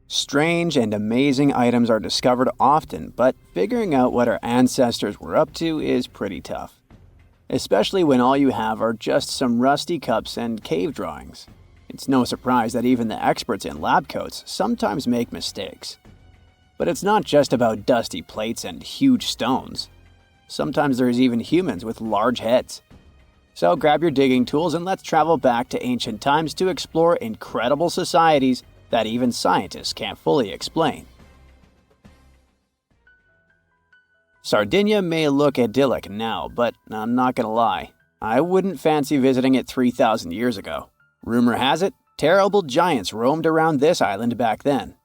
Strange and amazing items are discovered often, but figuring out what our ancestors were up to is pretty tough. Especially when all you have are just some rusty cups and cave drawings. It's no surprise that even the experts in lab coats sometimes make mistakes. But it's not just about dusty plates and huge stones. Sometimes there's even humans with large heads. So grab your digging tools and let's travel back to ancient times to explore incredible societies that even scientists can't fully explain. Sardinia may look idyllic now, but I'm not gonna lie, I wouldn't fancy visiting it 3,000 years ago. Rumor has it, terrible giants roamed around this island back then.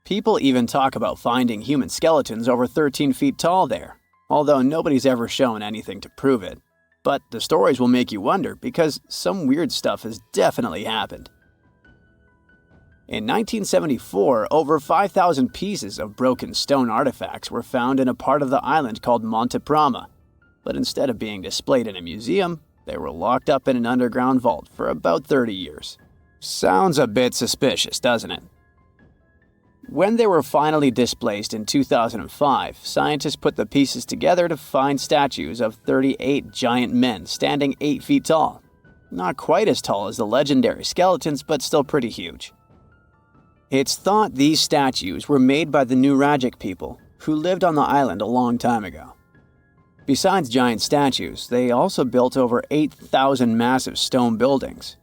People even talk about finding human skeletons over 13 feet tall there, although nobody's ever shown anything to prove it. But the stories will make you wonder because some weird stuff has definitely happened. In 1974, over 5,000 pieces of broken stone artifacts were found in a part of the island called Monte Prama, but instead of being displayed in a museum, they were locked up in an underground vault for about 30 years. Sounds a bit suspicious, doesn't it? When they were finally displaced in 2005, scientists put the pieces together to find statues of 38 giant men standing 8 feet tall. Not quite as tall as the legendary skeletons, but still pretty huge. It's thought these statues were made by the Nuragic people, who lived on the island a long time ago. Besides giant statues, they also built over 8,000 massive stone buildings.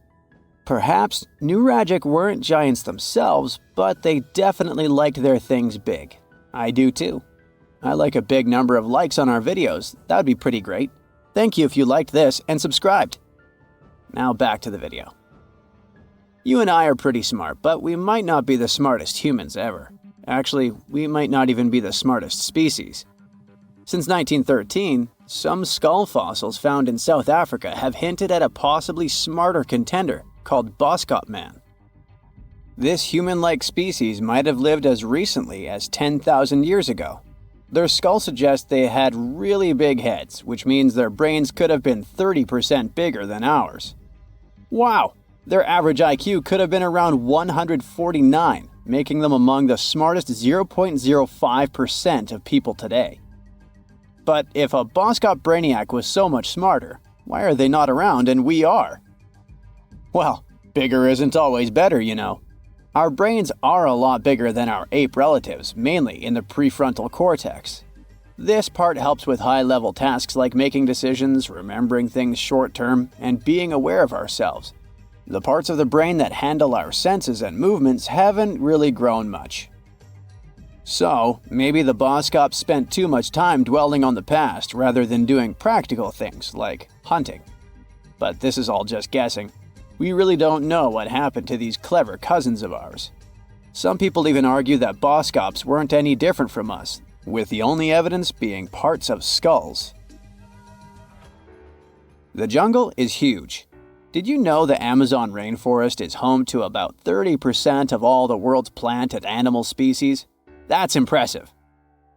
Perhaps Nuragic weren't giants themselves, but they definitely liked their things big. I do too. I like a big number of likes on our videos. That would be pretty great. Thank you if you liked this and subscribed. Now back to the video. You and I are pretty smart, but we might not be the smartest humans ever. Actually, we might not even be the smartest species. Since 1913, some skull fossils found in South Africa have hinted at a possibly smarter contender called Boskop man. This human-like species might have lived as recently as 10,000 years ago. Their skull suggests they had really big heads, which means their brains could have been 30% bigger than ours. Wow! Their average IQ could have been around 149, making them among the smartest 0.05% of people today. But if a Boskop brainiac was so much smarter, why are they not around and we are? Well, bigger isn't always better, you know. Our brains are a lot bigger than our ape relatives, mainly in the prefrontal cortex. This part helps with high-level tasks like making decisions, remembering things short-term, and being aware of ourselves. The parts of the brain that handle our senses and movements haven't really grown much. So, maybe the Boskops spent too much time dwelling on the past rather than doing practical things like hunting. But this is all just guessing. We really don't know what happened to these clever cousins of ours. Some people even argue that Boskops weren't any different from us, with the only evidence being parts of skulls. The jungle is huge. Did you know the Amazon rainforest is home to about 30% of all the world's plant and animal species? That's impressive.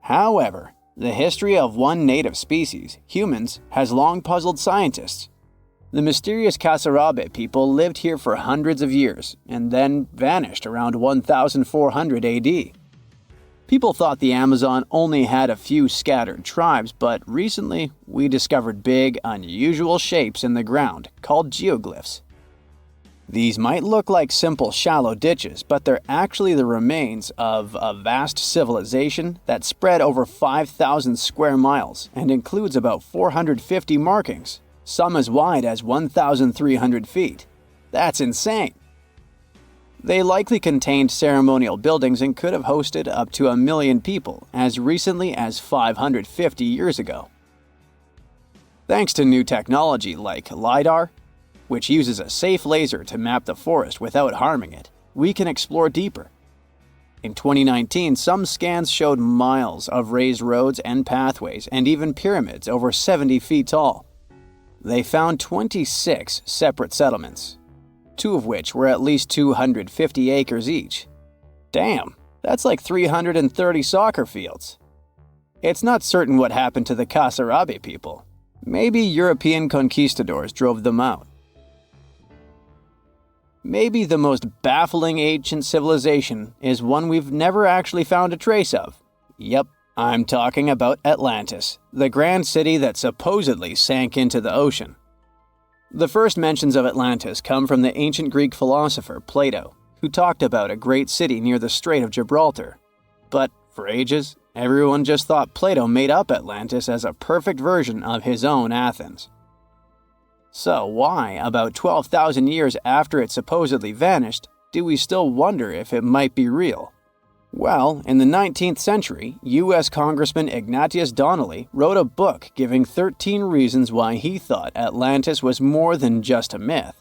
However, the history of one native species, humans, has long puzzled scientists. The mysterious Kasarabe people lived here for hundreds of years and then vanished around 1400 AD. People thought the Amazon only had a few scattered tribes, but recently we discovered big, unusual shapes in the ground called geoglyphs. These might look like simple shallow ditches, but they're actually the remains of a vast civilization that spread over 5,000 square miles and includes about 450 markings, some as wide as 1,300 feet. That's insane! They likely contained ceremonial buildings and could have hosted up to 1 million people as recently as 550 years ago. Thanks to new technology like LiDAR, which uses a safe laser to map the forest without harming it, we can explore deeper. In 2019, some scans showed miles of raised roads and pathways and even pyramids over 70 feet tall. They found 26 separate settlements, 2 of which were at least 250 acres each. Damn, that's like 330 soccer fields. It's not certain what happened to the Kasarabe people. Maybe European conquistadors drove them out. Maybe the most baffling ancient civilization is one we've never actually found a trace of. Yep, I'm talking about Atlantis, the grand city that supposedly sank into the ocean. The first mentions of Atlantis come from the ancient Greek philosopher Plato, who talked about a great city near the Strait of Gibraltar. But for ages, everyone just thought Plato made up Atlantis as a perfect version of his own Athens. So why, about 12,000 years after it supposedly vanished, do we still wonder if it might be real? Well, in the 19th century, U.S. Congressman Ignatius Donnelly wrote a book giving 13 reasons why he thought Atlantis was more than just a myth.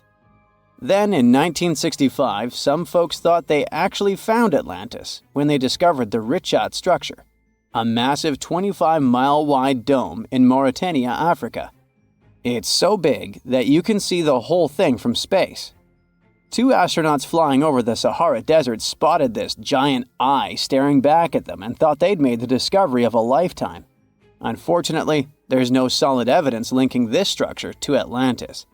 Then, in 1965, some folks thought they actually found Atlantis when they discovered the Richat structure, a massive 25-mile-wide dome in Mauritania, Africa. It's so big that you can see the whole thing from space. 2 astronauts flying over the Sahara Desert spotted this giant eye staring back at them and thought they'd made the discovery of a lifetime. Unfortunately, there's no solid evidence linking this structure to Atlantis.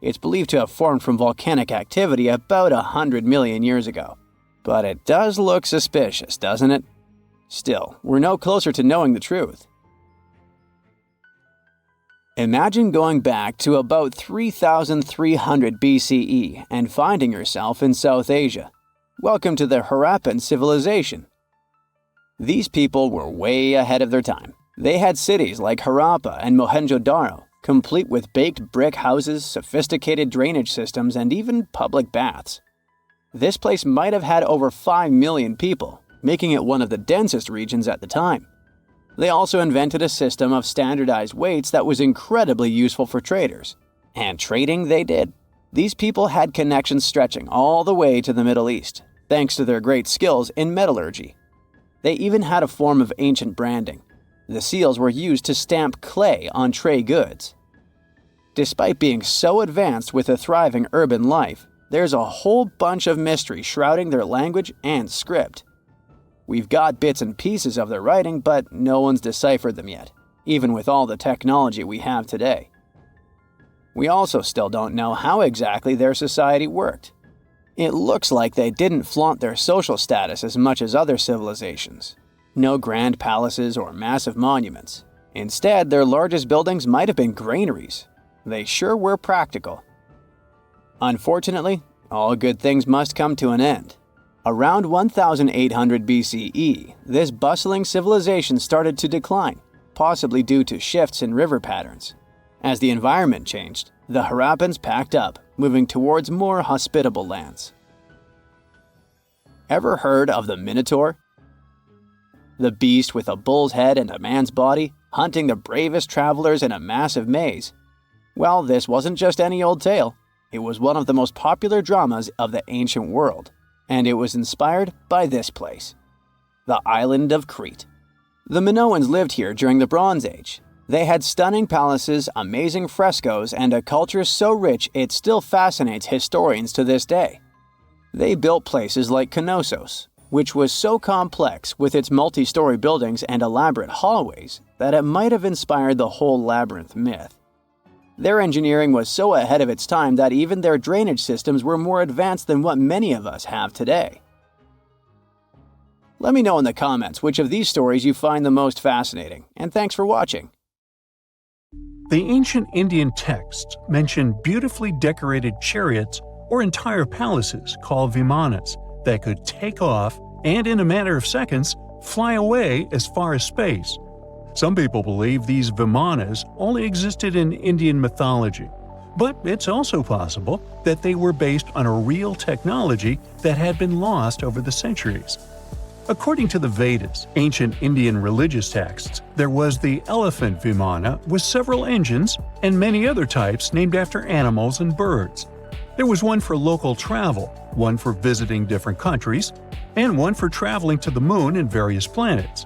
It's believed to have formed from volcanic activity about 100 million years ago. But it does look suspicious, doesn't it? Still, we're no closer to knowing the truth. Imagine going back to about 3,300 BCE and finding yourself in South Asia. Welcome to the Harappan civilization. These people were way ahead of their time. They had cities like Harappa and Mohenjo-Daro, complete with baked brick houses, sophisticated drainage systems, and even public baths. This place might have had over 5 million people, making it one of the densest regions at the time. They also invented a system of standardized weights that was incredibly useful for traders. And trading they did. These people had connections stretching all the way to the Middle East, thanks to their great skills in metallurgy. They even had a form of ancient branding. The seals were used to stamp clay on trade goods. Despite being so advanced with a thriving urban life, there's a whole bunch of mystery shrouding their language and script. We've got bits and pieces of their writing, but no one's deciphered them yet, even with all the technology we have today. We also still don't know how exactly their society worked. It looks like they didn't flaunt their social status as much as other civilizations. No grand palaces or massive monuments. Instead, their largest buildings might have been granaries. They sure were practical. Unfortunately, all good things must come to an end. Around 1800 BCE, this bustling civilization started to decline, possibly due to shifts in river patterns. As the environment changed, the Harappans packed up, moving towards more hospitable lands. Ever heard of the Minotaur? The beast with a bull's head and a man's body, hunting the bravest travelers in a massive maze. Well, this wasn't just any old tale. It was one of the most popular dramas of the ancient world. And it was inspired by this place, the island of Crete. The Minoans lived here during the Bronze Age. They had stunning palaces, amazing frescoes, and a culture so rich it still fascinates historians to this day. They built places like Knossos, which was so complex with its multi-story buildings and elaborate hallways that it might have inspired the whole labyrinth myth. Their engineering was so ahead of its time that even their drainage systems were more advanced than what many of us have today. Let me know in the comments which of these stories you find the most fascinating, and thanks for watching. The ancient Indian texts mention beautifully decorated chariots or entire palaces called Vimanas that could take off and, in a matter of seconds, fly away as far as space. Some people believe these Vimanas only existed in Indian mythology, but it's also possible that they were based on a real technology that had been lost over the centuries. According to the Vedas, ancient Indian religious texts, there was the elephant Vimana with several engines and many other types named after animals and birds. There was one for local travel, one for visiting different countries, and one for traveling to the moon and various planets.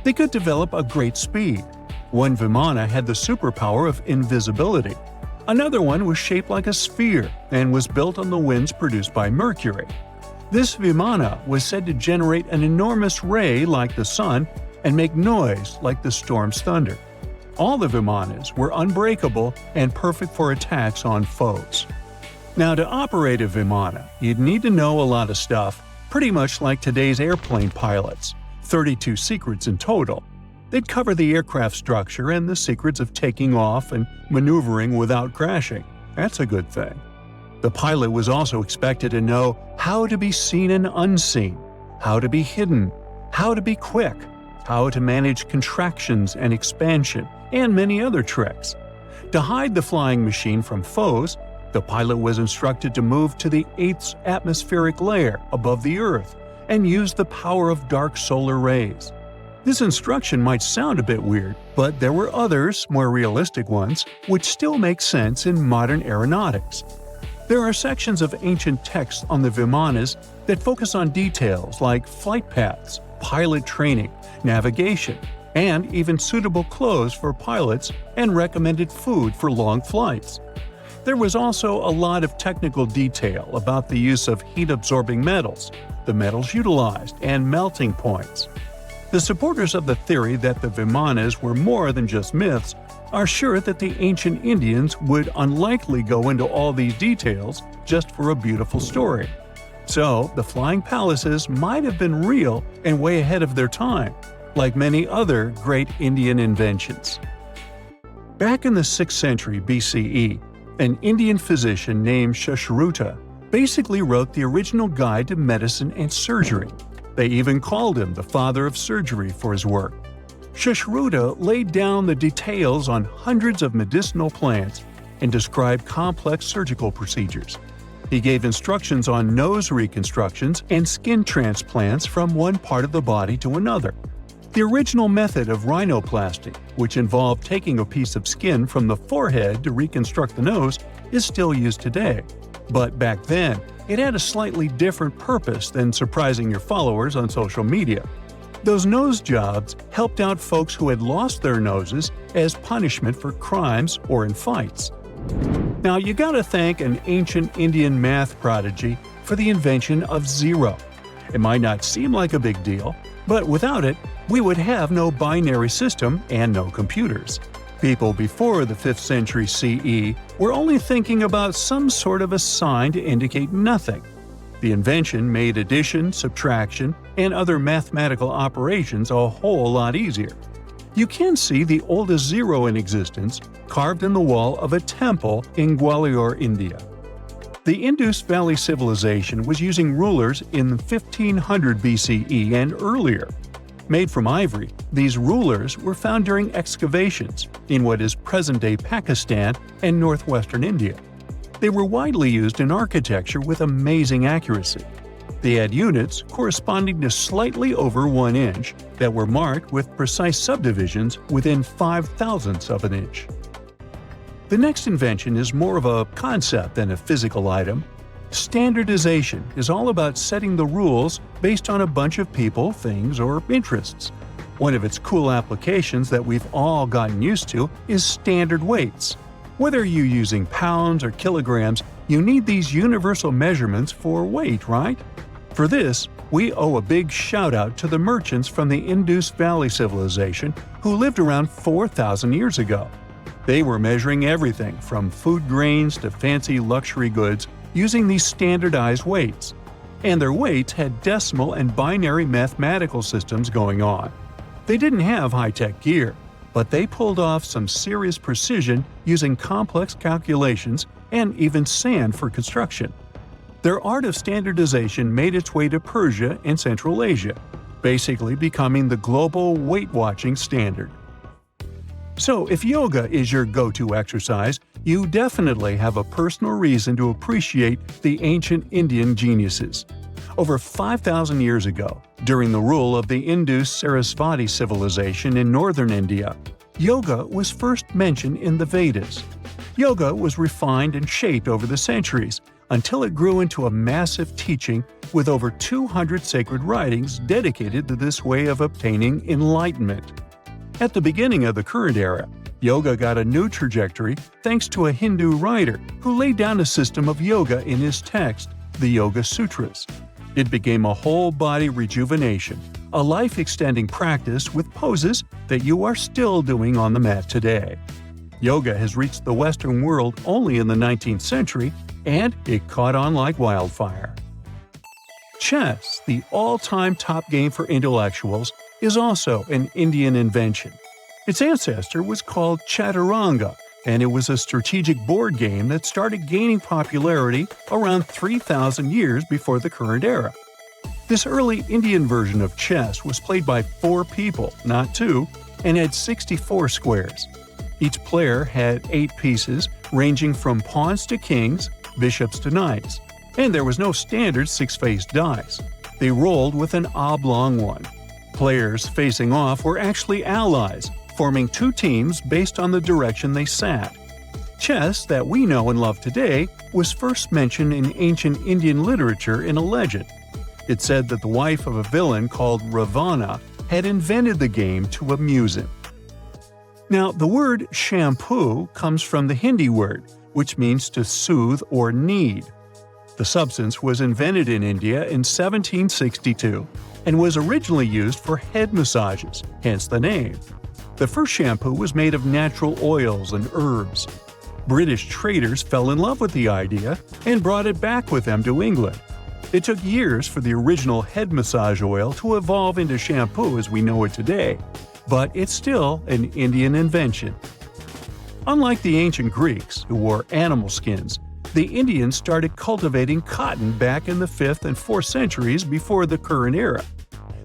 They could develop a great speed. One Vimana had the superpower of invisibility. Another one was shaped like a sphere and was built on the winds produced by Mercury. This Vimana was said to generate an enormous ray like the sun and make noise like the storm's thunder. All the Vimanas were unbreakable and perfect for attacks on foes. Now, to operate a Vimana, you'd need to know a lot of stuff, pretty much like today's airplane pilots, 32 secrets in total. They'd cover the aircraft structure and the secrets of taking off and maneuvering without crashing. That's a good thing. The pilot was also expected to know how to be seen and unseen, how to be hidden, how to be quick, how to manage contractions and expansion, and many other tricks. To hide the flying machine from foes, the pilot was instructed to move to the 8th atmospheric layer above the Earth and use the power of dark solar rays. This instruction might sound a bit weird, but there were others, more realistic ones, which still make sense in modern aeronautics. There are sections of ancient texts on the Vimanas that focus on details like flight paths, pilot training, navigation, and even suitable clothes for pilots and recommended food for long flights. There was also a lot of technical detail about the use of heat-absorbing metals, the metals utilized, and melting points. The supporters of the theory that the Vimanas were more than just myths are sure that the ancient Indians would unlikely go into all these details just for a beautiful story. So, the flying palaces might have been real and way ahead of their time, like many other great Indian inventions. Back in the 6th century BCE, an Indian physician named Sushruta basically wrote the original guide to medicine and surgery. They even called him the father of surgery for his work. Sushruta laid down the details on hundreds of medicinal plants and described complex surgical procedures. He gave instructions on nose reconstructions and skin transplants from one part of the body to another. The original method of rhinoplasty, which involved taking a piece of skin from the forehead to reconstruct the nose, is still used today. But back then, it had a slightly different purpose than surprising your followers on social media. Those nose jobs helped out folks who had lost their noses as punishment for crimes or in fights. Now, you gotta thank an ancient Indian math prodigy for the invention of zero. It might not seem like a big deal, but without it, we would have no binary system and no computers. People before the 5th century CE were only thinking about some sort of a sign to indicate nothing. The invention made addition, subtraction, and other mathematical operations a whole lot easier. You can see the oldest zero in existence carved in the wall of a temple in Gwalior, India. The Indus Valley Civilization was using rulers in 1500 BCE and earlier. Made from ivory, these rulers were found during excavations in what is present-day Pakistan and northwestern India. They were widely used in architecture with amazing accuracy. They had units corresponding to slightly over 1 inch that were marked with precise subdivisions within 5/1000ths of an inch. The next invention is more of a concept than a physical item. Standardization is all about setting the rules based on a bunch of people, things, or interests. One of its cool applications that we've all gotten used to is standard weights. Whether you're using pounds or kilograms, you need these universal measurements for weight, right? For this, we owe a big shout-out to the merchants from the Indus Valley Civilization who lived around 4,000 years ago. They were measuring everything from food grains to fancy luxury goods using these standardized weights. And their weights had decimal and binary mathematical systems going on. They didn't have high-tech gear, but they pulled off some serious precision using complex calculations and even sand for construction. Their art of standardization made its way to Persia and Central Asia, basically becoming the global weight-watching standard. So, if yoga is your go-to exercise, you definitely have a personal reason to appreciate the ancient Indian geniuses. Over 5,000 years ago, during the rule of the Indus-Sarasvati civilization in northern India, yoga was first mentioned in the Vedas. Yoga was refined and shaped over the centuries until it grew into a massive teaching with over 200 sacred writings dedicated to this way of obtaining enlightenment. At the beginning of the current era, yoga got a new trajectory thanks to a Hindu writer who laid down a system of yoga in his text, the Yoga Sutras. It became a whole-body rejuvenation, a life-extending practice with poses that you are still doing on the mat today. Yoga has reached the Western world only in the 19th century, and it caught on like wildfire. Chess, the all-time top game for intellectuals, is also an Indian invention. Its ancestor was called Chaturanga, and it was a strategic board game that started gaining popularity around 3,000 years before the current era. This early Indian version of chess was played by 4 people, not 2, and had 64 squares. Each player had 8 pieces, ranging from pawns to kings, bishops to knights, and there was no standard 6-faced dice. They rolled with an oblong one. Players facing off were actually allies, forming 2 teams based on the direction they sat. Chess, that we know and love today, was first mentioned in ancient Indian literature in a legend. It said that the wife of a villain called Ravana had invented the game to amuse him. Now, the word shampoo comes from the Hindi word, which means to soothe or knead. The substance was invented in India in 1762 and was originally used for head massages, hence the name. The first shampoo was made of natural oils and herbs. British traders fell in love with the idea and brought it back with them to England. It took years for the original head massage oil to evolve into shampoo as we know it today, but it's still an Indian invention. Unlike the ancient Greeks, who wore animal skins, the Indians started cultivating cotton back in the 5th and 4th centuries before the current era.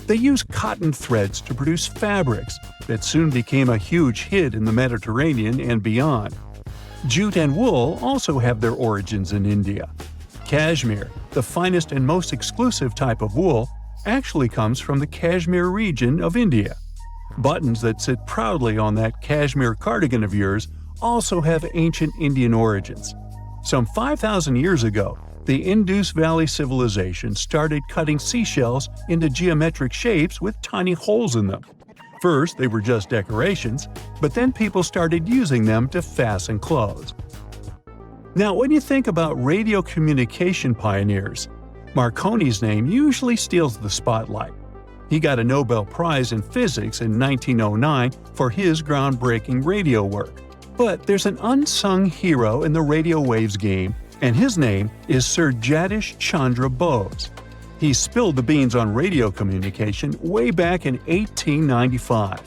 They used cotton threads to produce fabrics that soon became a huge hit in the Mediterranean and beyond. Jute and wool also have their origins in India. Cashmere, the finest and most exclusive type of wool, actually comes from the Kashmir region of India. Buttons that sit proudly on that cashmere cardigan of yours also have ancient Indian origins. Some 5,000 years ago, the Indus Valley civilization started cutting seashells into geometric shapes with tiny holes in them. First, they were just decorations, but then people started using them to fasten clothes. Now, when you think about radio communication pioneers, Marconi's name usually steals the spotlight. He got a Nobel Prize in Physics in 1909 for his groundbreaking radio work. But there's an unsung hero in the radio waves game, and his name is Sir Jagdish Chandra Bose. He spilled the beans on radio communication way back in 1895.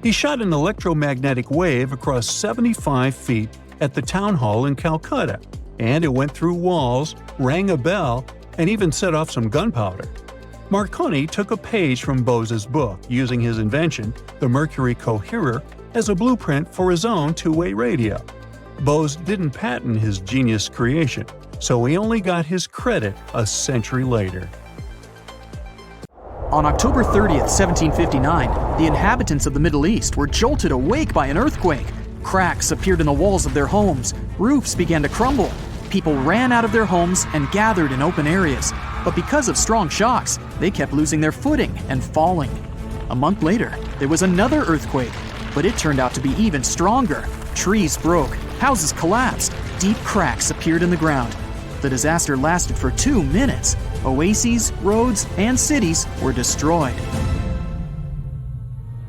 He shot an electromagnetic wave across 75 feet at the town hall in Calcutta, and it went through walls, rang a bell, and even set off some gunpowder. Marconi took a page from Bose's book, using his invention, the Mercury Coherer, as a blueprint for his own two-way radio. Bose didn't patent his genius creation, so he only got his credit a century later. On October 30th, 1759, the inhabitants of the Middle East were jolted awake by an earthquake. Cracks appeared in the walls of their homes, roofs began to crumble. People ran out of their homes and gathered in open areas, but because of strong shocks, they kept losing their footing and falling. A month later, there was another earthquake, but it turned out to be even stronger. Trees broke, houses collapsed, deep cracks appeared in the ground. The disaster lasted for 2 minutes. Oases, roads, and cities were destroyed.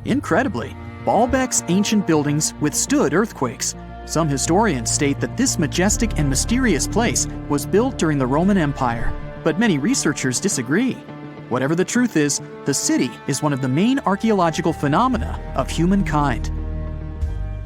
Incredibly, Baalbek's ancient buildings withstood earthquakes. Some historians state that this majestic and mysterious place was built during the Roman Empire, but many researchers disagree. Whatever the truth is, the city is one of the main archaeological phenomena of humankind.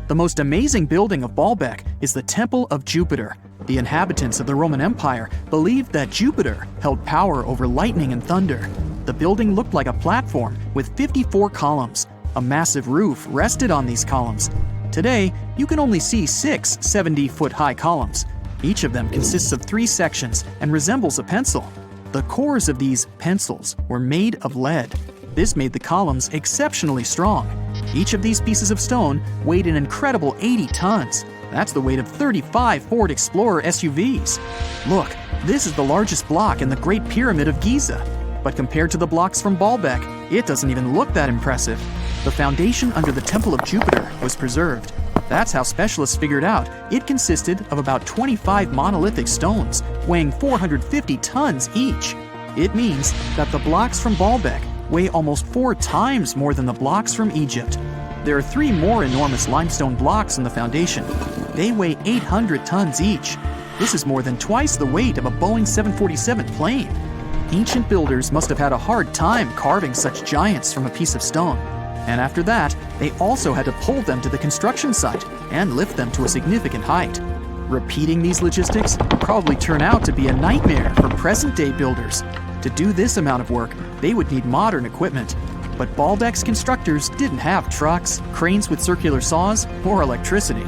The most amazing building of Baalbek is the Temple of Jupiter. The inhabitants of the Roman Empire believed that Jupiter held power over lightning and thunder. The building looked like a platform with 54 columns. A massive roof rested on these columns. Today, you can only see 6 70-foot-high columns. Each of them consists of 3 sections and resembles a pencil. The cores of these pencils were made of lead. This made the columns exceptionally strong. Each of these pieces of stone weighed an incredible 80 tons. That's the weight of 35 Ford Explorer SUVs. Look, this is the largest block in the Great Pyramid of Giza. But compared to the blocks from Baalbek, it doesn't even look that impressive. The foundation under the Temple of Jupiter was preserved. That's how specialists figured out it consisted of about 25 monolithic stones, weighing 450 tons each. It means that the blocks from Baalbek weigh almost 4 times more than the blocks from Egypt. There are 3 more enormous limestone blocks in the foundation. They weigh 800 tons each. This is more than twice the weight of a Boeing 747 plane. Ancient builders must have had a hard time carving such giants from a piece of stone. And after that, they also had to pull them to the construction site and lift them to a significant height. Repeating these logistics would probably turn out to be a nightmare for present-day builders. To do this amount of work, they would need modern equipment. But Baalbek's constructors didn't have trucks, cranes with circular saws, or electricity.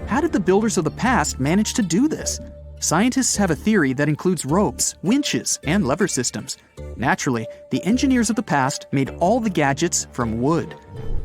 How did the builders of the past manage to do this? Scientists have a theory that includes ropes, winches, and lever systems. Naturally, the engineers of the past made all the gadgets from wood.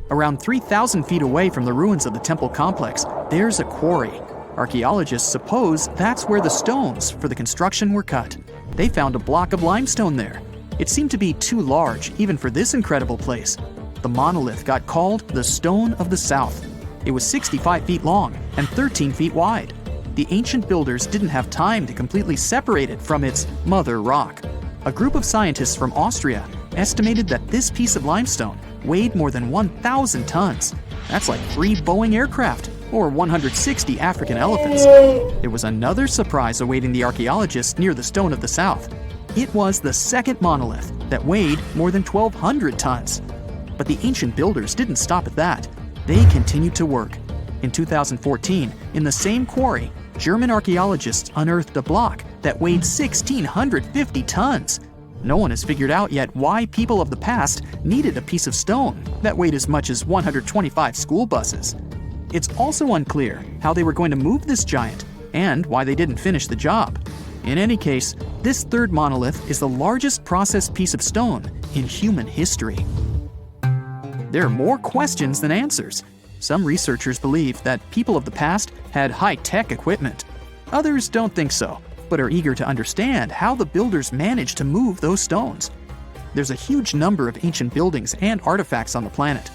Around 3,000 feet away from the ruins of the temple complex, there's a quarry. Archaeologists suppose that's where the stones for the construction were cut. They found a block of limestone there. It seemed to be too large, even for this incredible place. The monolith got called the Stone of the South. It was 65 feet long and 13 feet wide. The ancient builders didn't have time to completely separate it from its mother rock. A group of scientists from Austria estimated that this piece of limestone weighed more than 1,000 tons. That's like 3 Boeing aircraft, or 160 African elephants. There was another surprise awaiting the archaeologists near the Stone of the South. It was the second monolith that weighed more than 1,200 tons. But the ancient builders didn't stop at that. They continued to work. In 2014, in the same quarry, German archaeologists unearthed a block that weighed 1,650 tons. No one has figured out yet why people of the past needed a piece of stone that weighed as much as 125 school buses. It's also unclear how they were going to move this giant and why they didn't finish the job. In any case, this third monolith is the largest processed piece of stone in human history. There are more questions than answers. Some researchers believe that people of the past had high-tech equipment. Others don't think so, but are eager to understand how the builders managed to move those stones. There's a huge number of ancient buildings and artifacts on the planet.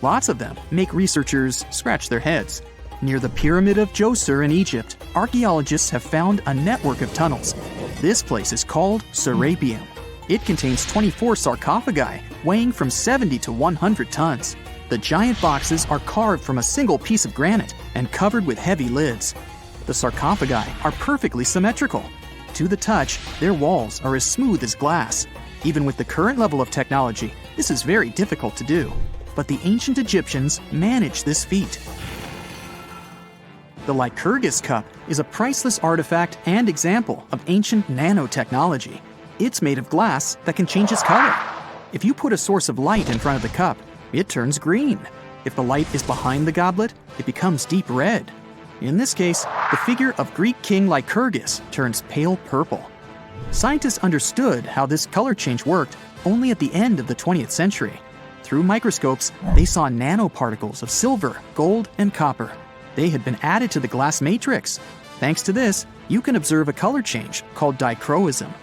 Lots of them make researchers scratch their heads. Near the Pyramid of Djoser in Egypt, archaeologists have found a network of tunnels. This place is called Serapeum. It contains 24 sarcophagi weighing from 70 to 100 tons. The giant boxes are carved from a single piece of granite and covered with heavy lids. The sarcophagi are perfectly symmetrical. To the touch, their walls are as smooth as glass. Even with the current level of technology, this is very difficult to do. But the ancient Egyptians managed this feat. The Lycurgus cup is a priceless artifact and example of ancient nanotechnology. It's made of glass that can change its color. If you put a source of light in front of the cup, it turns green. If the light is behind the goblet, it becomes deep red. In this case, the figure of Greek king Lycurgus turns pale purple. Scientists understood how this color change worked only at the end of the 20th century. Through microscopes, they saw nanoparticles of silver, gold, and copper. They had been added to the glass matrix. Thanks to this, you can observe a color change called dichroism.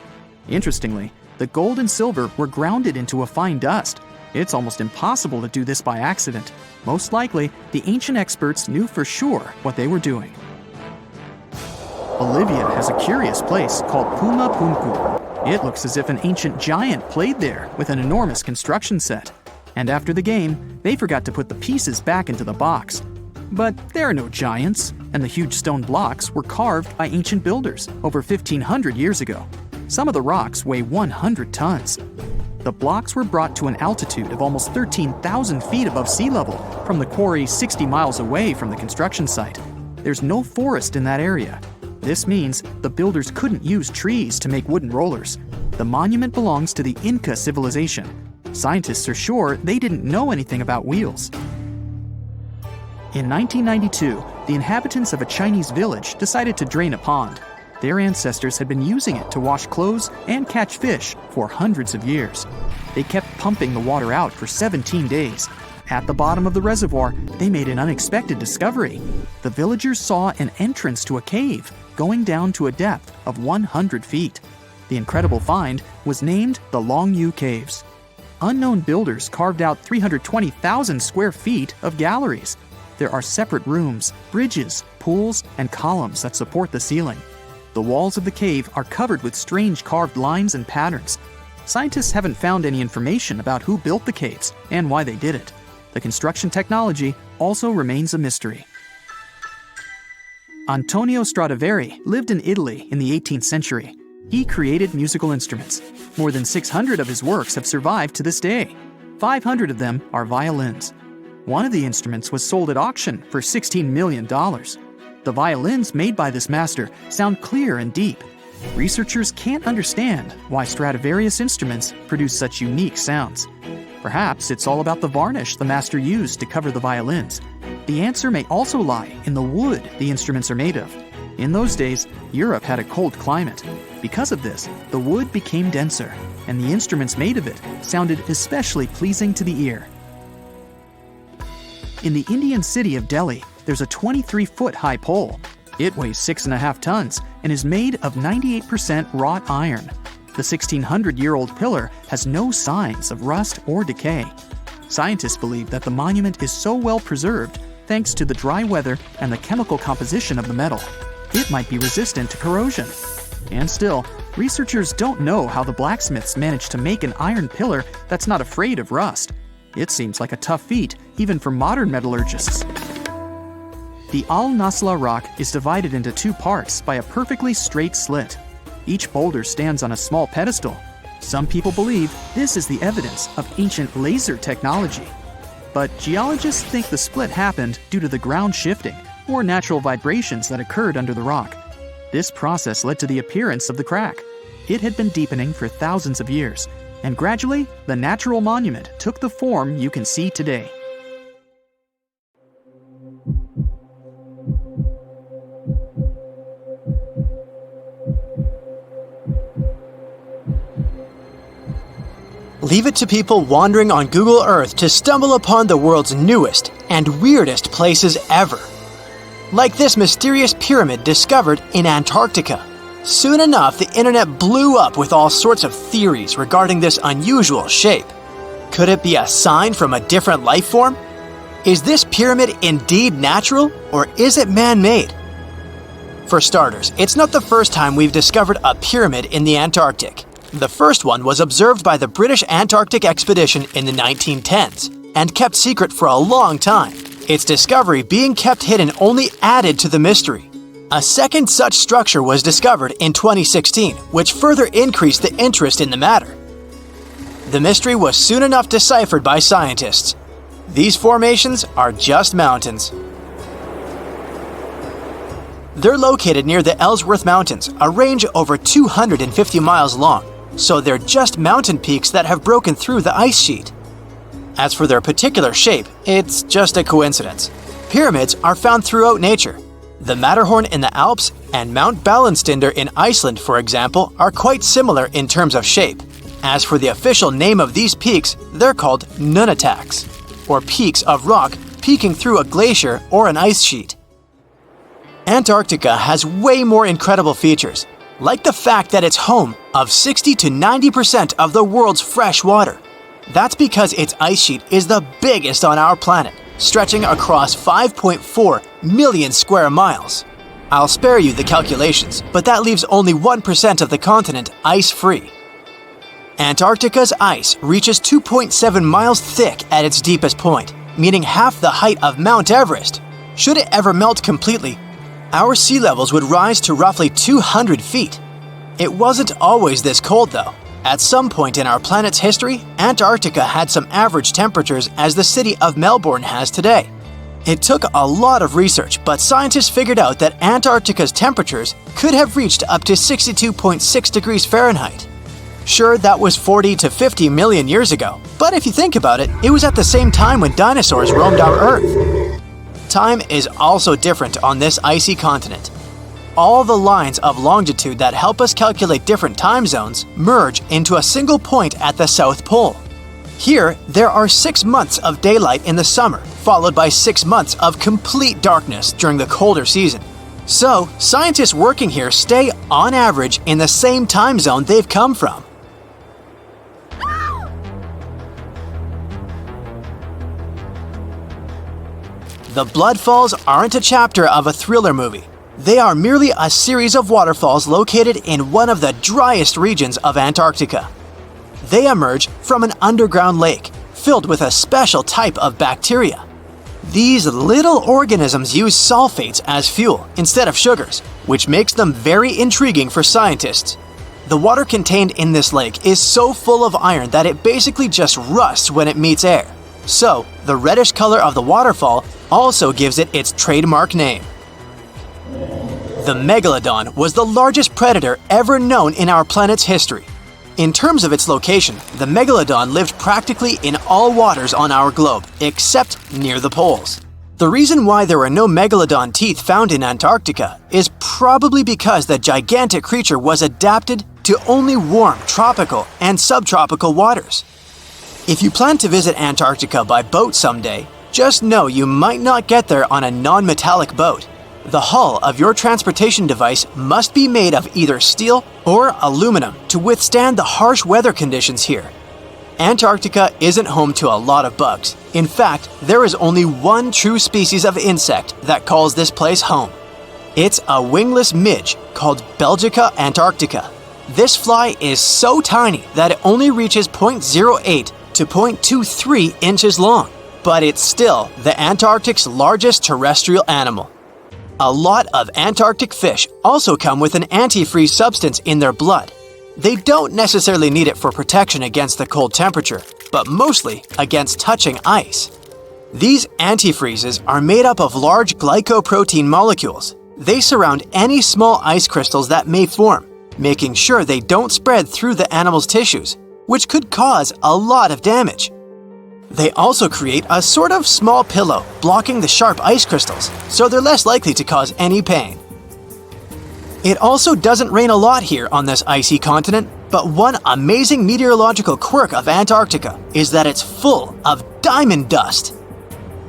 Interestingly, the gold and silver were grounded into a fine dust. It's almost impossible to do this by accident. Most likely, the ancient experts knew for sure what they were doing. Bolivia has a curious place called Puma Punku. It looks as if an ancient giant played there with an enormous construction set. And after the game, they forgot to put the pieces back into the box. But there are no giants, and the huge stone blocks were carved by ancient builders over 1,500 years ago. Some of the rocks weigh 100 tons. The blocks were brought to an altitude of almost 13,000 feet above sea level from the quarry 60 miles away from the construction site. There's no forest in that area. This means the builders couldn't use trees to make wooden rollers. The monument belongs to the Inca civilization. Scientists are sure they didn't know anything about wheels. In 1992, the inhabitants of a Chinese village decided to drain a pond. Their ancestors had been using it to wash clothes and catch fish for hundreds of years. They kept pumping the water out for 17 days. At the bottom of the reservoir, they made an unexpected discovery. The villagers saw an entrance to a cave going down to a depth of 100 feet. The incredible find was named the Longyou Caves. Unknown builders carved out 320,000 square feet of galleries. There are separate rooms, bridges, pools, and columns that support the ceiling. The walls of the cave are covered with strange carved lines and patterns. Scientists haven't found any information about who built the caves and why they did it. The construction technology also remains a mystery. Antonio Stradivari lived in Italy in the 18th century. He created musical instruments. More than 600 of his works have survived to this day. 500 of them are violins. One of the instruments was sold at auction for $16 million. The violins made by this master sound clear and deep. Researchers can't understand why Stradivarius instruments produce such unique sounds. Perhaps it's all about the varnish the master used to cover the violins. The answer may also lie in the wood the instruments are made of. In those days, Europe had a cold climate. Because of this, the wood became denser, and the instruments made of it sounded especially pleasing to the ear. In the Indian city of Delhi, there's a 23-foot-high pole. It weighs 6.5 tons and is made of 98% wrought iron. The 1,600-year-old pillar has no signs of rust or decay. Scientists believe that the monument is so well preserved thanks to the dry weather and the chemical composition of the metal. It might be resistant to corrosion. And still, researchers don't know how the blacksmiths managed to make an iron pillar that's not afraid of rust. It seems like a tough feat, even for modern metallurgists. The Al-Naslaa rock is divided into two parts by a perfectly straight slit. Each boulder stands on a small pedestal. Some people believe this is the evidence of ancient laser technology. But geologists think the split happened due to the ground shifting or natural vibrations that occurred under the rock. This process led to the appearance of the crack. It had been deepening for thousands of years, and gradually, the natural monument took the form you can see today. Leave it to people wandering on Google Earth to stumble upon the world's newest and weirdest places ever. Like this mysterious pyramid discovered in Antarctica. Soon enough, the internet blew up with all sorts of theories regarding this unusual shape. Could it be a sign from a different life form? Is this pyramid indeed natural, or is it man-made? For starters, it's not the first time we've discovered a pyramid in the Antarctic. The first one was observed by the British Antarctic expedition in the 1910s and kept secret for a long time. Its discovery being kept hidden only added to the mystery. A second such structure was discovered in 2016, which further increased the interest in the matter. The mystery was soon enough deciphered by scientists. These formations are just mountains. They're located near the Ellsworth Mountains, a range over 250 miles long, so they're just mountain peaks that have broken through the ice sheet. As for their particular shape, it's just a coincidence. Pyramids are found throughout nature. The Matterhorn in the Alps and Mount Ballenstinder in Iceland, for example, are quite similar in terms of shape. As for the official name of these peaks, they're called nunataks, or peaks of rock peeking through a glacier or an ice sheet. Antarctica has way more incredible features, like the fact that it's home of 60 to 90% of the world's fresh water. That's because its ice sheet is the biggest on our planet, stretching across 5.4 million square miles. I'll spare you the calculations, but that leaves only 1% of the continent ice-free. Antarctica's ice reaches 2.7 miles thick at its deepest point, meaning half the height of Mount Everest. Should it ever melt completely, our sea levels would rise to roughly 200 feet. It wasn't always this cold, though. At some point in our planet's history, Antarctica had some average temperatures as the city of Melbourne has today. It took a lot of research, but scientists figured out that Antarctica's temperatures could have reached up to 62.6 degrees Fahrenheit. Sure, that was 40 to 50 million years ago, but if you think about it, it was at the same time when dinosaurs roamed our Earth. Time is also different on this icy continent. All the lines of longitude that help us calculate different time zones merge into a single point at the South Pole. Here, there are 6 months of daylight in the summer, followed by 6 months of complete darkness during the colder season. So, scientists working here stay, on average, in the same time zone they've come from. The Bloodfalls aren't a chapter of a thriller movie. They are merely a series of waterfalls located in one of the driest regions of Antarctica. They emerge from an underground lake filled with a special type of bacteria. These little organisms use sulfates as fuel instead of sugars, which makes them very intriguing for scientists. The water contained in this lake is so full of iron that it basically just rusts when it meets air. So, the reddish color of the waterfall also gives it its trademark name. The megalodon was the largest predator ever known in our planet's history. In terms of its location, the megalodon lived practically in all waters on our globe, except near the poles. The reason why there are no megalodon teeth found in Antarctica is probably because the gigantic creature was adapted to only warm tropical and subtropical waters. If you plan to visit Antarctica by boat someday, just know you might not get there on a non-metallic boat. The hull of your transportation device must be made of either steel or aluminum to withstand the harsh weather conditions here. Antarctica isn't home to a lot of bugs. In fact, there is only one true species of insect that calls this place home. It's a wingless midge called Belgica antarctica. This fly is so tiny that it only reaches 0.08 to 0.23 inches long, but it's still the Antarctic's largest terrestrial animal. A lot of Antarctic fish also come with an antifreeze substance in their blood. They don't necessarily need it for protection against the cold temperature, but mostly against touching ice. These antifreezes are made up of large glycoprotein molecules. They surround any small ice crystals that may form, making sure they don't spread through the animal's tissues, which could cause a lot of damage. They also create a sort of small pillow blocking the sharp ice crystals, so they're less likely to cause any pain. It also doesn't rain a lot here on this icy continent, but one amazing meteorological quirk of Antarctica is that it's full of diamond dust.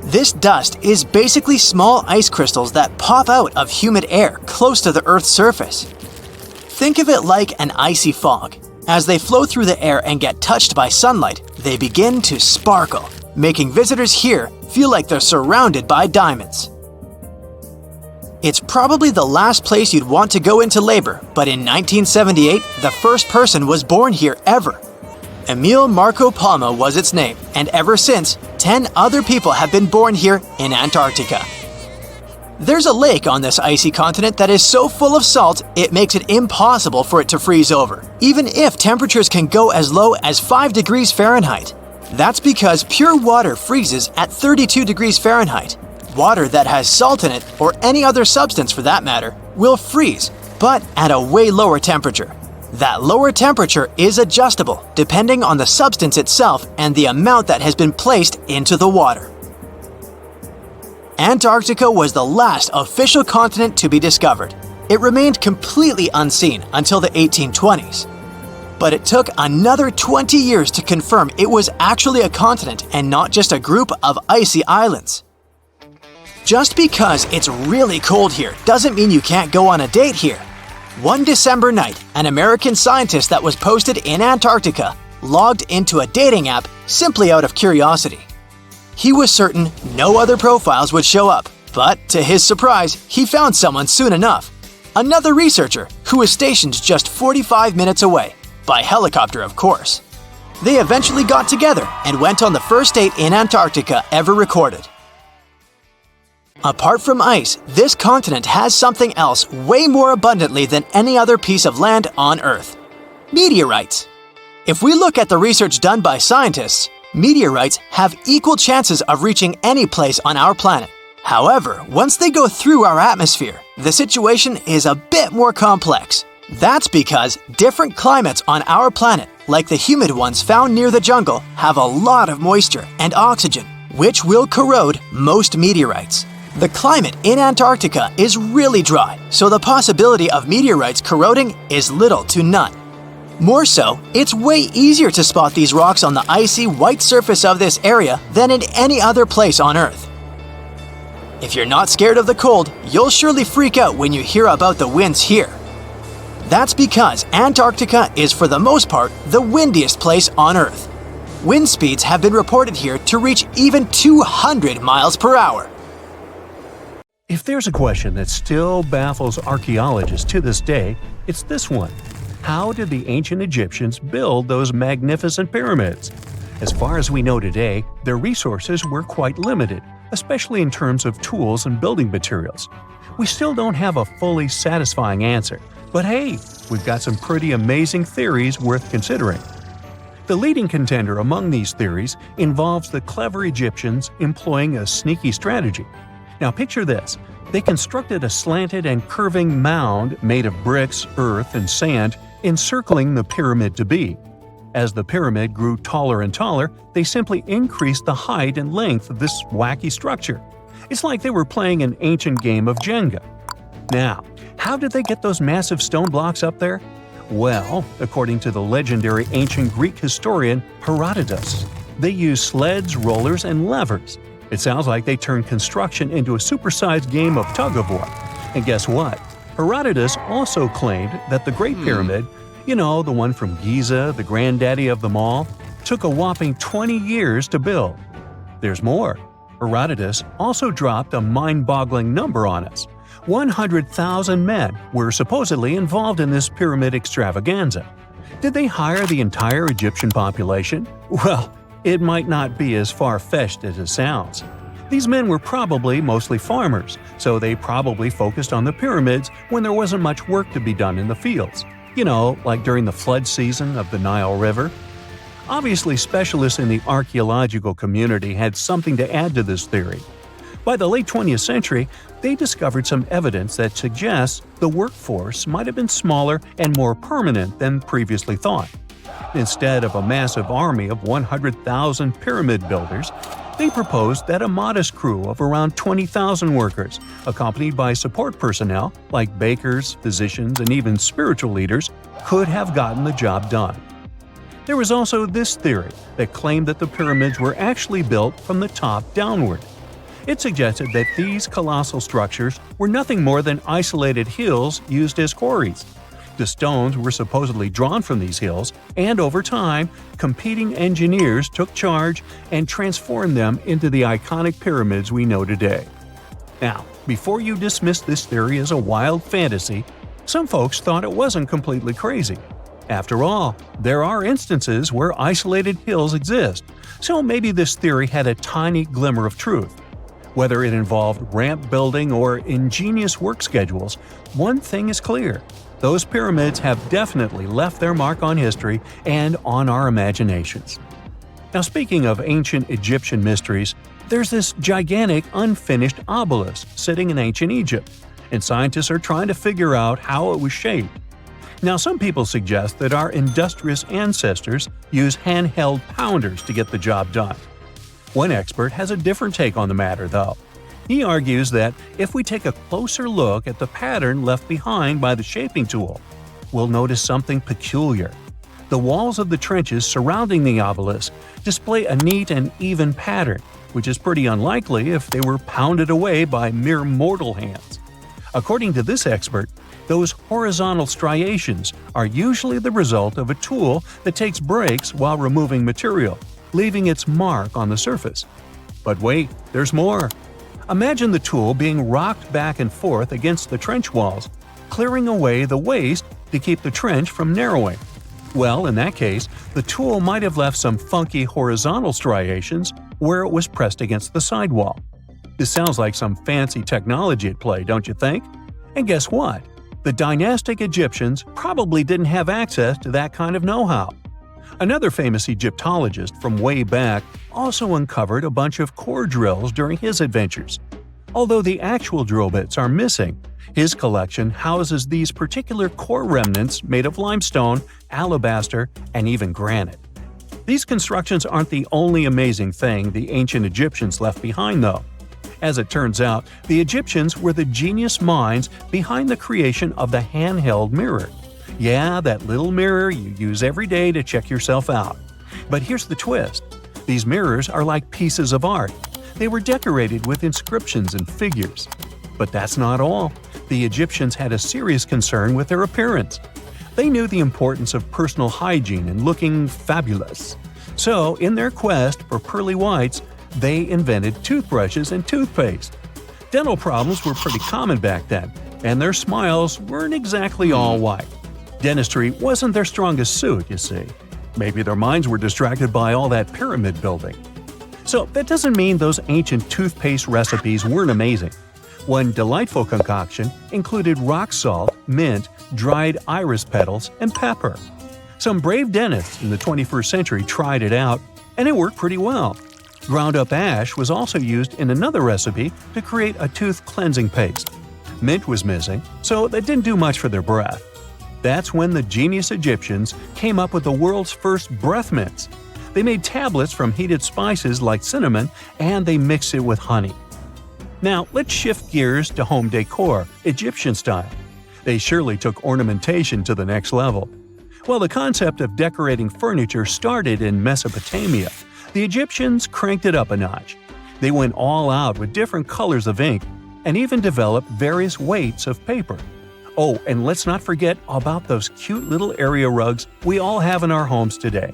This dust is basically small ice crystals that pop out of humid air close to the Earth's surface. Think of it like an icy fog. As they flow through the air and get touched by sunlight, they begin to sparkle, making visitors here feel like they're surrounded by diamonds. It's probably the last place you'd want to go into labor, but in 1978, the first person was born here ever. Emil Marco Palma was its name, and ever since, 10 other people have been born here in Antarctica. There's a lake on this icy continent that is so full of salt, it makes it impossible for it to freeze over, even if temperatures can go as low as 5 degrees Fahrenheit. That's because pure water freezes at 32 degrees Fahrenheit. Water that has salt in it, or any other substance for that matter, will freeze, but at a way lower temperature. That lower temperature is adjustable depending on the substance itself and the amount that has been placed into the water. Antarctica was the last official continent to be discovered. It remained completely unseen until the 1820s. But it took another 20 years to confirm it was actually a continent and not just a group of icy islands. Just because it's really cold here doesn't mean you can't go on a date here. One December night, an American scientist that was posted in Antarctica logged into a dating app simply out of curiosity. He was certain no other profiles would show up, but to his surprise, he found someone soon enough. Another researcher who was stationed just 45 minutes away, by helicopter of course. They eventually got together and went on the first date in Antarctica ever recorded. Apart from ice, this continent has something else way more abundantly than any other piece of land on Earth: meteorites. If we look at the research done by scientists, meteorites have equal chances of reaching any place on our planet. However, once they go through our atmosphere, the situation is a bit more complex. That's because different climates on our planet, like the humid ones found near the jungle, have a lot of moisture and oxygen, which will corrode most meteorites. The climate in Antarctica is really dry, so the possibility of meteorites corroding is little to none. More so, it's way easier to spot these rocks on the icy white surface of this area than in any other place on Earth. If you're not scared of the cold, you'll surely freak out when you hear about the winds here. That's because Antarctica is for the most part the windiest place on Earth. Wind speeds have been reported here to reach even 200 miles per hour. If there's a question that still baffles archaeologists to this day, it's this one. How did the ancient Egyptians build those magnificent pyramids? As far as we know today, their resources were quite limited, especially in terms of tools and building materials. We still don't have a fully satisfying answer, but hey, we've got some pretty amazing theories worth considering. The leading contender among these theories involves the clever Egyptians employing a sneaky strategy. Now picture this. They constructed a slanted and curving mound made of bricks, earth, and sand encircling the pyramid to be. As the pyramid grew taller and taller, they simply increased the height and length of this wacky structure. It's like they were playing an ancient game of Jenga. Now, how did they get those massive stone blocks up there? Well, according to the legendary ancient Greek historian Herodotus, they used sleds, rollers, and levers. It sounds like they turned construction into a supersized game of tug-of-war. And guess what? Herodotus also claimed that the Great Pyramid, the one from Giza, the granddaddy of them all, took a whopping 20 years to build. There's more. Herodotus also dropped a mind-boggling number on us. 100,000 men were supposedly involved in this pyramid extravaganza. Did they hire the entire Egyptian population? Well, it might not be as far-fetched as it sounds. These men were probably mostly farmers, so they probably focused on the pyramids when there wasn't much work to be done in the fields. Like during the flood season of the Nile River. Obviously, specialists in the archaeological community had something to add to this theory. By the late 20th century, they discovered some evidence that suggests the workforce might have been smaller and more permanent than previously thought. Instead of a massive army of 100,000 pyramid builders, they proposed that a modest crew of around 20,000 workers, accompanied by support personnel like bakers, physicians, and even spiritual leaders, could have gotten the job done. There was also this theory that claimed that the pyramids were actually built from the top downward. It suggested that these colossal structures were nothing more than isolated hills used as quarries. The stones were supposedly drawn from these hills, and over time, competing engineers took charge and transformed them into the iconic pyramids we know today. Now, before you dismiss this theory as a wild fantasy, some folks thought it wasn't completely crazy. After all, there are instances where isolated hills exist, so maybe this theory had a tiny glimmer of truth. Whether it involved ramp building or ingenious work schedules, one thing is clear. Those pyramids have definitely left their mark on history and on our imaginations. Now, speaking of ancient Egyptian mysteries, there's this gigantic unfinished obelisk sitting in ancient Egypt, and scientists are trying to figure out how it was shaped. Now, some people suggest that our industrious ancestors used handheld pounders to get the job done. One expert has a different take on the matter, though. He argues that if we take a closer look at the pattern left behind by the shaping tool, we'll notice something peculiar. The walls of the trenches surrounding the obelisk display a neat and even pattern, which is pretty unlikely if they were pounded away by mere mortal hands. According to this expert, those horizontal striations are usually the result of a tool that takes breaks while removing material, leaving its mark on the surface. But wait, there's more. Imagine the tool being rocked back and forth against the trench walls, clearing away the waste to keep the trench from narrowing. Well, in that case, the tool might have left some funky horizontal striations where it was pressed against the sidewall. This sounds like some fancy technology at play, don't you think? And guess what? The dynastic Egyptians probably didn't have access to that kind of know-how. Another famous Egyptologist from way back also uncovered a bunch of core drills during his adventures. Although the actual drill bits are missing, his collection houses these particular core remnants made of limestone, alabaster, and even granite. These constructions aren't the only amazing thing the ancient Egyptians left behind, though. As it turns out, the Egyptians were the genius minds behind the creation of the handheld mirror. Yeah, that little mirror you use every day to check yourself out. But here's the twist. These mirrors are like pieces of art. They were decorated with inscriptions and figures. But that's not all. The Egyptians had a serious concern with their appearance. They knew the importance of personal hygiene and looking fabulous. So, in their quest for pearly whites, they invented toothbrushes and toothpaste. Dental problems were pretty common back then, and their smiles weren't exactly all white. Dentistry wasn't their strongest suit, you see. Maybe their minds were distracted by all that pyramid building. So that doesn't mean those ancient toothpaste recipes weren't amazing. One delightful concoction included rock salt, mint, dried iris petals, and pepper. Some brave dentists in the 21st century tried it out, and it worked pretty well. Ground-up ash was also used in another recipe to create a tooth cleansing paste. Mint was missing, so that didn't do much for their breath. That's when the genius Egyptians came up with the world's first breath mints. They made tablets from heated spices like cinnamon, and they mixed it with honey. Now, let's shift gears to home decor, Egyptian style. They surely took ornamentation to the next level. While the concept of decorating furniture started in Mesopotamia, the Egyptians cranked it up a notch. They went all out with different colors of ink and even developed various weights of paper. Oh, and let's not forget about those cute little area rugs we all have in our homes today.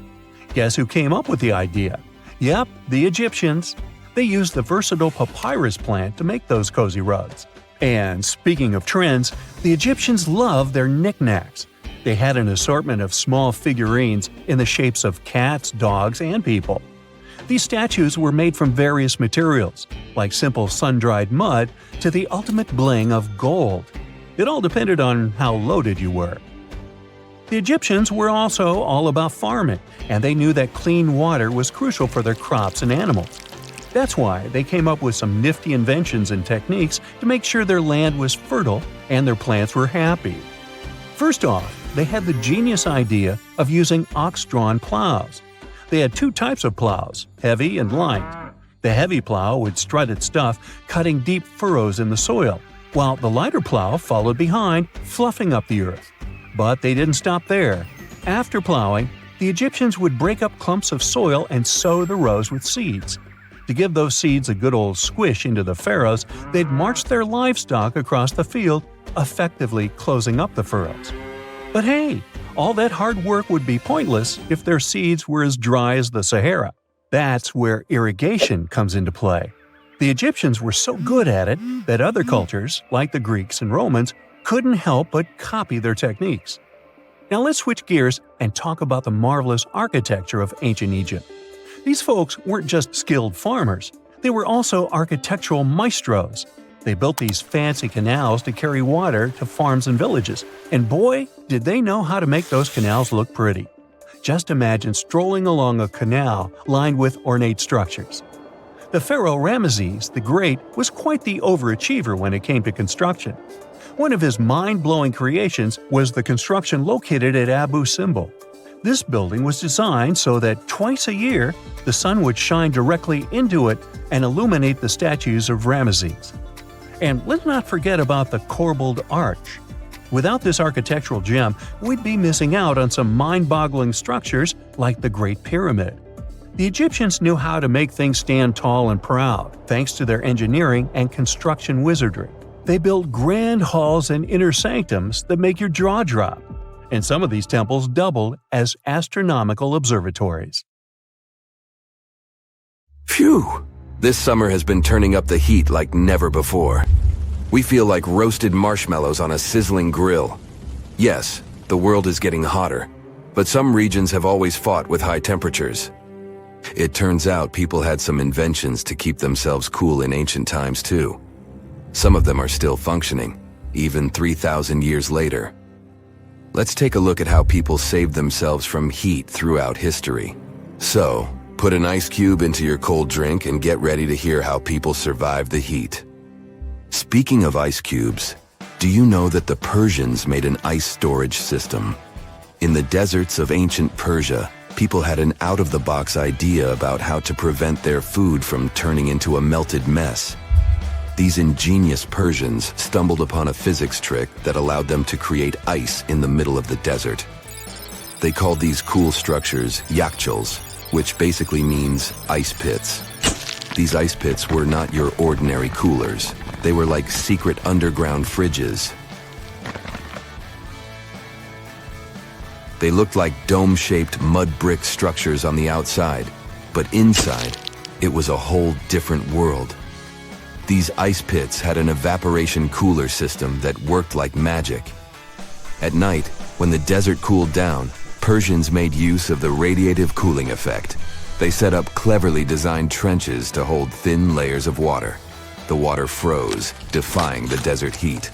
Guess who came up with the idea? Yep, the Egyptians. They used the versatile papyrus plant to make those cozy rugs. And speaking of trends, the Egyptians loved their knickknacks. They had an assortment of small figurines in the shapes of cats, dogs, and people. These statues were made from various materials, like simple sun-dried mud to the ultimate bling of gold. It all depended on how loaded you were. The Egyptians were also all about farming, and they knew that clean water was crucial for their crops and animals. That's why they came up with some nifty inventions and techniques to make sure their land was fertile and their plants were happy. First off, they had the genius idea of using ox-drawn plows. They had two types of plows, heavy and light. The heavy plow would strut its stuff, cutting deep furrows in the soil, while the lighter plow followed behind, fluffing up the earth. But they didn't stop there. After plowing, the Egyptians would break up clumps of soil and sow the rows with seeds. To give those seeds a good old squish into the furrows, they'd march their livestock across the field, effectively closing up the furrows. But hey, all that hard work would be pointless if their seeds were as dry as the Sahara. That's where irrigation comes into play. The Egyptians were so good at it that other cultures, like the Greeks and Romans, couldn't help but copy their techniques. Now let's switch gears and talk about the marvelous architecture of ancient Egypt. These folks weren't just skilled farmers, they were also architectural maestros. They built these fancy canals to carry water to farms and villages, and boy, did they know how to make those canals look pretty. Just imagine strolling along a canal lined with ornate structures. The pharaoh Ramesses the Great was quite the overachiever when it came to construction. One of his mind-blowing creations was the construction located at Abu Simbel. This building was designed so that twice a year, the sun would shine directly into it and illuminate the statues of Ramesses. And let's not forget about the corbelled arch. Without this architectural gem, we'd be missing out on some mind-boggling structures like the Great Pyramid. The Egyptians knew how to make things stand tall and proud, thanks to their engineering and construction wizardry. They built grand halls and inner sanctums that make your jaw drop. And some of these temples doubled as astronomical observatories. Phew! This summer has been turning up the heat like never before. We feel like roasted marshmallows on a sizzling grill. Yes, the world is getting hotter, but some regions have always fought with high temperatures. It turns out people had some inventions to keep themselves cool in ancient times too. Some of them are still functioning, even 3,000 years later. Let's take a look at how people saved themselves from heat throughout history. So, put an ice cube into your cold drink and get ready to hear how people survived the heat. Speaking of ice cubes, do you know that the Persians made an ice storage system? In the deserts of ancient Persia, people had an out-of-the-box idea about how to prevent their food from turning into a melted mess. These ingenious Persians stumbled upon a physics trick that allowed them to create ice in the middle of the desert. They called these cool structures yakhchals, which basically means ice pits. These ice pits were not your ordinary coolers. They were like secret underground fridges. They looked like dome-shaped mud brick structures on the outside, but inside, it was a whole different world. These ice pits had an evaporation cooler system that worked like magic. At night, when the desert cooled down, Persians made use of the radiative cooling effect. They set up cleverly designed trenches to hold thin layers of water. The water froze, defying the desert heat.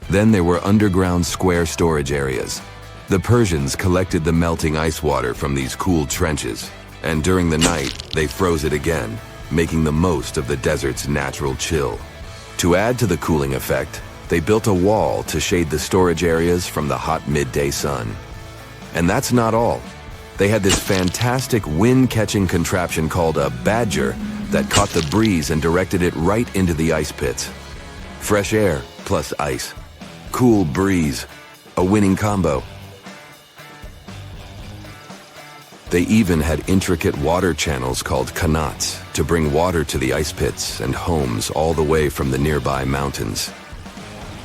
Then there were underground square storage areas. The Persians collected the melting ice water from these cooled trenches, and during the night, they froze it again, making the most of the desert's natural chill. To add to the cooling effect, they built a wall to shade the storage areas from the hot midday sun. And that's not all. They had this fantastic wind-catching contraption called a badger that caught the breeze and directed it right into the ice pits. Fresh air plus ice. Cool breeze. A winning combo. They even had intricate water channels called qanats to bring water to the ice pits and homes all the way from the nearby mountains.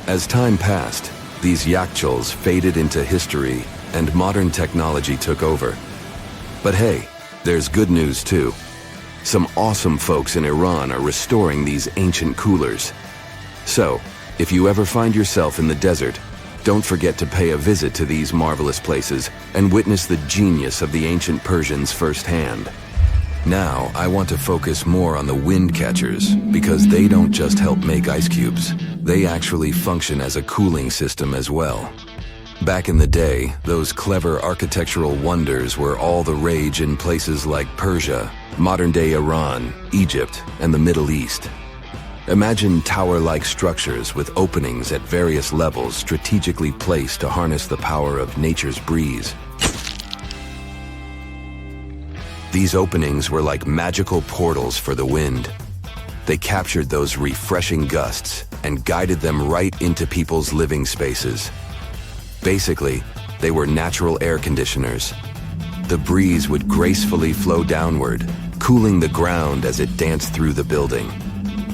As time passed, these yakhchuls faded into history and modern technology took over. But hey, there's good news too. Some awesome folks in Iran are restoring these ancient coolers. So, if you ever find yourself in the desert, don't forget to pay a visit to these marvelous places and witness the genius of the ancient Persians firsthand. Now, I want to focus more on the wind catchers because they don't just help make ice cubes. They actually function as a cooling system as well. Back in the day, those clever architectural wonders were all the rage in places like Persia, modern-day Iran, Egypt, and the Middle East. Imagine tower-like structures with openings at various levels strategically placed to harness the power of nature's breeze. These openings were like magical portals for the wind. They captured those refreshing gusts and guided them right into people's living spaces. Basically, they were natural air conditioners. The breeze would gracefully flow downward, cooling the ground as it danced through the building.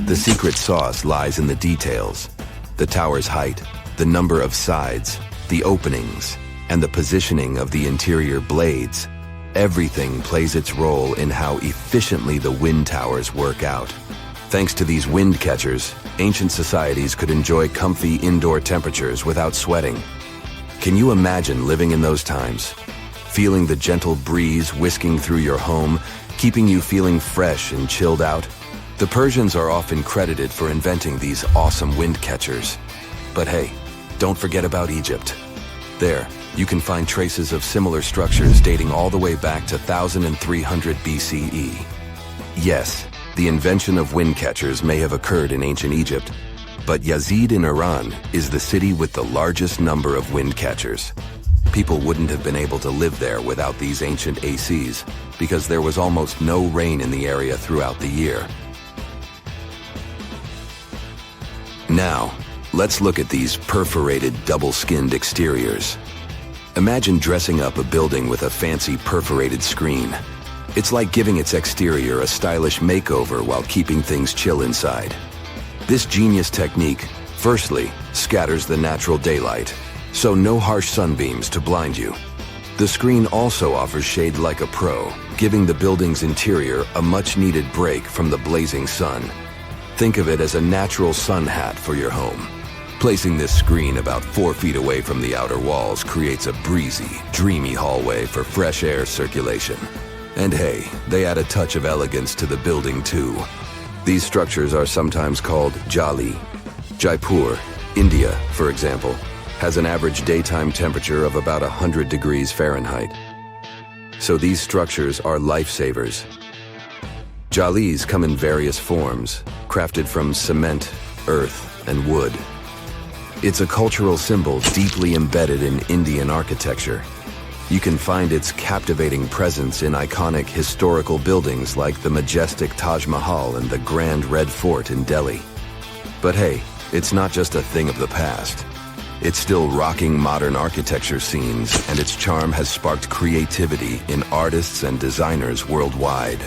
The secret sauce lies in the details. The tower's height, the number of sides, the openings, and the positioning of the interior blades. Everything plays its role in how efficiently the wind towers work out. Thanks to these wind catchers, ancient societies could enjoy comfy indoor temperatures without sweating. Can you imagine living in those times? Feeling the gentle breeze whisking through your home, keeping you feeling fresh and chilled out? The Persians are often credited for inventing these awesome wind catchers. But hey, don't forget about Egypt. There, you can find traces of similar structures dating all the way back to 1300 BCE. Yes, the invention of wind catchers may have occurred in ancient Egypt, but Yazid in Iran is the city with the largest number of wind catchers. People wouldn't have been able to live there without these ancient ACs because there was almost no rain in the area throughout the year. Now, let's look at these perforated double-skinned exteriors. Imagine dressing up a building with a fancy perforated screen. It's like giving its exterior a stylish makeover while keeping things chill inside. This genius technique, firstly, scatters the natural daylight, so no harsh sunbeams to blind you. The screen also offers shade like a pro, giving the building's interior a much-needed break from the blazing sun. Think of it as a natural sun hat for your home. Placing this screen about 4 feet away from the outer walls creates a breezy, dreamy hallway for fresh air circulation. And hey, they add a touch of elegance to the building too. These structures are sometimes called jali. Jaipur, India, for example, has an average daytime temperature of about 100 degrees Fahrenheit. So these structures are lifesavers. Jalis come in various forms, crafted from cement, earth, and wood. It's a cultural symbol deeply embedded in Indian architecture. You can find its captivating presence in iconic historical buildings like the majestic Taj Mahal and the Grand Red Fort in Delhi. But hey, it's not just a thing of the past. It's still rocking modern architecture scenes, and its charm has sparked creativity in artists and designers worldwide.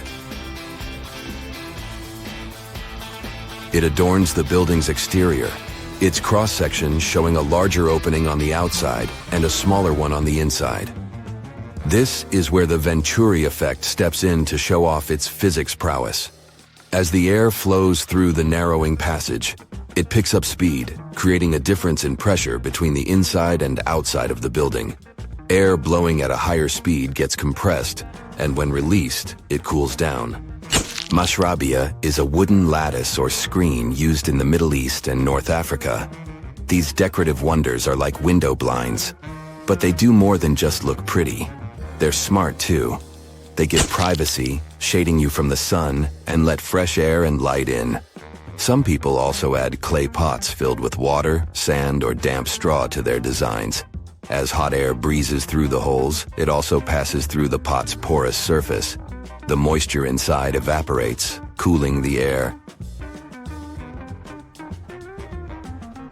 It adorns the building's exterior, its cross-section showing a larger opening on the outside and a smaller one on the inside. This is where the Venturi effect steps in to show off its physics prowess. As the air flows through the narrowing passage, it picks up speed, creating a difference in pressure between the inside and outside of the building. Air blowing at a higher speed gets compressed, and when released, it cools down. Mashrabia is a wooden lattice or screen used in the Middle East and North Africa. These decorative wonders are like window blinds, but they do more than just look pretty. They're smart too. They give privacy, shading you from the sun, and let fresh air and light in. Some people also add clay pots filled with water, sand, or damp straw to their designs. As hot air breezes through the holes, it also passes through the pot's porous surface. The moisture inside evaporates, cooling the air.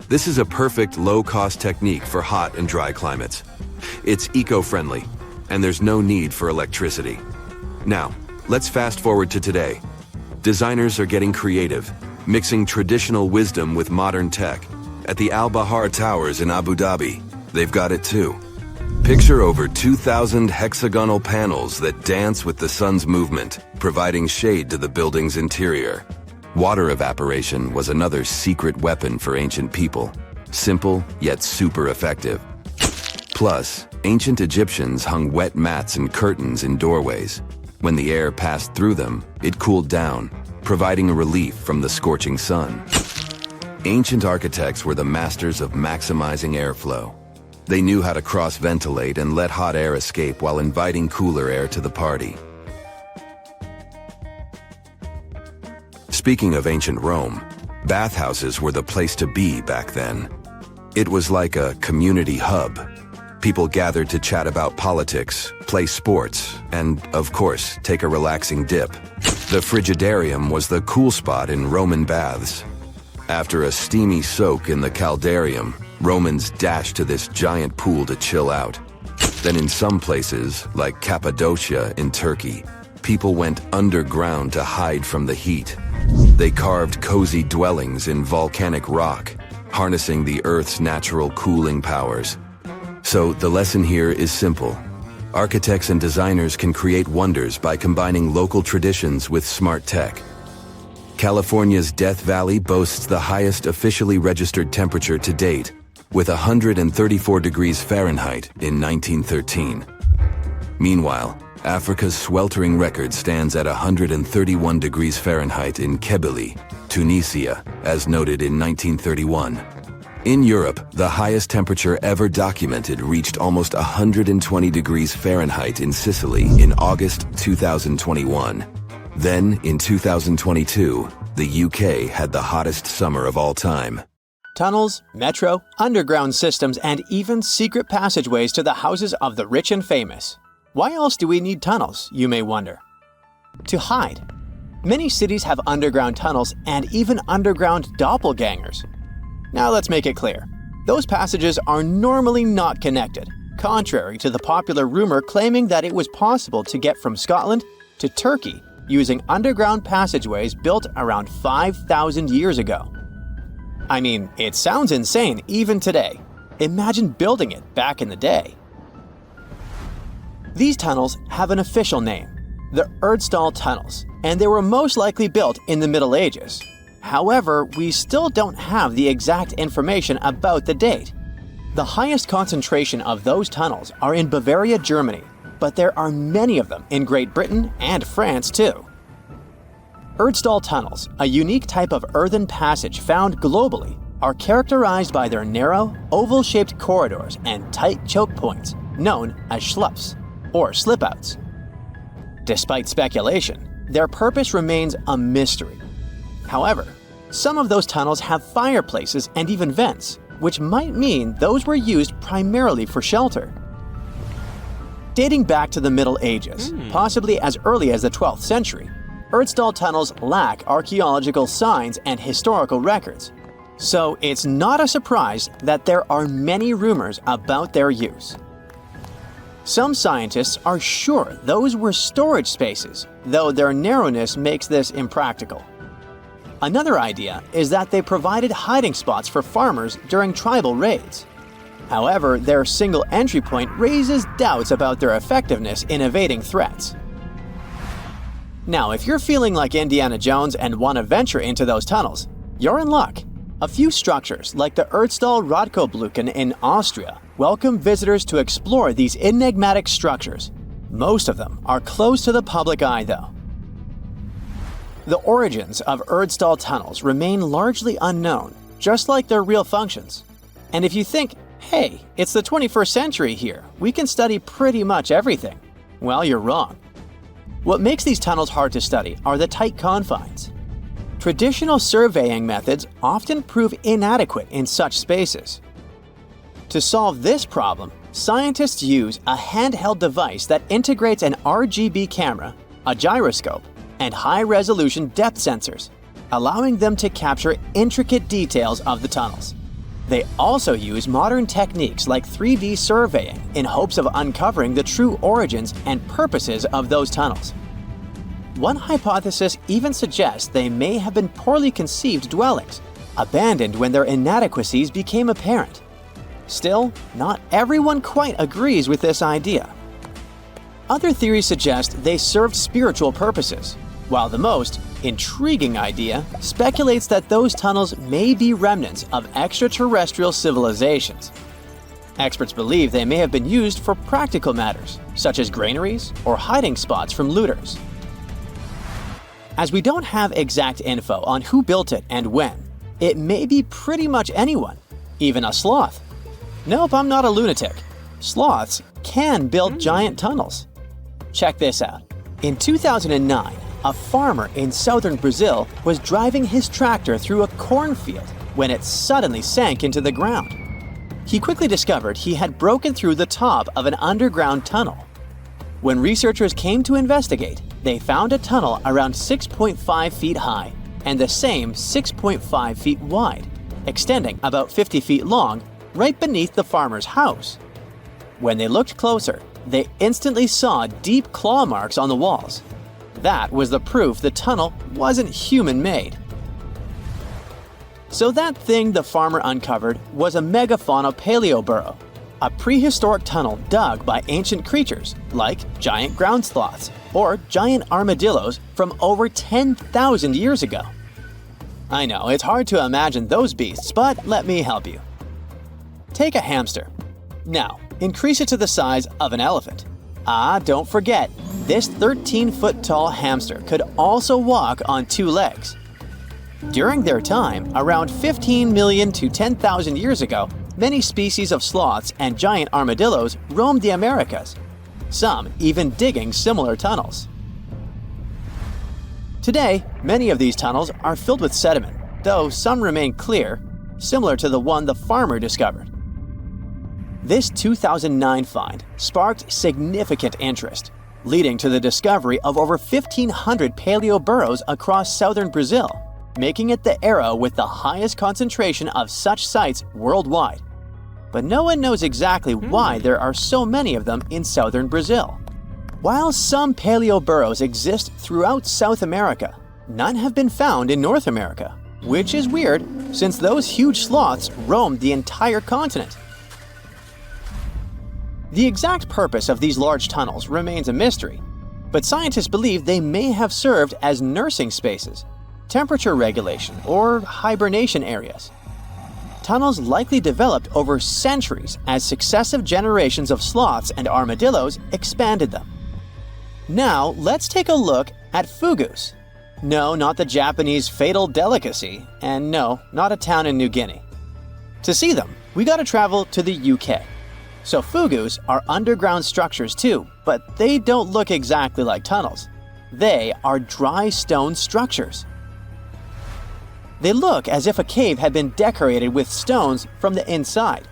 This is a perfect low-cost technique for hot and dry climates. It's eco-friendly, and there's no need for electricity. Now, let's fast forward to today. Designers are getting creative, mixing traditional wisdom with modern tech. At the Al Bahar Towers in Abu Dhabi, they've got it too. Picture over 2,000 hexagonal panels that dance with the sun's movement, providing shade to the building's interior. Water evaporation was another secret weapon for ancient people. Simple, yet super effective. Plus, ancient Egyptians hung wet mats and curtains in doorways. When the air passed through them, it cooled down, providing a relief from the scorching sun. Ancient architects were the masters of maximizing airflow. They knew how to cross-ventilate and let hot air escape while inviting cooler air to the party. Speaking of ancient Rome, bathhouses were the place to be back then. It was like a community hub. People gathered to chat about politics, play sports, and, of course, take a relaxing dip. The frigidarium was the cool spot in Roman baths. After a steamy soak in the caldarium, Romans dashed to this giant pool to chill out. Then in some places, like Cappadocia in Turkey, people went underground to hide from the heat. They carved cozy dwellings in volcanic rock, harnessing the Earth's natural cooling powers. So the lesson here is simple. Architects and designers can create wonders by combining local traditions with smart tech. California's Death Valley boasts the highest officially registered temperature to date, with 134 degrees Fahrenheit in 1913. Meanwhile, Africa's sweltering record stands at 131 degrees Fahrenheit in Kebili, Tunisia, as noted in 1931. In Europe, the highest temperature ever documented reached almost 120 degrees Fahrenheit in Sicily in August 2021. Then, in 2022, the UK had the hottest summer of all time. Tunnels, metro, underground systems, and even secret passageways to the houses of the rich and famous. Why else do we need tunnels, you may wonder? To hide. Many cities have underground tunnels and even underground doppelgangers. Now let's make it clear. Those passages are normally not connected, contrary to the popular rumor claiming that it was possible to get from Scotland to Turkey using underground passageways built around 5,000 years ago. I mean, it sounds insane even today. Imagine building it back in the day. These tunnels have an official name, the Erdstall tunnels, and they were most likely built in the Middle Ages. However, we still don't have the exact information about the date. The highest concentration of those tunnels are in Bavaria, Germany, but there are many of them in Great Britain and France too. Erdstall tunnels, a unique type of earthen passage found globally, are characterized by their narrow, oval-shaped corridors and tight choke points, known as schlups, or slip-outs. Despite speculation, their purpose remains a mystery. However, some of those tunnels have fireplaces and even vents, which might mean those were used primarily for shelter. Dating back to the Middle Ages, possibly as early as the 12th century, Erdstall tunnels lack archaeological signs and historical records, so it's not a surprise that there are many rumors about their use. Some scientists are sure those were storage spaces, though their narrowness makes this impractical. Another idea is that they provided hiding spots for farmers during tribal raids. However, their single entry point raises doubts about their effectiveness in evading threats. Now, if you're feeling like Indiana Jones and want to venture into those tunnels, you're in luck. A few structures, like the Erdstall Radkobluken in Austria, welcome visitors to explore these enigmatic structures. Most of them are closed to the public eye, though. The origins of Erdstall tunnels remain largely unknown, just like their real functions. And if you think, hey, it's the 21st century here, we can study pretty much everything, well, you're wrong. What makes these tunnels hard to study are the tight confines. Traditional surveying methods often prove inadequate in such spaces. To solve this problem, scientists use a handheld device that integrates an RGB camera, a gyroscope, and high-resolution depth sensors, allowing them to capture intricate details of the tunnels. They also use modern techniques like 3D surveying in hopes of uncovering the true origins and purposes of those tunnels. One hypothesis even suggests they may have been poorly conceived dwellings, abandoned when their inadequacies became apparent. Still, not everyone quite agrees with this idea. Other theories suggest they served spiritual purposes, while the most intriguing idea speculates that those tunnels may be remnants of extraterrestrial civilizations. Experts believe they may have been used for practical matters, such as granaries or hiding spots from looters. As we don't have exact info on who built it and when, it may be pretty much anyone, even a sloth. Nope, I'm not a lunatic. Sloths can build giant tunnels. Check this out. In 2009, a farmer in southern Brazil was driving his tractor through a cornfield when it suddenly sank into the ground. He quickly discovered he had broken through the top of an underground tunnel. When researchers came to investigate, they found a tunnel around 6.5 feet high and the same 6.5 feet wide, extending about 50 feet long, right beneath the farmer's house. When they looked closer, they instantly saw deep claw marks on the walls. That was the proof the tunnel wasn't human-made. So that thing the farmer uncovered was a megafauna paleoburrow, a prehistoric tunnel dug by ancient creatures like giant ground sloths or giant armadillos from over 10,000 years ago. I know, it's hard to imagine those beasts, but let me help you. Take a hamster. Now, increase it to the size of an elephant. Don't forget, this 13-foot-tall hamster could also walk on two legs. During their time, around 15 million to 10,000 years ago, many species of sloths and giant armadillos roamed the Americas, some even digging similar tunnels. Today, many of these tunnels are filled with sediment, though some remain clear, similar to the one the farmer discovered. This 2009 find sparked significant interest, leading to the discovery of over 1,500 paleo-burrows across southern Brazil, making it the era with the highest concentration of such sites worldwide. But no one knows exactly why there are so many of them in southern Brazil. While some paleo-burrows exist throughout South America, none have been found in North America, which is weird since those huge sloths roamed the entire continent. The exact purpose of these large tunnels remains a mystery, but scientists believe they may have served as nursing spaces, temperature regulation, or hibernation areas. Tunnels likely developed over centuries as successive generations of sloths and armadillos expanded them. Now, let's take a look at Fougous. No, not the Japanese fatal delicacy, and no, not a town in New Guinea. To see them, we gotta travel to the UK. So Fougous are underground structures too, but they don't look exactly like tunnels. They are dry stone structures. They look as if a cave had been decorated with stones from the inside.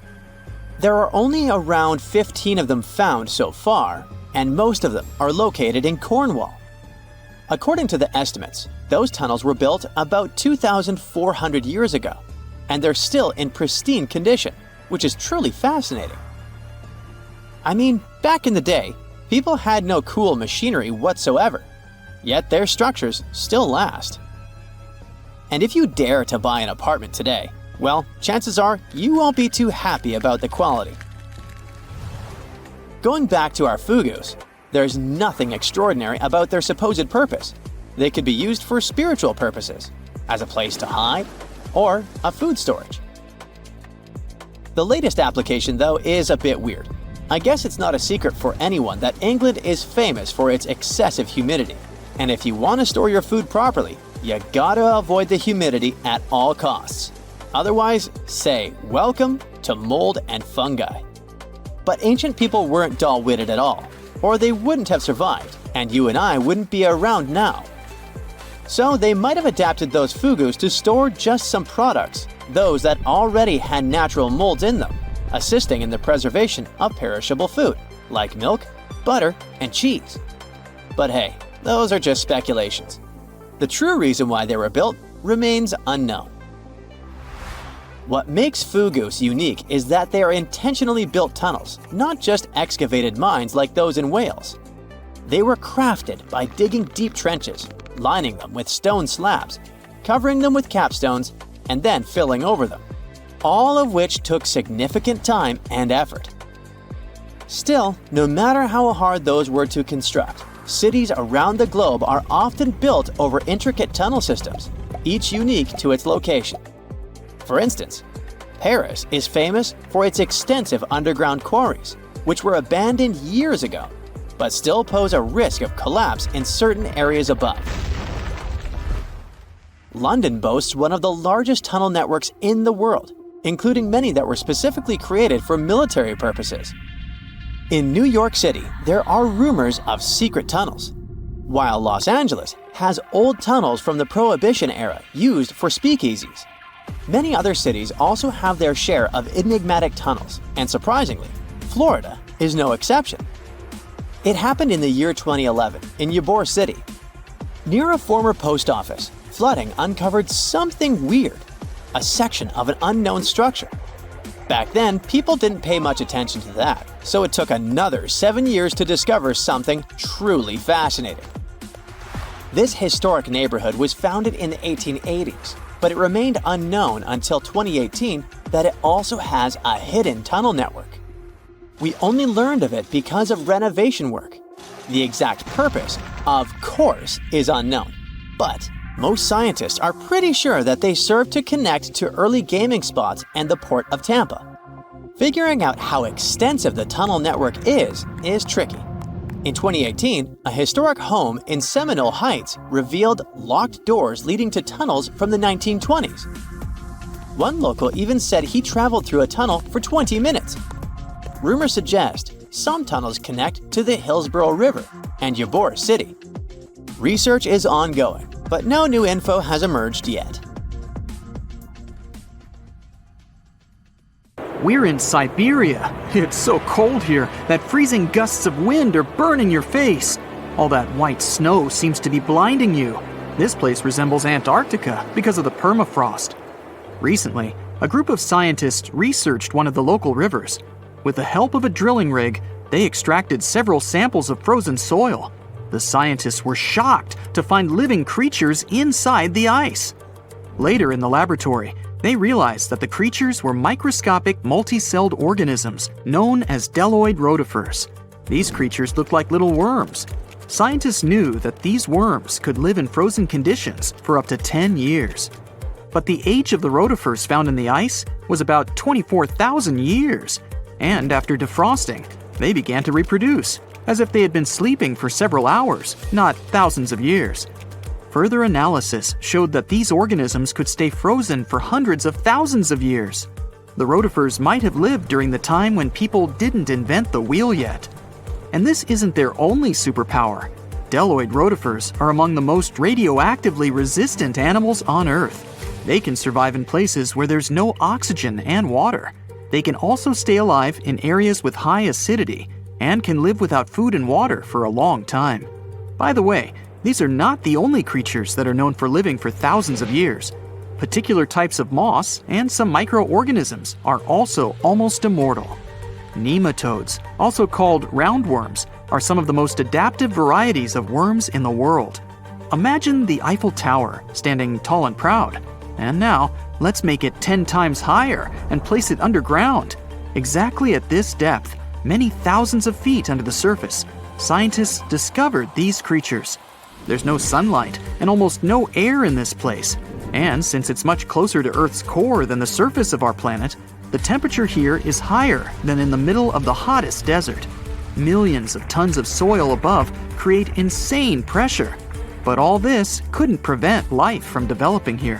There are only around 15 of them found so far, and most of them are located in Cornwall. According to the estimates, those tunnels were built about 2,400 years ago, and they're still in pristine condition, which is truly fascinating. I mean, back in the day, people had no cool machinery whatsoever, yet their structures still last. And if you dare to buy an apartment today, well, chances are you won't be too happy about the quality. Going back to our Fougous, there's nothing extraordinary about their supposed purpose. They could be used for spiritual purposes, as a place to hide, or a food storage. The latest application, though, is a bit weird. I guess it's not a secret for anyone that England is famous for its excessive humidity. And if you want to store your food properly, you gotta avoid the humidity at all costs. Otherwise, say welcome to mold and fungi. But ancient people weren't dull-witted at all, or they wouldn't have survived, and you and I wouldn't be around now. So they might have adapted those Fougous to store just some products, those that already had natural molds in them, assisting in the preservation of perishable food, like milk, butter, and cheese. But hey, those are just speculations. The true reason why they were built remains unknown. What makes Fougous unique is that they are intentionally built tunnels, not just excavated mines like those in Wales. They were crafted by digging deep trenches, lining them with stone slabs, covering them with capstones, and then filling over them, all of which took significant time and effort. Still, no matter how hard those were to construct, cities around the globe are often built over intricate tunnel systems, each unique to its location. For instance, Paris is famous for its extensive underground quarries, which were abandoned years ago, but still pose a risk of collapse in certain areas above. London boasts one of the largest tunnel networks in the world, including many that were specifically created for military purposes. In New York City, there are rumors of secret tunnels, while Los Angeles has old tunnels from the Prohibition era used for speakeasies. Many other cities also have their share of enigmatic tunnels, and surprisingly, Florida is no exception. It happened in the year 2011 in Ybor City. Near a former post office, flooding uncovered something weird, a section of an unknown structure. Back then, people didn't pay much attention to that, so it took another 7 years to discover something truly fascinating. This historic neighborhood was founded in the 1880s, but it remained unknown until 2018 that it also has a hidden tunnel network. We only learned of it because of renovation work. The exact purpose, of course, is unknown, but most scientists are pretty sure that they serve to connect to early gaming spots and the port of Tampa. Figuring out how extensive the tunnel network is tricky. In 2018, a historic home in Seminole Heights revealed locked doors leading to tunnels from the 1920s. One local even said he traveled through a tunnel for 20 minutes. Rumors suggest some tunnels connect to the Hillsborough River and Ybor City. Research is ongoing, but no new info has emerged yet. We're in Siberia. It's so cold here that freezing gusts of wind are burning your face. All that white snow seems to be blinding you. This place resembles Antarctica because of the permafrost. Recently, a group of scientists researched one of the local rivers. With the help of a drilling rig, they extracted several samples of frozen soil. The scientists were shocked to find living creatures inside the ice. Later in the laboratory, they realized that the creatures were microscopic multi-celled organisms known as bdelloid rotifers. These creatures looked like little worms. Scientists knew that these worms could live in frozen conditions for up to 10 years. But the age of the rotifers found in the ice was about 24,000 years. And after defrosting, they began to reproduce, as if they had been sleeping for several hours, not thousands of years. Further analysis showed that these organisms could stay frozen for hundreds of thousands of years. The rotifers might have lived during the time when people didn't invent the wheel yet. And this isn't their only superpower. Bdelloid rotifers are among the most radioactively resistant animals on Earth. They can survive in places where there's no oxygen and water. They can also stay alive in areas with high acidity and can live without food and water for a long time. By the way, these are not the only creatures that are known for living for thousands of years. Particular types of moss and some microorganisms are also almost immortal. Nematodes, also called roundworms, are some of the most adaptive varieties of worms in the world. Imagine the Eiffel Tower standing tall and proud. And now, let's make it 10 times higher and place it underground. Exactly at this depth, many thousands of feet under the surface, scientists discovered these creatures. There's no sunlight and almost no air in this place. And since it's much closer to Earth's core than the surface of our planet, The temperature here is higher than in the middle of the hottest desert. Millions of tons of soil above create insane pressure. But all this couldn't prevent life from developing here.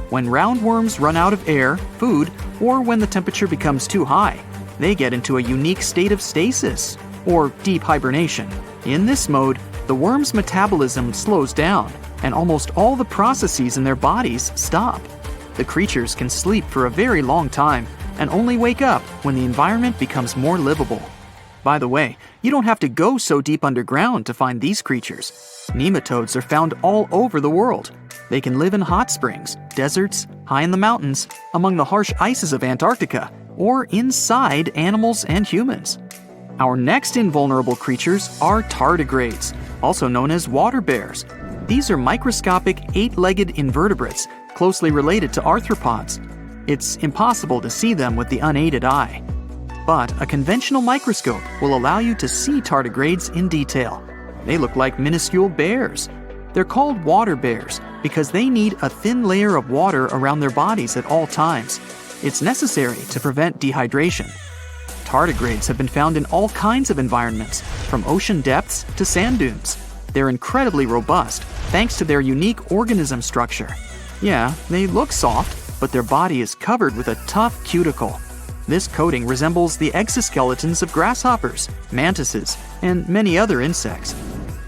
When roundworms run out of air, food, or when the temperature becomes too high, they get into a unique state of stasis, or deep hibernation. In this mode, the worm's metabolism slows down, and almost all the processes in their bodies stop. The creatures can sleep for a very long time and only wake up when the environment becomes more livable. By the way, you don't have to go so deep underground to find these creatures. Nematodes are found all over the world. They can live in hot springs, deserts, high in the mountains, among the harsh ices of Antarctica, or inside animals and humans. Our next invulnerable creatures are tardigrades, also known as water bears. These are microscopic, 8-legged invertebrates closely related to arthropods. It's impossible to see them with the unaided eye. But a conventional microscope will allow you to see tardigrades in detail. They look like minuscule bears. They're called water bears because they need a thin layer of water around their bodies at all times. It's necessary to prevent dehydration. Tardigrades have been found in all kinds of environments, from ocean depths to sand dunes. They're incredibly robust thanks to their unique organism structure. Yeah, they look soft, but their body is covered with a tough cuticle. This coating resembles the exoskeletons of grasshoppers, mantises, and many other insects.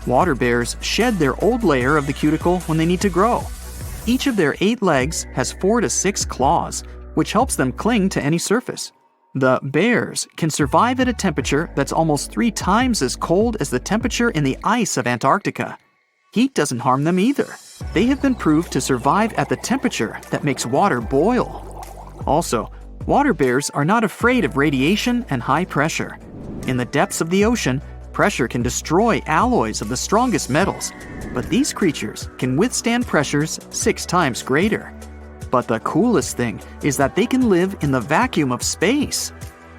Water bears shed their old layer of the cuticle when they need to grow. Each of their 8 legs has 4 to 6 claws, which helps them cling to any surface. The bears can survive at a temperature that's almost 3 times as cold as the temperature in the ice of Antarctica. Heat doesn't harm them either. They have been proved to survive at the temperature that makes water boil. Also, water bears are not afraid of radiation and high pressure. In the depths of the ocean, pressure can destroy alloys of the strongest metals, but these creatures can withstand pressures 6 times greater. But the coolest thing is that they can live in the vacuum of space.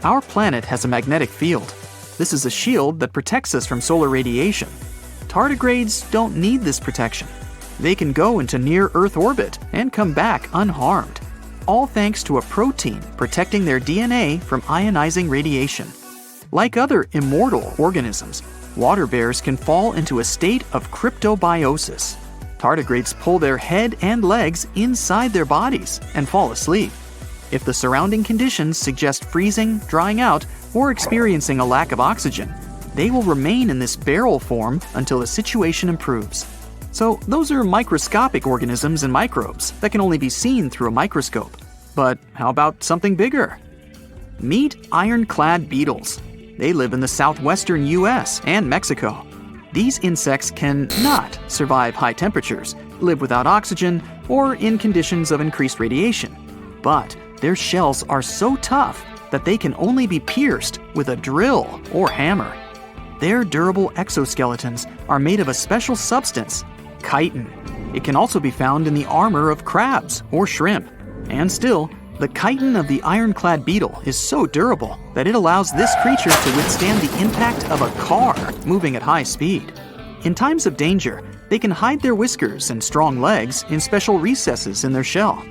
Our planet has a magnetic field. This is a shield that protects us from solar radiation. Tardigrades don't need this protection. They can go into near-Earth orbit and come back unharmed, all thanks to a protein protecting their DNA from ionizing radiation. Like other immortal organisms, water bears can fall into a state of cryptobiosis. Tardigrades pull their head and legs inside their bodies and fall asleep. If the surrounding conditions suggest freezing, drying out, or experiencing a lack of oxygen, they will remain in this barrel form until the situation improves. So those are microscopic organisms and microbes that can only be seen through a microscope. But how about something bigger? Meet ironclad beetles. They live in the southwestern US and Mexico. These insects can not survive high temperatures, live without oxygen, or in conditions of increased radiation. But their shells are so tough that they can only be pierced with a drill or hammer. Their durable exoskeletons are made of a special substance, chitin. It can also be found in the armor of crabs or shrimp. And still, the chitin of the ironclad beetle is so durable that it allows this creature to withstand the impact of a car moving at high speed. In times of danger, they can hide their whiskers and strong legs in special recesses in their shell.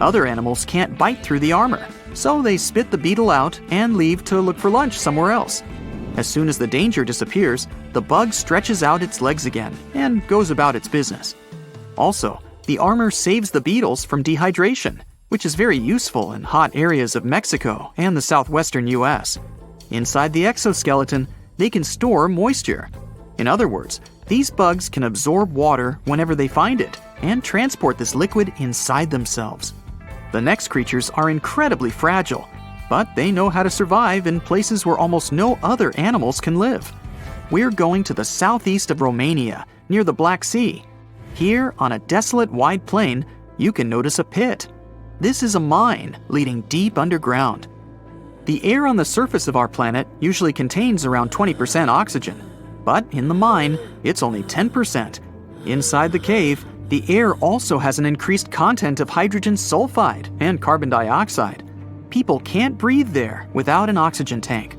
Other animals can't bite through the armor, so they spit the beetle out and leave to look for lunch somewhere else. As soon as the danger disappears, the bug stretches out its legs again and goes about its business. Also, the armor saves the beetles from dehydration, which is very useful in hot areas of Mexico and the southwestern US. Inside the exoskeleton, they can store moisture. In other words, these bugs can absorb water whenever they find it and transport this liquid inside themselves. The next creatures are incredibly fragile, but they know how to survive in places where almost no other animals can live. We're going to the southeast of Romania, near the Black Sea. Here, on a desolate wide plain, you can notice a pit. This is a mine leading deep underground. The air on the surface of our planet usually contains around 20% oxygen, but in the mine, it's only 10%. Inside the cave, the air also has an increased content of hydrogen sulfide and carbon dioxide. People can't breathe there without an oxygen tank.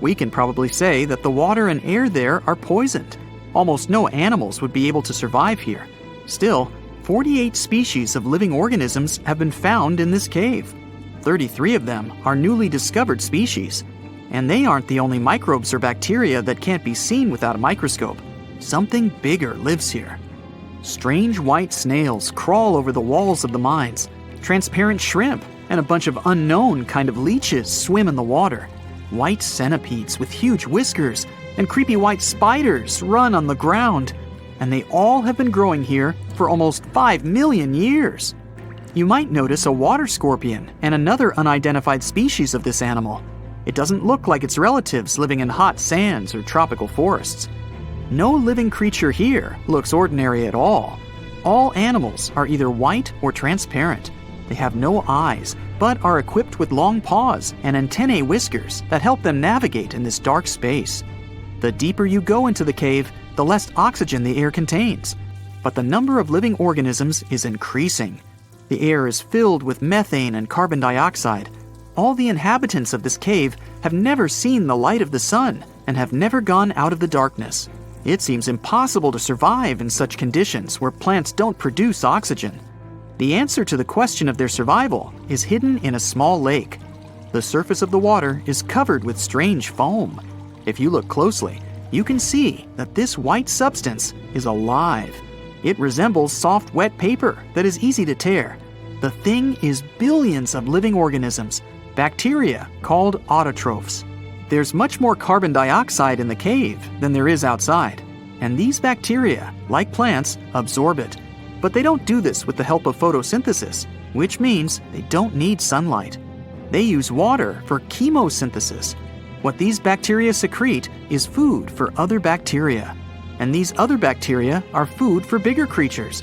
We can probably say that the water and air there are poisoned. Almost no animals would be able to survive here. Still, 48 species of living organisms have been found in this cave. 33 of them are newly discovered species. And they aren't the only microbes or bacteria that can't be seen without a microscope. Something bigger lives here. Strange white snails crawl over the walls of the mines. Transparent shrimp and a bunch of unknown kind of leeches swim in the water. White centipedes with huge whiskers and creepy white spiders run on the ground. And they all have been growing here for almost 5 million years. You might notice a water scorpion and another unidentified species of this animal. It doesn't look like its relatives living in hot sands or tropical forests. No living creature here looks ordinary at all. All animals are either white or transparent. They have no eyes, but are equipped with long paws and antennae whiskers that help them navigate in this dark space. The deeper you go into the cave, the less oxygen the air contains. But the number of living organisms is increasing. The air is filled with methane and carbon dioxide. All the inhabitants of this cave have never seen the light of the sun and have never gone out of the darkness. It seems impossible to survive in such conditions where plants don't produce oxygen. The answer to the question of their survival is hidden in a small lake. The surface of the water is covered with strange foam. If you look closely, you can see that this white substance is alive. It resembles soft, wet paper that is easy to tear. The thing is billions of living organisms, bacteria called autotrophs. There's much more carbon dioxide in the cave than there is outside, and these bacteria, like plants, absorb it. But they don't do this with the help of photosynthesis, which means they don't need sunlight. They use water for chemosynthesis. What these bacteria secrete is food for other bacteria, and these other bacteria are food for bigger creatures.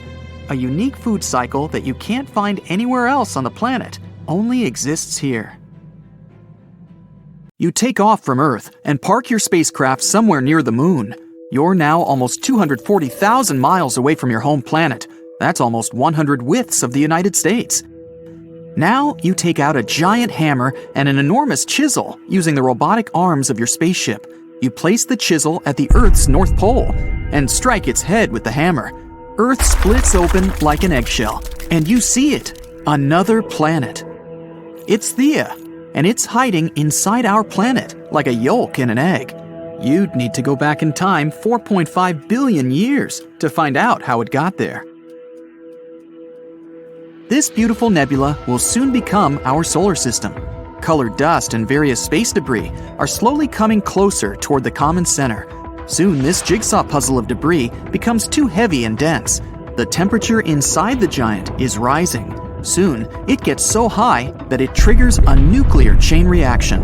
A unique food cycle that you can't find anywhere else on the planet only exists here. You take off from Earth and park your spacecraft somewhere near the moon. You're now almost 240,000 miles away from your home planet. That's almost 100 widths of the United States. Now you take out a giant hammer and an enormous chisel using the robotic arms of your spaceship. You place the chisel at the Earth's North Pole and strike its head with the hammer. Earth splits open like an eggshell, and you see it, another planet. It's Theia, and it's hiding inside our planet like a yolk in an egg. You'd need to go back in time 4.5 billion years to find out how it got there. This beautiful nebula will soon become our solar system. Colored dust and various space debris are slowly coming closer toward the common center. Soon this jigsaw puzzle of debris becomes too heavy and dense. The temperature inside the giant is rising. Soon, it gets so high that it triggers a nuclear chain reaction.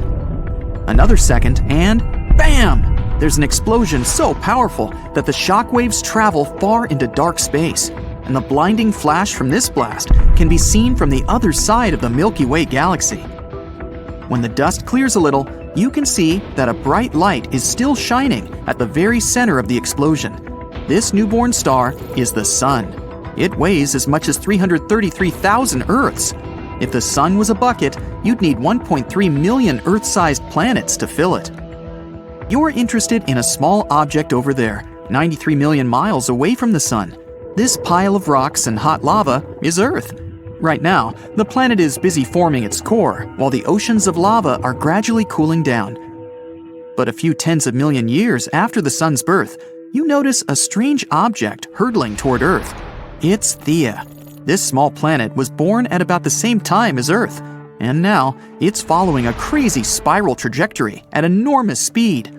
Another second, and bam! There's an explosion so powerful that the shock waves travel far into dark space, and the blinding flash from this blast can be seen from the other side of the Milky Way galaxy. When the dust clears a little, you can see that a bright light is still shining at the very center of the explosion. This newborn star is the Sun. It weighs as much as 333,000 Earths. If the Sun was a bucket, you'd need 1.3 million Earth-sized planets to fill it. You're interested in a small object over there, 93 million miles away from the Sun. This pile of rocks and hot lava is Earth. Right now, the planet is busy forming its core, while the oceans of lava are gradually cooling down. But a few tens of million years after the Sun's birth, you notice a strange object hurtling toward Earth. It's Theia. This small planet was born at about the same time as Earth, and now it's following a crazy spiral trajectory at enormous speed.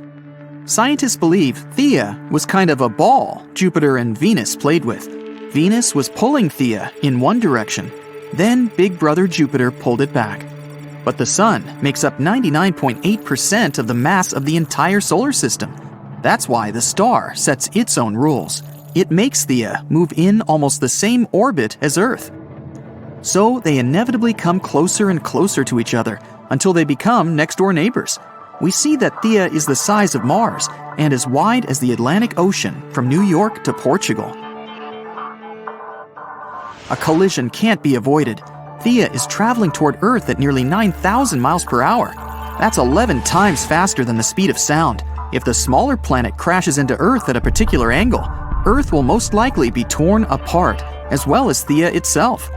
Scientists believe Theia was kind of a ball Jupiter and Venus played with. Venus was pulling Theia in one direction, then Big Brother Jupiter pulled it back. But the Sun makes up 99.8% of the mass of the entire solar system. That's why the star sets its own rules. It makes Theia move in almost the same orbit as Earth. So they inevitably come closer and closer to each other until they become next-door neighbors. We see that Theia is the size of Mars and as wide as the Atlantic Ocean from New York to Portugal. A collision can't be avoided. Theia is traveling toward Earth at nearly 9,000 miles per hour. That's 11 times faster than the speed of sound. If the smaller planet crashes into Earth at a particular angle, Earth will most likely be torn apart, as well as Theia itself.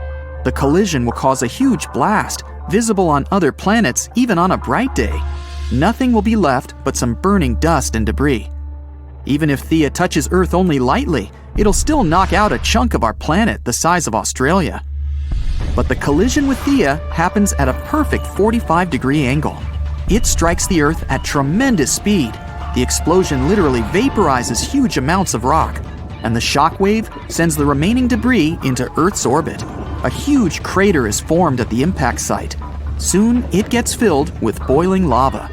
The collision will cause a huge blast, visible on other planets even on a bright day. Nothing will be left but some burning dust and debris. Even if Theia touches Earth only lightly, it'll still knock out a chunk of our planet the size of Australia. But the collision with Theia happens at a perfect 45-degree angle. It strikes the Earth at tremendous speed. The explosion literally vaporizes huge amounts of rock, and the shock wave sends the remaining debris into Earth's orbit. A huge crater is formed at the impact site. Soon, it gets filled with boiling lava.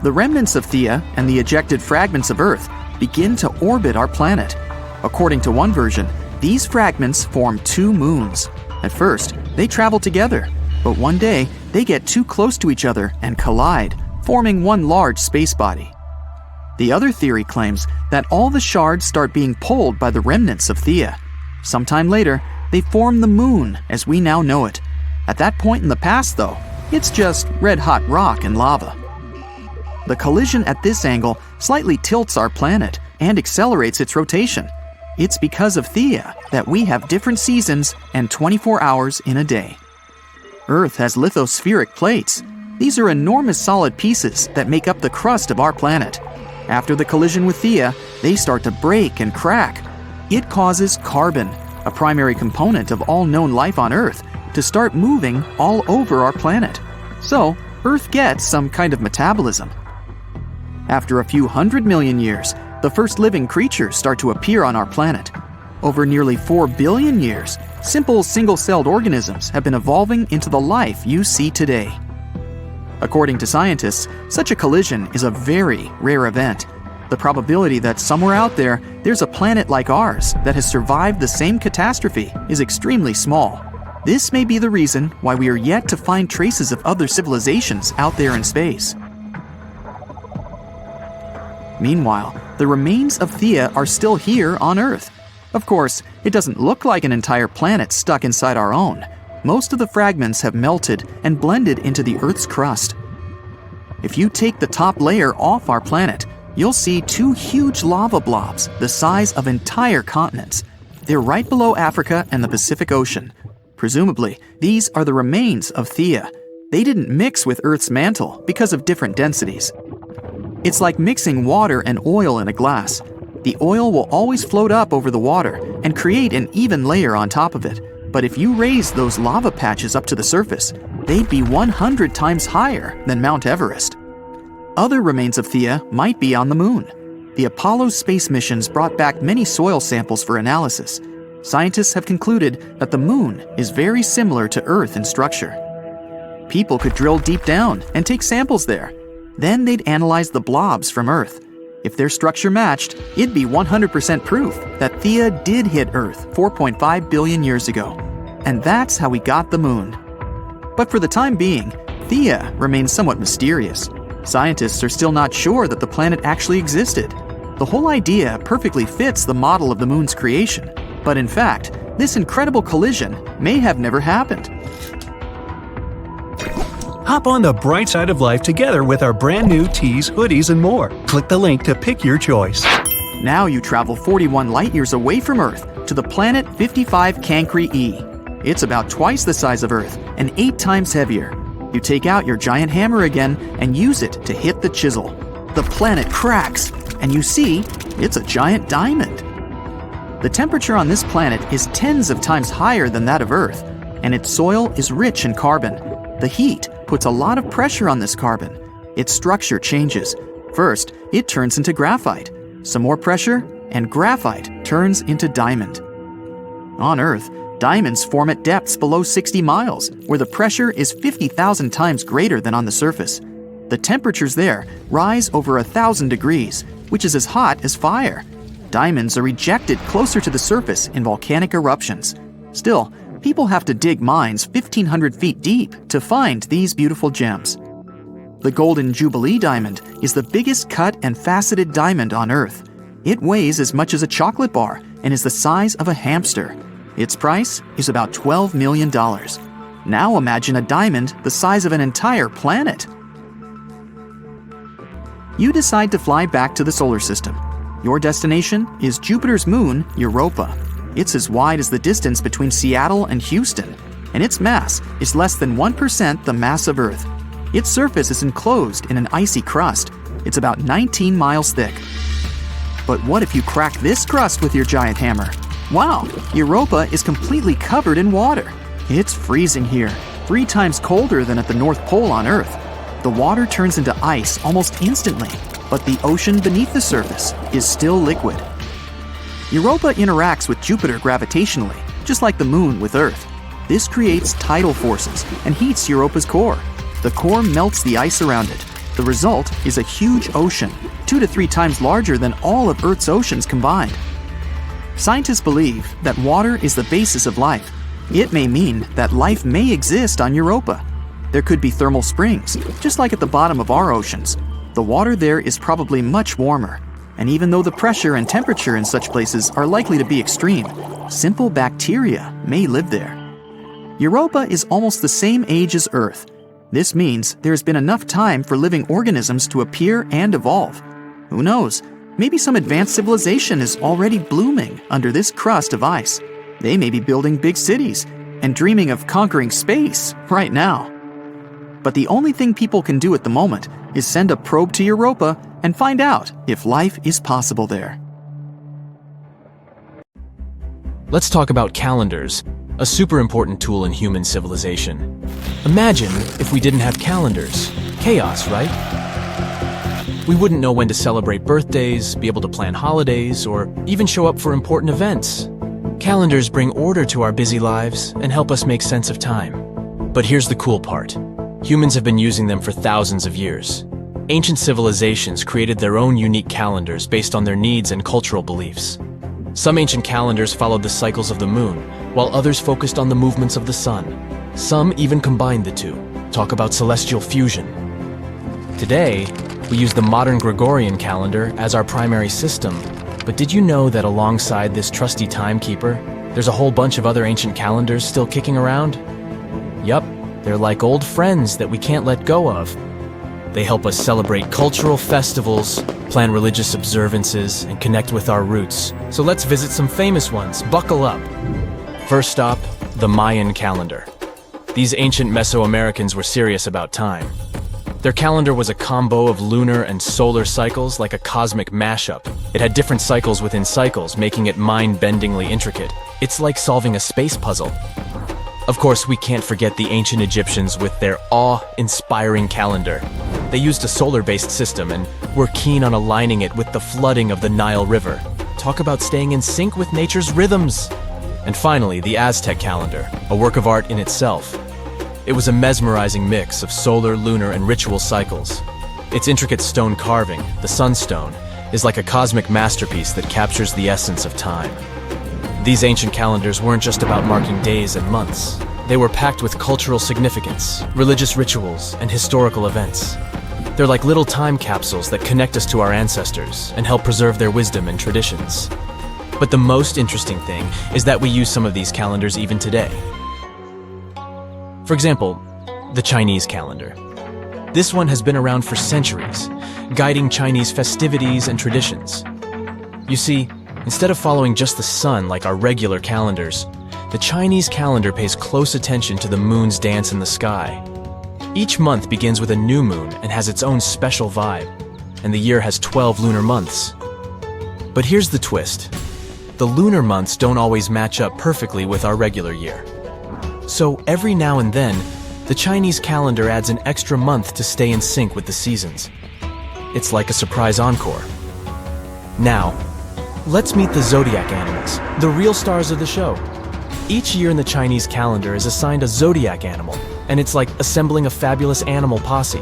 The remnants of Theia and the ejected fragments of Earth begin to orbit our planet. According to one version, these fragments form two moons. At first, they travel together, but one day, they get too close to each other and collide, forming one large space body. The other theory claims that all the shards start being pulled by the remnants of Theia. Sometime later, they form the moon as we now know it. At that point in the past, though, it's just red-hot rock and lava. The collision at this angle slightly tilts our planet and accelerates its rotation. It's because of Theia that we have different seasons and 24 hours in a day. Earth has lithospheric plates. These are enormous solid pieces that make up the crust of our planet. After the collision with Theia, they start to break and crack. It causes carbon, a primary component of all known life on Earth, to start moving all over our planet. So, Earth gets some kind of metabolism. After a few 100 million years, the first living creatures start to appear on our planet. Over nearly 4 billion years, simple single-celled organisms have been evolving into the life you see today. According to scientists, such a collision is a very rare event. The probability that somewhere out there, there's a planet like ours that has survived the same catastrophe is extremely small. This may be the reason why we are yet to find traces of other civilizations out there in space. Meanwhile, the remains of Theia are still here on Earth. Of course, it doesn't look like an entire planet stuck inside our own. Most of the fragments have melted and blended into the Earth's crust. If you take the top layer off our planet, you'll see two huge lava blobs the size of entire continents. They're right below Africa and the Pacific Ocean. Presumably, these are the remains of Theia. They didn't mix with Earth's mantle because of different densities. It's like mixing water and oil in a glass. The oil will always float up over the water and create an even layer on top of it. But if you raise those lava patches up to the surface, they'd be 100 times higher than Mount Everest. Other remains of Theia might be on the moon. The Apollo space missions brought back many soil samples for analysis. Scientists have concluded that the moon is very similar to Earth in structure. People could drill deep down and take samples there. Then they'd analyze the blobs from Earth. If their structure matched, it'd be 100% proof that Theia did hit Earth 4.5 billion years ago. And that's how we got the moon. But for the time being, Theia remains somewhat mysterious. Scientists are still not sure that the planet actually existed. The whole idea perfectly fits the model of the moon's creation. But in fact, this incredible collision may have never happened. Hop on the bright side of life together with our brand new tees, hoodies, and more. Click the link to pick your choice. Now you travel 41 light years away from Earth to the planet 55 Cancri E. It's about twice the size of Earth and 8 times heavier. You take out your giant hammer again and use it to hit the chisel. The planet cracks, and you see it's a giant diamond. The temperature on this planet is tens of times higher than that of Earth, and its soil is rich in carbon. The heat puts a lot of pressure on this carbon. Its structure changes. First, it turns into graphite. Some more pressure, and graphite turns into diamond. On Earth, diamonds form at depths below 60 miles, where the pressure is 50,000 times greater than on the surface. The temperatures there rise over 1,000 degrees, which is as hot as fire. Diamonds are ejected closer to the surface in volcanic eruptions. Still, people have to dig mines 1,500 feet deep to find these beautiful gems. The Golden Jubilee diamond is the biggest cut and faceted diamond on Earth. It weighs as much as a chocolate bar and is the size of a hamster. Its price is about $12 million. Now imagine a diamond the size of an entire planet. You decide to fly back to the solar system. Your destination is Jupiter's moon, Europa. It's as wide as the distance between Seattle and Houston. and its mass is less than 1% the mass of Earth. Its surface is enclosed in an icy crust. It's about 19 miles thick. But what if you crack this crust with your giant hammer? Wow, Europa is completely covered in water. It's freezing here, 3 times colder than at the North Pole on Earth. The water turns into ice almost instantly, but the ocean beneath the surface is still liquid. Europa interacts with Jupiter gravitationally, just like the Moon with Earth. This creates tidal forces and heats Europa's core. The core melts the ice around it. The result is a huge ocean, 2 to 3 times larger than all of Earth's oceans combined. Scientists believe that water is the basis of life. It may mean that life may exist on Europa. There could be thermal springs, just like at the bottom of our oceans. The water there is probably much warmer. And even though the pressure and temperature in such places are likely to be extreme, simple bacteria may live there. Europa is almost the same age as Earth. This means there's been enough time for living organisms to appear and evolve. Who knows? Maybe some advanced civilization is already blooming under this crust of ice. They may be building big cities and dreaming of conquering space right now. But the only thing people can do at the moment is send a probe to Europa and find out if life is possible there. Let's talk about calendars, a super important tool in human civilization. Imagine if we didn't have calendars. Chaos, right? We wouldn't know when to celebrate birthdays, be able to plan holidays, or even show up for important events. Calendars bring order to our busy lives and help us make sense of time. But here's the cool part. Humans have been using them for thousands of years. Ancient civilizations created their own unique calendars based on their needs and cultural beliefs. Some ancient calendars followed the cycles of the moon, while others focused on the movements of the sun. Some even combined the two. Talk about celestial fusion. Today, we use the modern Gregorian calendar as our primary system. But did you know that alongside this trusty timekeeper, there's a whole bunch of other ancient calendars still kicking around? Yup, they're like old friends that we can't let go of. They help us celebrate cultural festivals, plan religious observances, and connect with our roots. So let's visit some famous ones. Buckle up. First stop, the Mayan calendar. These ancient Mesoamericans were serious about time. Their calendar was a combo of lunar and solar cycles, like a cosmic mashup. It had different cycles within cycles, making it mind-bendingly intricate. It's like solving a space puzzle. Of course, we can't forget the ancient Egyptians with their awe-inspiring calendar. They used a solar-based system and were keen on aligning it with the flooding of the Nile River. Talk about staying in sync with nature's rhythms. And finally, the Aztec calendar, a work of art in itself. It was a mesmerizing mix of solar, lunar, and ritual cycles. Its intricate stone carving, the sunstone, is like a cosmic masterpiece that captures the essence of time. These ancient calendars weren't just about marking days and months. They were packed with cultural significance, religious rituals, and historical events. They're like little time capsules that connect us to our ancestors and help preserve their wisdom and traditions. But the most interesting thing is that we use some of these calendars even today. For example, the Chinese calendar. This one has been around for centuries, guiding Chinese festivities and traditions. You see, instead of following just the sun like our regular calendars, the Chinese calendar pays close attention to the moon's dance in the sky. Each month begins with a new moon and has its own special vibe, and the year has 12 lunar months. But here's the twist. The lunar months don't always match up perfectly with our regular year. So every now and then, the Chinese calendar adds an extra month to stay in sync with the seasons. It's like a surprise encore. Now, let's meet the zodiac animals, the real stars of the show. Each year in the Chinese calendar is assigned a zodiac animal, and it's like assembling a fabulous animal posse.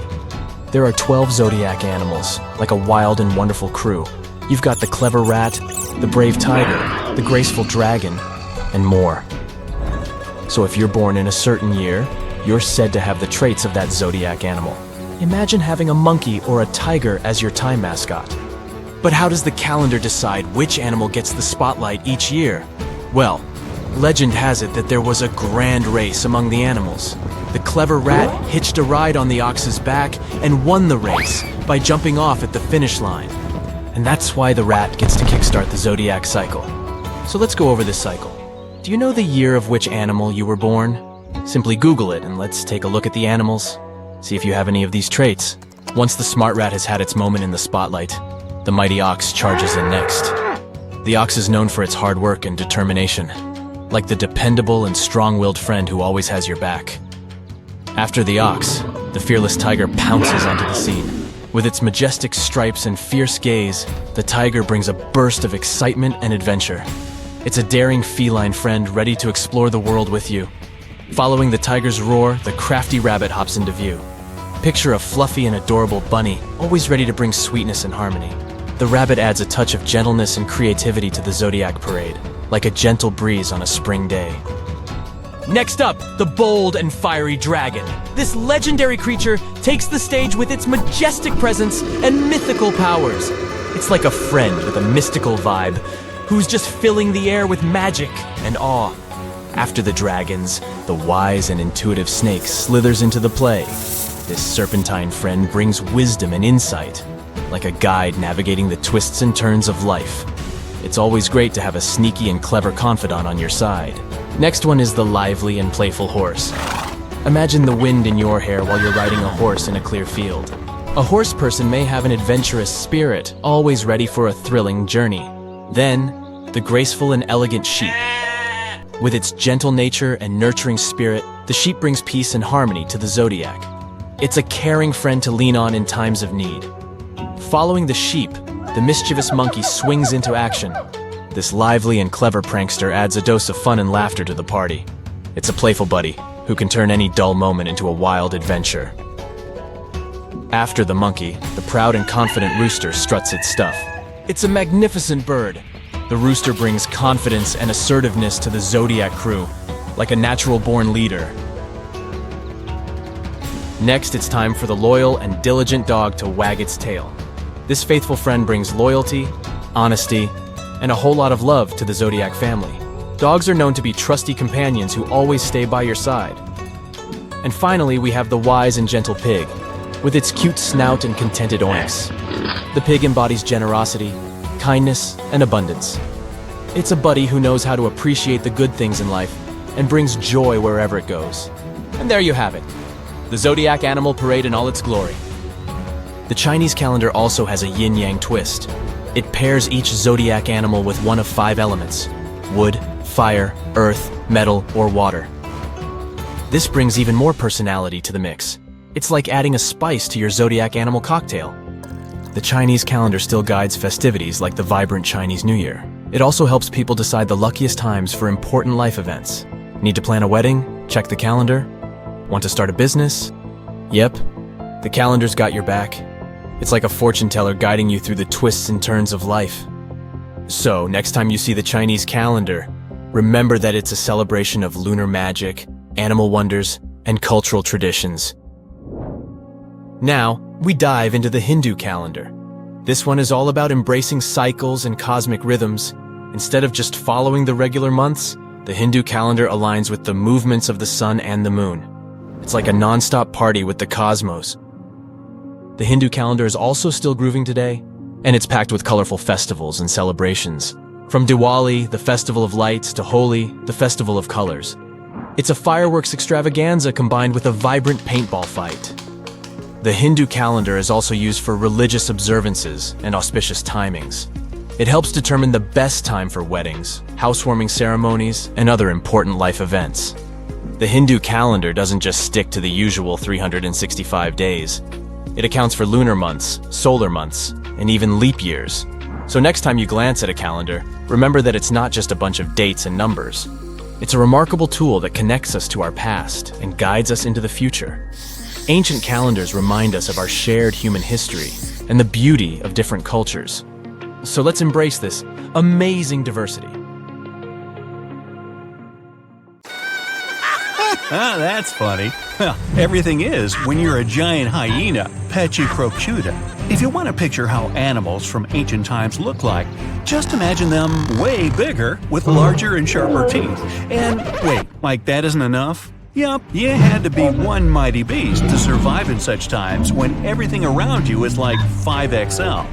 There are 12 zodiac animals, like a wild and wonderful crew. You've got the clever rat, the brave tiger, the graceful dragon, and more. So if you're born in a certain year, you're said to have the traits of that zodiac animal. Imagine having a monkey or a tiger as your time mascot. But how does the calendar decide which animal gets the spotlight each year? Well, legend has it that there was a grand race among the animals. The clever rat hitched a ride on the ox's back and won the race by jumping off at the finish line. And that's why the rat gets to kickstart the zodiac cycle. So let's go over this cycle. Do you know the year of which animal you were born? Simply Google it and let's take a look at the animals, see if you have any of these traits. Once the smart rat has had its moment in the spotlight, the mighty ox charges in next. The ox is known for its hard work and determination, like the dependable and strong-willed friend who always has your back. After the ox, the fearless tiger pounces onto the scene. With its majestic stripes and fierce gaze, the tiger brings a burst of excitement and adventure. It's a daring feline friend ready to explore the world with you. Following the tiger's roar, the crafty rabbit hops into view. Picture a fluffy and adorable bunny, always ready to bring sweetness and harmony. The rabbit adds a touch of gentleness and creativity to the zodiac parade, like a gentle breeze on a spring day. Next up, the bold and fiery dragon. This legendary creature takes the stage with its majestic presence and mythical powers. It's like a friend with a mystical vibe, who's just filling the air with magic and awe. After the dragons, the wise and intuitive snake slithers into the play. This serpentine friend brings wisdom and insight, like a guide navigating the twists and turns of life. It's always great to have a sneaky and clever confidant on your side. Next one is the lively and playful horse. Imagine the wind in your hair while you're riding a horse in a clear field. A horse person may have an adventurous spirit, always ready for a thrilling journey. Then, the graceful and elegant sheep. With its gentle nature and nurturing spirit, the sheep brings peace and harmony to the zodiac. It's a caring friend to lean on in times of need. Following the sheep, the mischievous monkey swings into action. This lively and clever prankster adds a dose of fun and laughter to the party. It's a playful buddy who can turn any dull moment into a wild adventure. After the monkey, the proud and confident rooster struts its stuff. It's a magnificent bird. The rooster brings confidence and assertiveness to the zodiac crew, like a natural-born leader. Next, it's time for the loyal and diligent dog to wag its tail. This faithful friend brings loyalty, honesty, and a whole lot of love to the zodiac family. Dogs are known to be trusty companions who always stay by your side. And finally, we have the wise and gentle pig, with its cute snout and contented oinks. The pig embodies generosity, kindness, and abundance. It's a buddy who knows how to appreciate the good things in life and brings joy wherever it goes. And there you have it, the zodiac animal parade in all its glory. The Chinese calendar also has a yin-yang twist. It pairs each zodiac animal with one of 5 elements: wood, fire, earth, metal, or water. This brings even more personality to the mix. It's like adding a spice to your zodiac animal cocktail. The Chinese calendar still guides festivities like the vibrant Chinese New Year. It also helps people decide the luckiest times for important life events. Need to plan a wedding? Check the calendar. Want to start a business? Yep, the calendar's got your back. It's like a fortune teller guiding you through the twists and turns of life. So, next time you see the Chinese calendar, remember that it's a celebration of lunar magic, animal wonders, and cultural traditions. Now, we dive into the Hindu calendar. This one is all about embracing cycles and cosmic rhythms. Instead of just following the regular months, the Hindu calendar aligns with the movements of the sun and the moon. It's like a non-stop party with the cosmos. The Hindu calendar is also still grooving today, and it's packed with colorful festivals and celebrations. From Diwali, the festival of lights, to Holi, the festival of colors. It's a fireworks extravaganza combined with a vibrant paintball fight. The Hindu calendar is also used for religious observances and auspicious timings. It helps determine the best time for weddings, housewarming ceremonies, and other important life events. The Hindu calendar doesn't just stick to the usual 365 days. It accounts for lunar months, solar months, and even leap years. So next time you glance at a calendar, remember that it's not just a bunch of dates and numbers. It's a remarkable tool that connects us to our past and guides us into the future. Ancient calendars remind us of our shared human history and the beauty of different cultures. So let's embrace this amazing diversity. Ah, that's funny. Well, everything is when you're a giant hyena, Pachecrocuta. If you want to picture how animals from ancient times look like, just imagine them way bigger with larger and sharper teeth. And wait, like that isn't enough? Yup, you had to be one mighty beast to survive in such times when everything around you is like 5XL.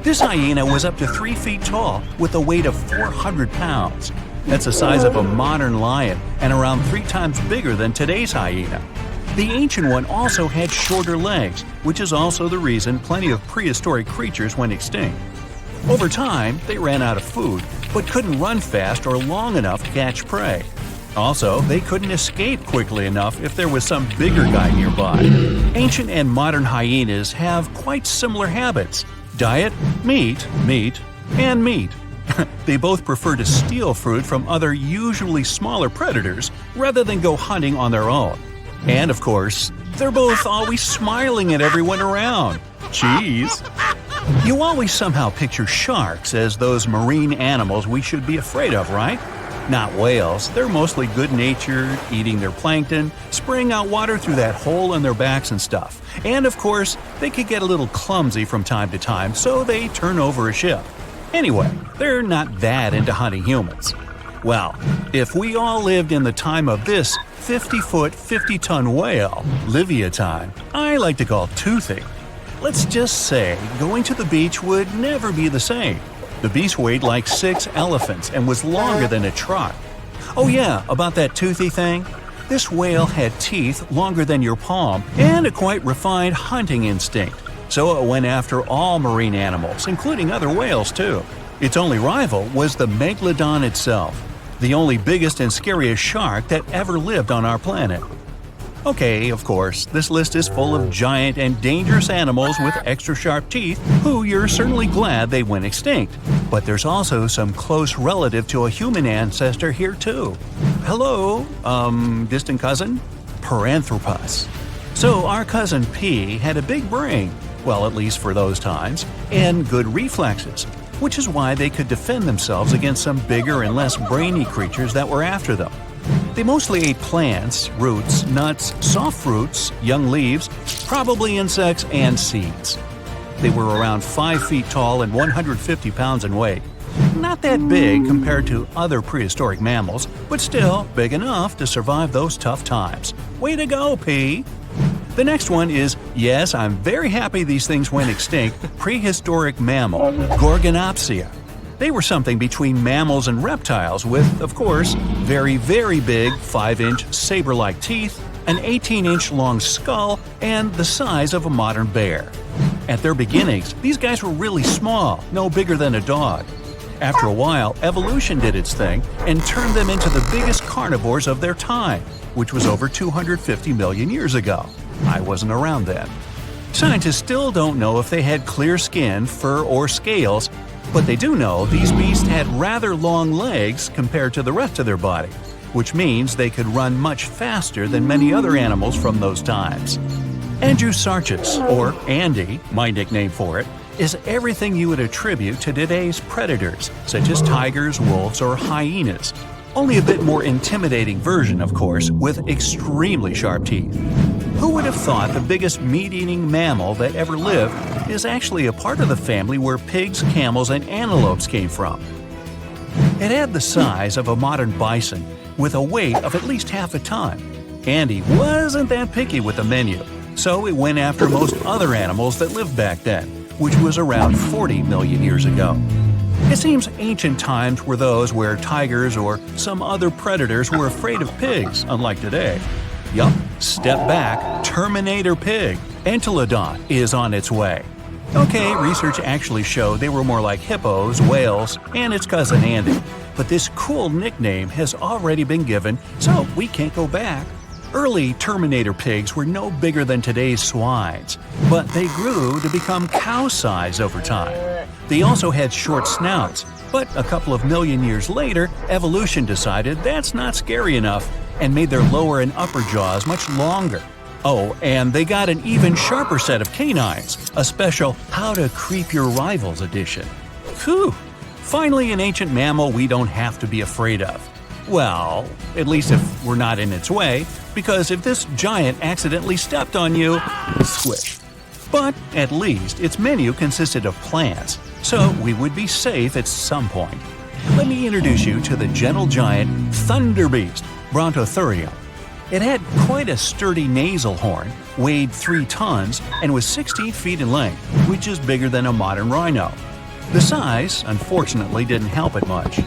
This hyena was up to 3 feet tall with a weight of 400 pounds. That's the size of a modern lion and around 3 times bigger than today's hyena. The ancient one also had shorter legs, which is also the reason plenty of prehistoric creatures went extinct. Over time, they ran out of food, but couldn't run fast or long enough to catch prey. Also, they couldn't escape quickly enough if there was some bigger guy nearby. Ancient and modern hyenas have quite similar habits. Diet, meat, and meat. They both prefer to steal food from other usually smaller predators rather than go hunting on their own. And of course, they're both always smiling at everyone around. Cheese! You always somehow picture sharks as those marine animals we should be afraid of, right? Not whales. They're mostly good-natured, eating their plankton, spraying out water through that hole in their backs and stuff. And of course, they could get a little clumsy from time to time, so they turn over a ship. Anyway, they're not that into hunting humans. Well, if we all lived in the time of this 50-foot, 50-ton whale, Leviathan, I like to call toothy, let's just say going to the beach would never be the same. The beast weighed like 6 elephants and was longer than a truck. Oh yeah, about that toothy thing? This whale had teeth longer than your palm and a quite refined hunting instinct, so it went after all marine animals, including other whales too. Its only rival was the megalodon itself, the only biggest and scariest shark that ever lived on our planet. Okay, of course, this list is full of giant and dangerous animals with extra sharp teeth who you're certainly glad they went extinct. But there's also some close relative to a human ancestor here too. Hello, distant cousin? Paranthropus. So our cousin P had a big brain, well at least for those times, and good reflexes, which is why they could defend themselves against some bigger and less brainy creatures that were after them. They mostly ate plants, roots, nuts, soft fruits, young leaves, probably insects, and seeds. They were around 5 feet tall and 150 pounds in weight. Not that big compared to other prehistoric mammals, but still big enough to survive those tough times. Way to go, P! The next one is, yes, I'm very happy these things went extinct, prehistoric mammal, Gorgonopsia. They were something between mammals and reptiles with, of course, very, very big 5-inch saber-like teeth, an 18-inch long skull, and the size of a modern bear. At their beginnings, these guys were really small, no bigger than a dog. After a while, evolution did its thing and turned them into the biggest carnivores of their time, which was over 250 million years ago. I wasn't around then. Scientists still don't know if they had clear skin, fur, or scales, but they do know these beasts had rather long legs compared to the rest of their body, which means they could run much faster than many other animals from those times. Andrewsarchus, or Andy, my nickname for it, is everything you would attribute to today's predators, such as tigers, wolves, or hyenas. Only a bit more intimidating version, of course, with extremely sharp teeth. Who would have thought the biggest meat-eating mammal that ever lived is actually a part of the family where pigs, camels, and antelopes came from? It had the size of a modern bison, with a weight of at least half a ton. Andy wasn't that picky with the menu, so it went after most other animals that lived back then, which was around 40 million years ago. It seems ancient times were those where tigers or some other predators were afraid of pigs, unlike today. Yup, step back, Terminator pig, Entelodon, is on its way. Okay, research actually showed they were more like hippos, whales, and its cousin Andy. But this cool nickname has already been given, so we can't go back. Early Terminator pigs were no bigger than today's swines, but they grew to become cow-size over time. They also had short snouts, but a couple of million years later, evolution decided that's not scary enough and made their lower and upper jaws much longer. Oh, and they got an even sharper set of canines, a special How to Creep Your Rivals edition. Whew! Finally, an ancient mammal we don't have to be afraid of. Well, at least if we're not in its way, because if this giant accidentally stepped on you, squish. But at least its menu consisted of plants, so we would be safe at some point. Let me introduce you to the gentle giant thunderbeast, Brontotherium. It had quite a sturdy nasal horn, weighed 3 tons, and was 16 feet in length, which is bigger than a modern rhino. The size, unfortunately, didn't help it much.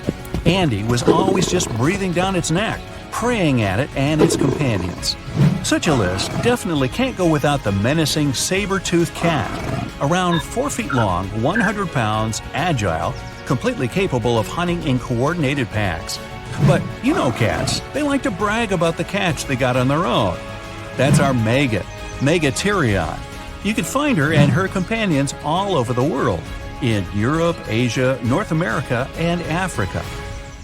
Andy was always just breathing down its neck, preying at it and its companions. Such a list definitely can't go without the menacing saber-toothed cat. Around 4 feet long, 100 pounds, agile, completely capable of hunting in coordinated packs. But you know cats, they like to brag about the catch they got on their own. That's our Megatherion. You can find her and her companions all over the world, in Europe, Asia, North America, and Africa.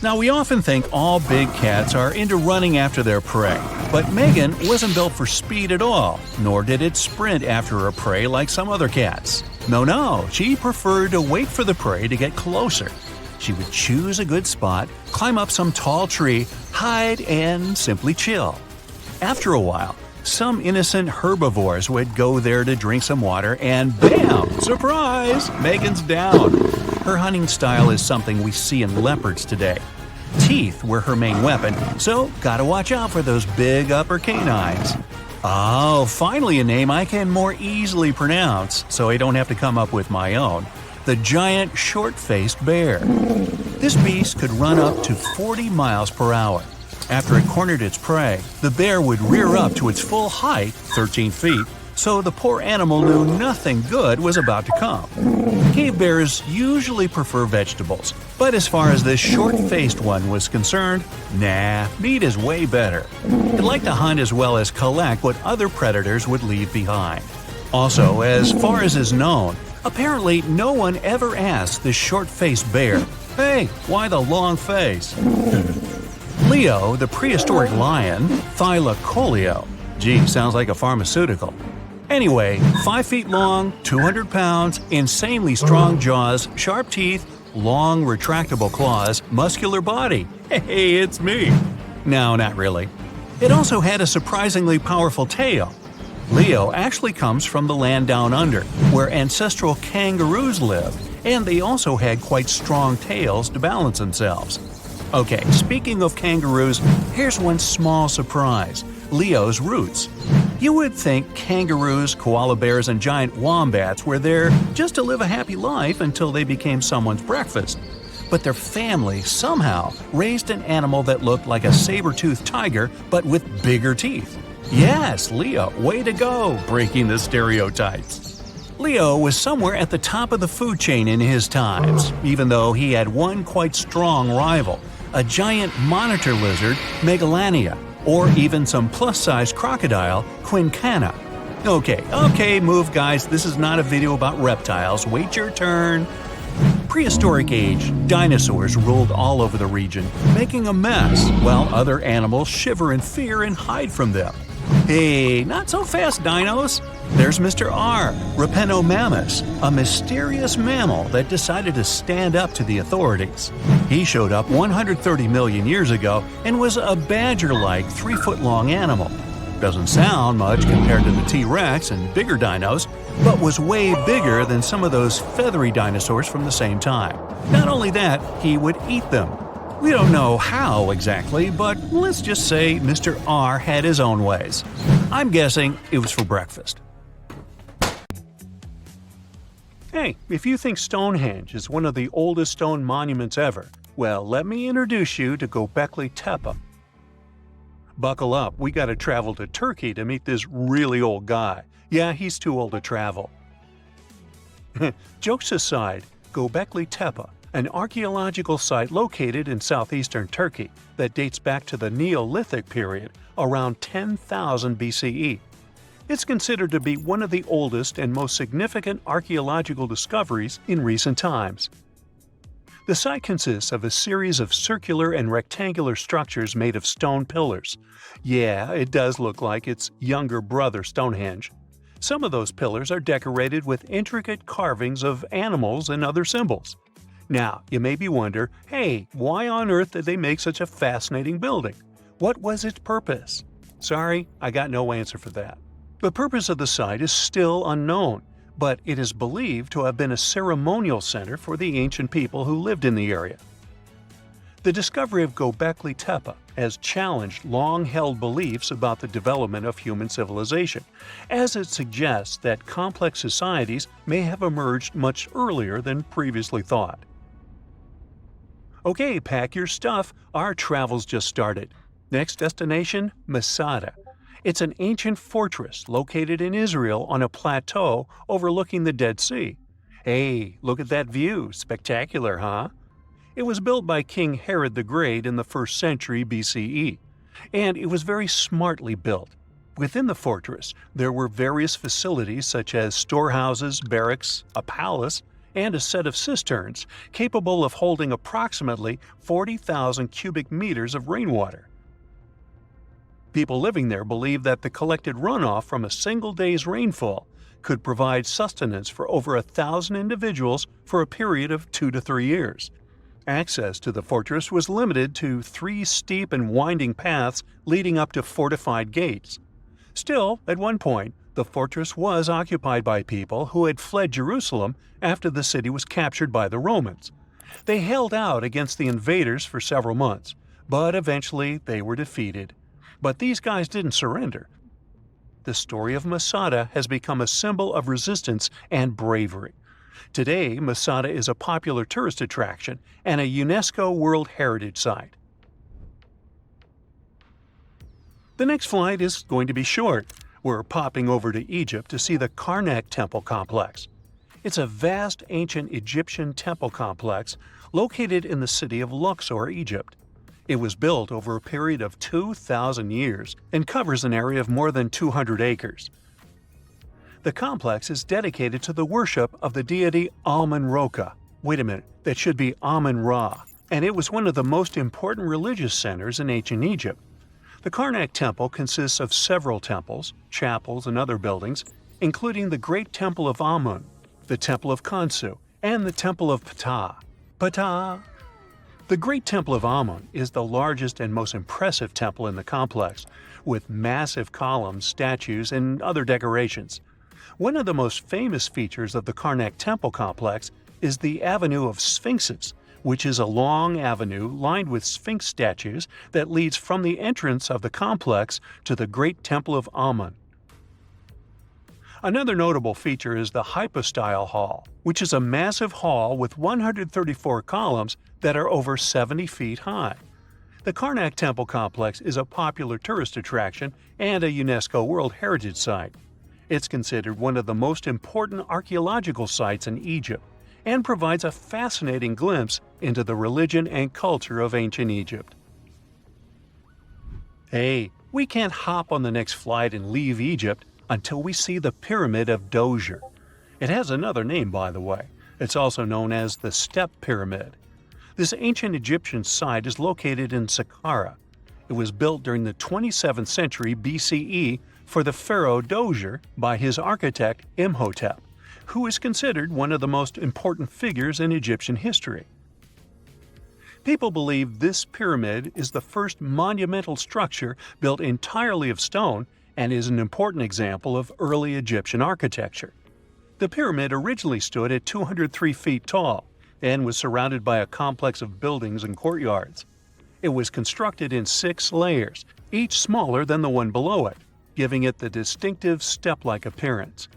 Now, we often think all big cats are into running after their prey, but Megan wasn't built for speed at all, nor did it sprint after her prey like some other cats. No, she preferred to wait for the prey to get closer. She would choose a good spot, climb up some tall tree, hide, and simply chill. After a while, some innocent herbivores would go there to drink some water, and bam! Surprise! Megan's down. Her hunting style is something we see in leopards today. Teeth were her main weapon, so gotta watch out for those big upper canines. Oh, finally a name I can more easily pronounce, so I don't have to come up with my own. The giant short-faced bear. This beast could run up to 40 miles per hour. After it cornered its prey, the bear would rear up to its full height, 13 feet, so the poor animal knew nothing good was about to come. Cave bears usually prefer vegetables, but as far as this short-faced one was concerned, nah, meat is way better. It liked to hunt as well as collect what other predators would leave behind. Also, as far as is known, apparently no one ever asked this short-faced bear, "Hey, why the long face?" Leo, the prehistoric lion, Thylacoleo. Gee, sounds like a pharmaceutical. Anyway, 5 feet long, 200 pounds, insanely strong jaws, sharp teeth, long retractable claws, muscular body. Hey, it's me. No, not really. It also had a surprisingly powerful tail. Leo actually comes from the land down under, where ancestral kangaroos lived, and they also had quite strong tails to balance themselves. Okay, speaking of kangaroos, here's one small surprise: Leo's roots. You would think kangaroos, koala bears, and giant wombats were there just to live a happy life until they became someone's breakfast. But their family somehow raised an animal that looked like a saber-toothed tiger, but with bigger teeth. Yes, Leo, way to go, breaking the stereotypes. Leo was somewhere at the top of the food chain in his times, even though he had one quite strong rival, a giant monitor lizard, Megalania, or even some plus-size crocodile, Quincana. Okay, move guys, this is not a video about reptiles, wait your turn. Prehistoric age, dinosaurs ruled all over the region, making a mess, while other animals shiver in fear and hide from them. Hey, not so fast, dinos! There's Mr. R, Rappenomammus, a mysterious mammal that decided to stand up to the authorities. He showed up 130 million years ago and was a badger-like 3-foot-long animal. Doesn't sound much compared to the T-Rex and bigger dinos, but was way bigger than some of those feathery dinosaurs from the same time. Not only that, he would eat them. We don't know how exactly, but let's just say Mr. R had his own ways. I'm guessing it was for breakfast. Hey, if you think Stonehenge is one of the oldest stone monuments ever, well, let me introduce you to Göbekli Tepe. Buckle up, we gotta travel to Turkey to meet this really old guy. Yeah, he's too old to travel. Jokes aside, Göbekli Tepe, an archaeological site located in southeastern Turkey that dates back to the Neolithic period, around 10,000 BCE. It's considered to be one of the oldest and most significant archaeological discoveries in recent times. The site consists of a series of circular and rectangular structures made of stone pillars. Yeah, it does look like its younger brother Stonehenge. Some of those pillars are decorated with intricate carvings of animals and other symbols. Now, you may be wondering, hey, why on earth did they make such a fascinating building? What was its purpose? Sorry, I got no answer for that. The purpose of the site is still unknown, but it is believed to have been a ceremonial center for the ancient people who lived in the area. The discovery of Göbekli Tepe has challenged long-held beliefs about the development of human civilization, as it suggests that complex societies may have emerged much earlier than previously thought. Okay, pack your stuff, our travel's just started. Next destination, Masada. It's an ancient fortress located in Israel on a plateau overlooking the Dead Sea. Hey, look at that view, spectacular, huh? It was built by King Herod the Great in the 1st century BCE, and it was very smartly built. Within the fortress, there were various facilities such as storehouses, barracks, a palace, and a set of cisterns capable of holding approximately 40,000 cubic meters of rainwater. People living there believed that the collected runoff from a single day's rainfall could provide sustenance for over 1,000 individuals for a period of 2 to 3 years. Access to the fortress was limited to 3 steep and winding paths leading up to fortified gates. Still, at one point, the fortress was occupied by people who had fled Jerusalem after the city was captured by the Romans. They held out against the invaders for several months, but eventually they were defeated. But these guys didn't surrender. The story of Masada has become a symbol of resistance and bravery. Today, Masada is a popular tourist attraction and a UNESCO World Heritage Site. The next flight is going to be short. We're popping over to Egypt to see the Karnak Temple Complex. It's a vast ancient Egyptian temple complex located in the city of Luxor, Egypt. It was built over a period of 2,000 years and covers an area of more than 200 acres. The complex is dedicated to the worship of the deity Amun-Roka. Wait a minute, that should be Amun-Ra, and it was one of the most important religious centers in ancient Egypt. The Karnak Temple consists of several temples, chapels, and other buildings, including the Great Temple of Amun, the Temple of Khonsu, and the Temple of Ptah. Ptah! The Great Temple of Amun is the largest and most impressive temple in the complex, with massive columns, statues, and other decorations. One of the most famous features of the Karnak Temple complex is the Avenue of Sphinxes, which is a long avenue lined with Sphinx statues that leads from the entrance of the complex to the Great Temple of Amun. Another notable feature is the Hypostyle Hall, which is a massive hall with 134 columns that are over 70 feet high. The Karnak Temple complex is a popular tourist attraction and a UNESCO World Heritage Site. It's considered one of the most important archaeological sites in Egypt and provides a fascinating glimpse into the religion and culture of ancient Egypt. Hey, we can't hop on the next flight and leave Egypt until we see the Pyramid of Djoser. It has another name, by the way. It's also known as the Step Pyramid. This ancient Egyptian site is located in Saqqara. It was built during the 27th century BCE for the pharaoh Djoser by his architect Imhotep, who is considered one of the most important figures in Egyptian history. People believe this pyramid is the first monumental structure built entirely of stone and is an important example of early Egyptian architecture. The pyramid originally stood at 203 feet tall and was surrounded by a complex of buildings and courtyards. It was constructed in 6 layers, each smaller than the one below it, giving it the distinctive step-like appearance.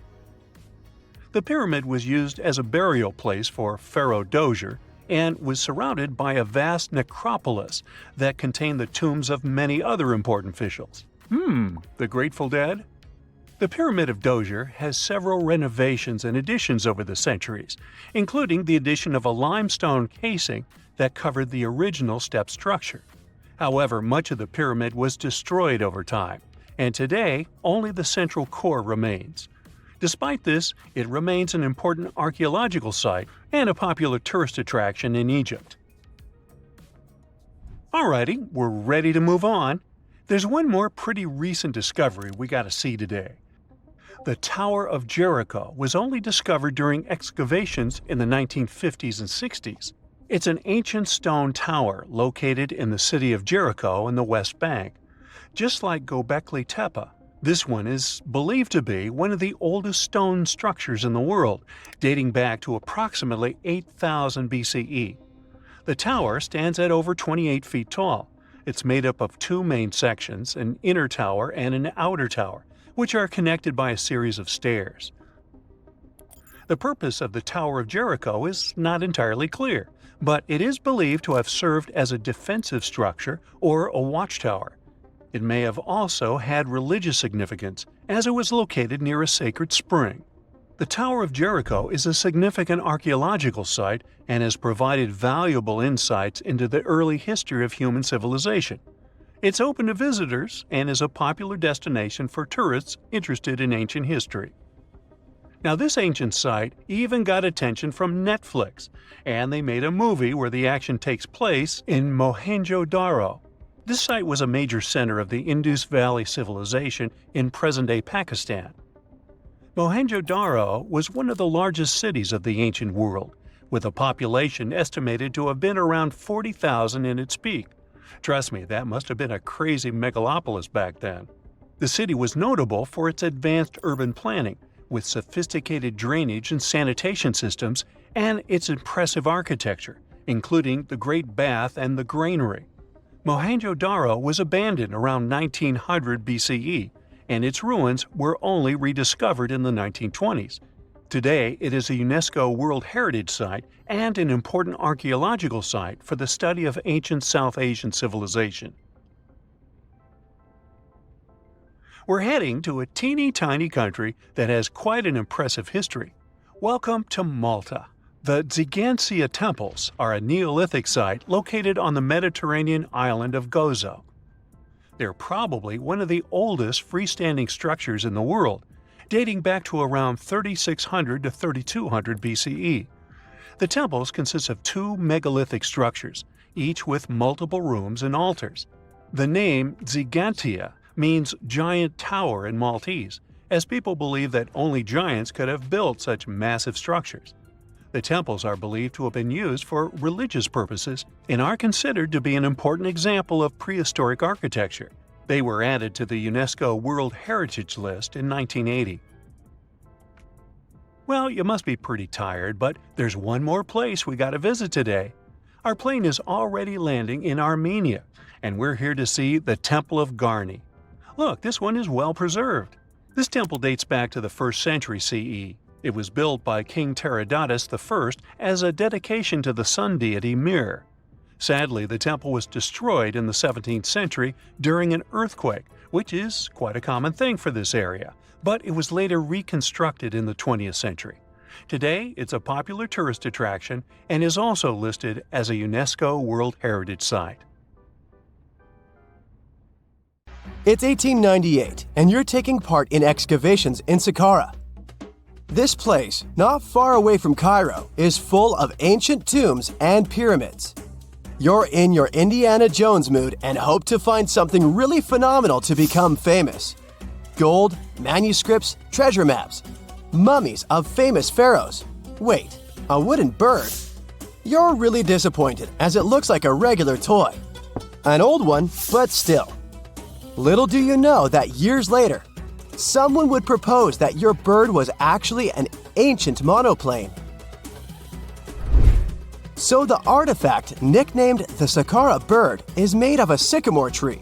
The pyramid was used as a burial place for Pharaoh Djoser and was surrounded by a vast necropolis that contained the tombs of many other important officials. The Grateful Dead? The Pyramid of Djoser has several renovations and additions over the centuries, including the addition of a limestone casing that covered the original step structure. However, much of the pyramid was destroyed over time, and today only the central core remains. Despite this, it remains an important archaeological site and a popular tourist attraction in Egypt. Alrighty, we're ready to move on. There's one more pretty recent discovery we gotta see today. The Tower of Jericho was only discovered during excavations in the 1950s and 60s. It's an ancient stone tower located in the city of Jericho in the West Bank. Just like Göbekli Tepe, this one is believed to be one of the oldest stone structures in the world, dating back to approximately 8000 BCE. The tower stands at over 28 feet tall. It's made up of 2 main sections, an inner tower and an outer tower, which are connected by a series of stairs. The purpose of the Tower of Jericho is not entirely clear, but it is believed to have served as a defensive structure or a watchtower. It may have also had religious significance, as it was located near a sacred spring. The Tower of Jericho is a significant archaeological site and has provided valuable insights into the early history of human civilization. It's open to visitors and is a popular destination for tourists interested in ancient history. Now, this ancient site even got attention from Netflix, and they made a movie where the action takes place in Mohenjo-Daro. This site was a major center of the Indus Valley civilization in present-day Pakistan. Mohenjo-Daro was one of the largest cities of the ancient world, with a population estimated to have been around 40,000 in its peak. Trust me, that must have been a crazy megalopolis back then. The city was notable for its advanced urban planning, with sophisticated drainage and sanitation systems, and its impressive architecture, including the Great Bath and the Granary. Mohenjo-Daro was abandoned around 1900 BCE, and its ruins were only rediscovered in the 1920s. Today, it is a UNESCO World Heritage Site and an important archaeological site for the study of ancient South Asian civilization. We're heading to a teeny-tiny country that has quite an impressive history. Welcome to Malta. The Tzigantsia Temples are a Neolithic site located on the Mediterranean island of Gozo. They're probably one of the oldest freestanding structures in the world, dating back to around 3600 to 3200 BCE. The temples consist of two megalithic structures, each with multiple rooms and altars. The name Tzigantsia means giant tower in Maltese, as people believe that only giants could have built such massive structures. The temples are believed to have been used for religious purposes and are considered to be an important example of prehistoric architecture. They were added to the UNESCO World Heritage List in 1980. Well, you must be pretty tired, but there's one more place we gotta visit today. Our plane is already landing in Armenia, and we're here to see the Temple of Garni. Look, this one is well preserved. This temple dates back to the 1st century CE. It was built by King Tiridates I as a dedication to the sun deity Mir. Sadly, the temple was destroyed in the 17th century during an earthquake, which is quite a common thing for this area, but it was later reconstructed in the 20th century. Today, it's a popular tourist attraction and is also listed as a UNESCO World Heritage Site. It's 1898, and you're taking part in excavations in Saqqara. This place, not far away from Cairo, is full of ancient tombs and pyramids. You're in your Indiana Jones mood and hope to find something really phenomenal to become famous. Gold, manuscripts, treasure maps, mummies of famous pharaohs. Wait, a wooden bird? You're really disappointed as it looks like a regular toy. An old one, but still. Little do you know that years later, someone would propose that your bird was actually an ancient monoplane. So the artifact, nicknamed the Saqqara bird, is made of a sycamore tree.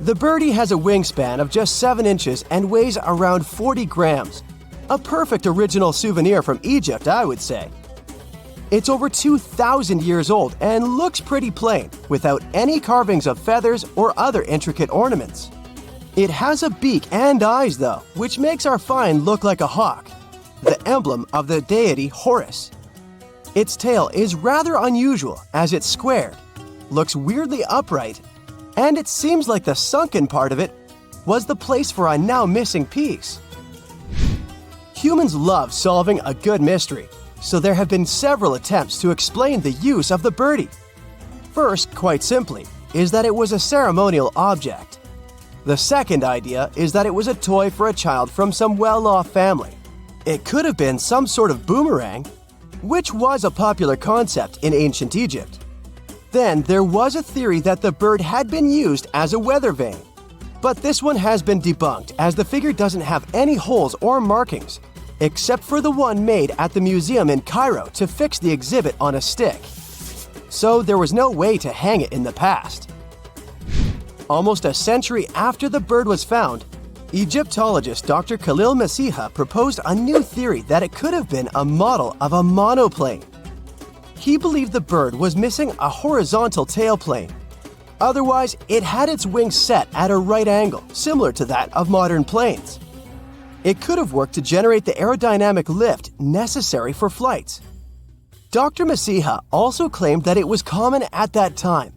The birdie has a wingspan of just 7 inches and weighs around 40 grams. A perfect original souvenir from Egypt, I would say. It's over 2,000 years old and looks pretty plain, without any carvings of feathers or other intricate ornaments. It has a beak and eyes though, which makes our find look like a hawk, the emblem of the deity Horus. Its tail is rather unusual as it's squared, looks weirdly upright, and it seems like the sunken part of it was the place for a now missing piece. Humans love solving a good mystery, so there have been several attempts to explain the use of the birdie. First, quite simply, is that it was a ceremonial object. The second idea is that it was a toy for a child from some well-off family. It could have been some sort of boomerang, which was a popular concept in ancient Egypt. Then there was a theory that the bird had been used as a weather vane. But this one has been debunked as the figure doesn't have any holes or markings, except for the one made at the museum in Cairo to fix the exhibit on a stick. So there was no way to hang it in the past. Almost a century after the bird was found, Egyptologist Dr. Khalil Masiha proposed a new theory that it could have been a model of a monoplane. he believed the bird was missing a horizontal tail plane. Otherwise, it had its wings set at a right angle, similar to that of modern planes. It could have worked to generate the aerodynamic lift necessary for flights. Dr. Masiha also claimed that it was common at that time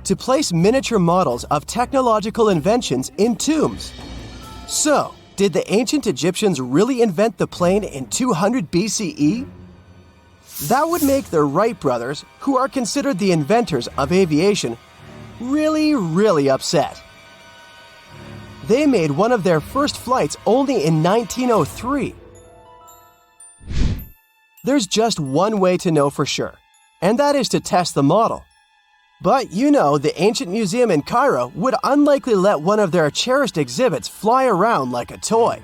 to place miniature models of technological inventions in tombs. So, did the ancient Egyptians really invent the plane in 200 BCE? That would make the Wright brothers, who are considered the inventors of aviation, really upset. They made one of their first flights only in 1903. There's just one way to know for sure, and that is to test the model. But you know, the ancient museum in Cairo would unlikely let one of their cherished exhibits fly around like a toy.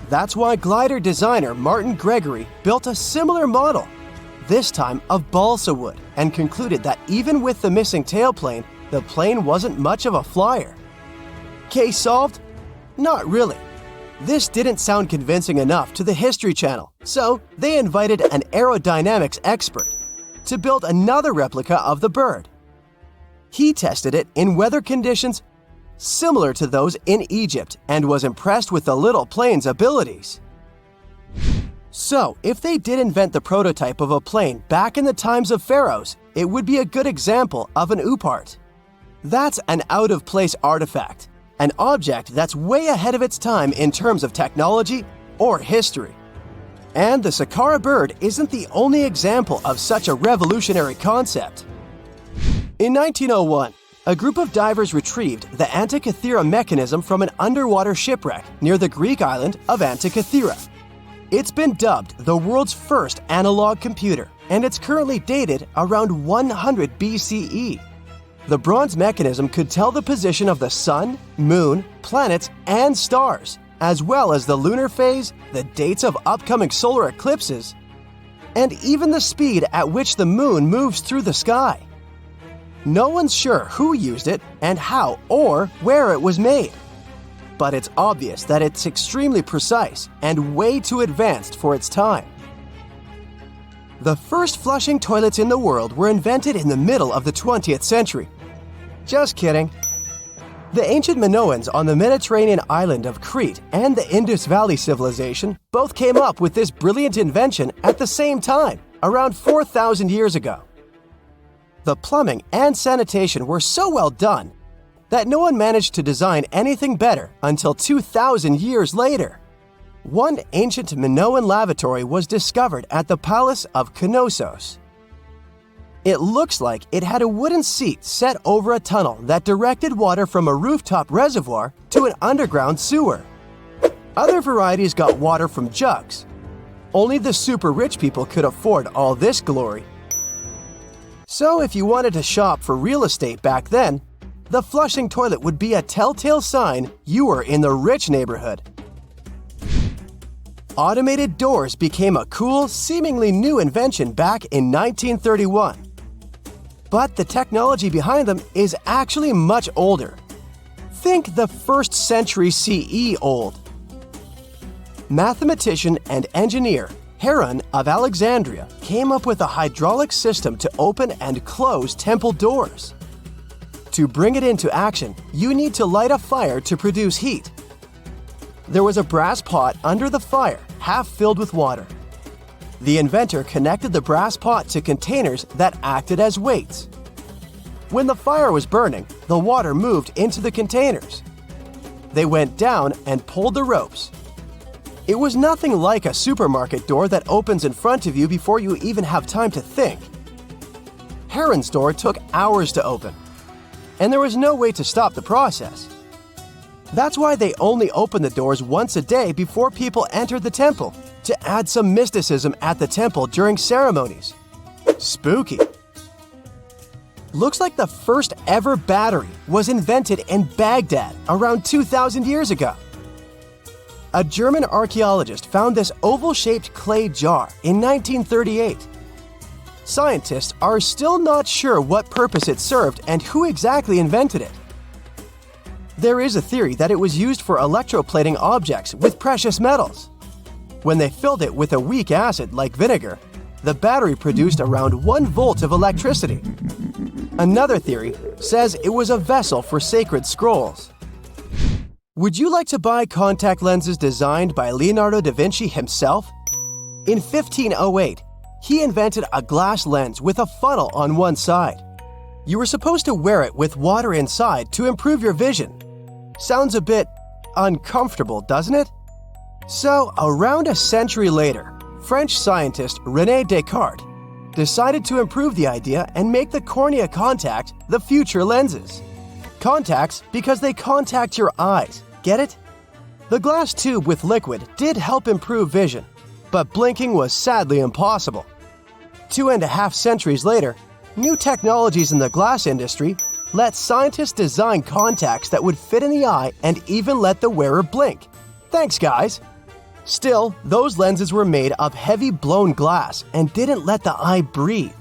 That's why glider designer Martin Gregory built a similar model, this time of balsa wood, and concluded that even with the missing tailplane, the plane wasn't much of a flyer. Case solved? Not really. This didn't sound convincing enough to the History Channel, so they invited an aerodynamics expert to build another replica of the bird. He tested it in weather conditions similar to those in Egypt and was impressed with the little plane's abilities. So, if they did invent the prototype of a plane back in the times of pharaohs, it would be a good example of an oupart. That's an out-of-place artifact, an object that's way ahead of its time in terms of technology or history. And the Saqqara bird isn't the only example of such a revolutionary concept. In 1901, a group of divers retrieved the Antikythera mechanism from an underwater shipwreck near the Greek island of Antikythera. It's been dubbed the world's first analog computer, and it's currently dated around 100 BCE. The bronze mechanism could tell the position of the sun, moon, planets, and stars, as well as the lunar phase, the dates of upcoming solar eclipses, and even the speed at which the moon moves through the sky. No one's sure who used it and how or where it was made. But it's obvious that it's extremely precise and way too advanced for its time. The first flushing toilets in the world were invented in the middle of the 20th century. Just kidding. The ancient Minoans on the Mediterranean island of Crete and the Indus Valley civilization both came up with this brilliant invention at the same time, around 4,000 years ago. The plumbing and sanitation were so well done that no one managed to design anything better until 2,000 years later. One ancient Minoan lavatory was discovered at the Palace of Knossos. It looks like it had a wooden seat set over a tunnel that directed water from a rooftop reservoir to an underground sewer. Other varieties got water from jugs. Only the super rich people could afford all this glory. So if you wanted to shop for real estate back then, the flushing toilet would be a telltale sign you were in the rich neighborhood. Automated doors became a cool, seemingly new invention back in 1931. But the technology behind them is actually much older. Think the 1st century CE old. Mathematician and engineer Harappan of Alexandria came up with a hydraulic system to open and close temple doors. To bring it into action, you need to light a fire to produce heat. There was a brass pot under the fire, half filled with water. The inventor connected the brass pot to containers that acted as weights. When the fire was burning, the water moved into the containers. They went down and pulled the ropes. It was nothing like a supermarket door that opens in front of you before you even have time to think. Harappan's door took hours to open, and there was no way to stop the process. That's why they only opened the doors once a day before people entered the temple, to add some mysticism at the temple during ceremonies. Spooky. Looks like the first ever battery was invented in Baghdad around 2,000 years ago. A German archaeologist found this oval-shaped clay jar in 1938. Scientists are still not sure what purpose it served and who exactly invented it. There is a theory that it was used for electroplating objects with precious metals. When they filled it with a weak acid like vinegar, the battery produced around 1 volt of electricity. Another theory says it was a vessel for sacred scrolls. Would you like to buy contact lenses designed by Leonardo da Vinci himself? In 1508, he invented a glass lens with a funnel on one side. You were supposed to wear it with water inside to improve your vision. Sounds a bit uncomfortable, doesn't it? So, around a century later, French scientist René Descartes decided to improve the idea and make the cornea contact the future lenses. Contacts because they contact your eyes, get it? The glass tube with liquid did help improve vision, but blinking was sadly impossible. 2.5 centuries later, new technologies in the glass industry let scientists design contacts that would fit in the eye and even let the wearer blink. Thanks, guys! Still, those lenses were made of heavy blown glass and didn't let the eye breathe.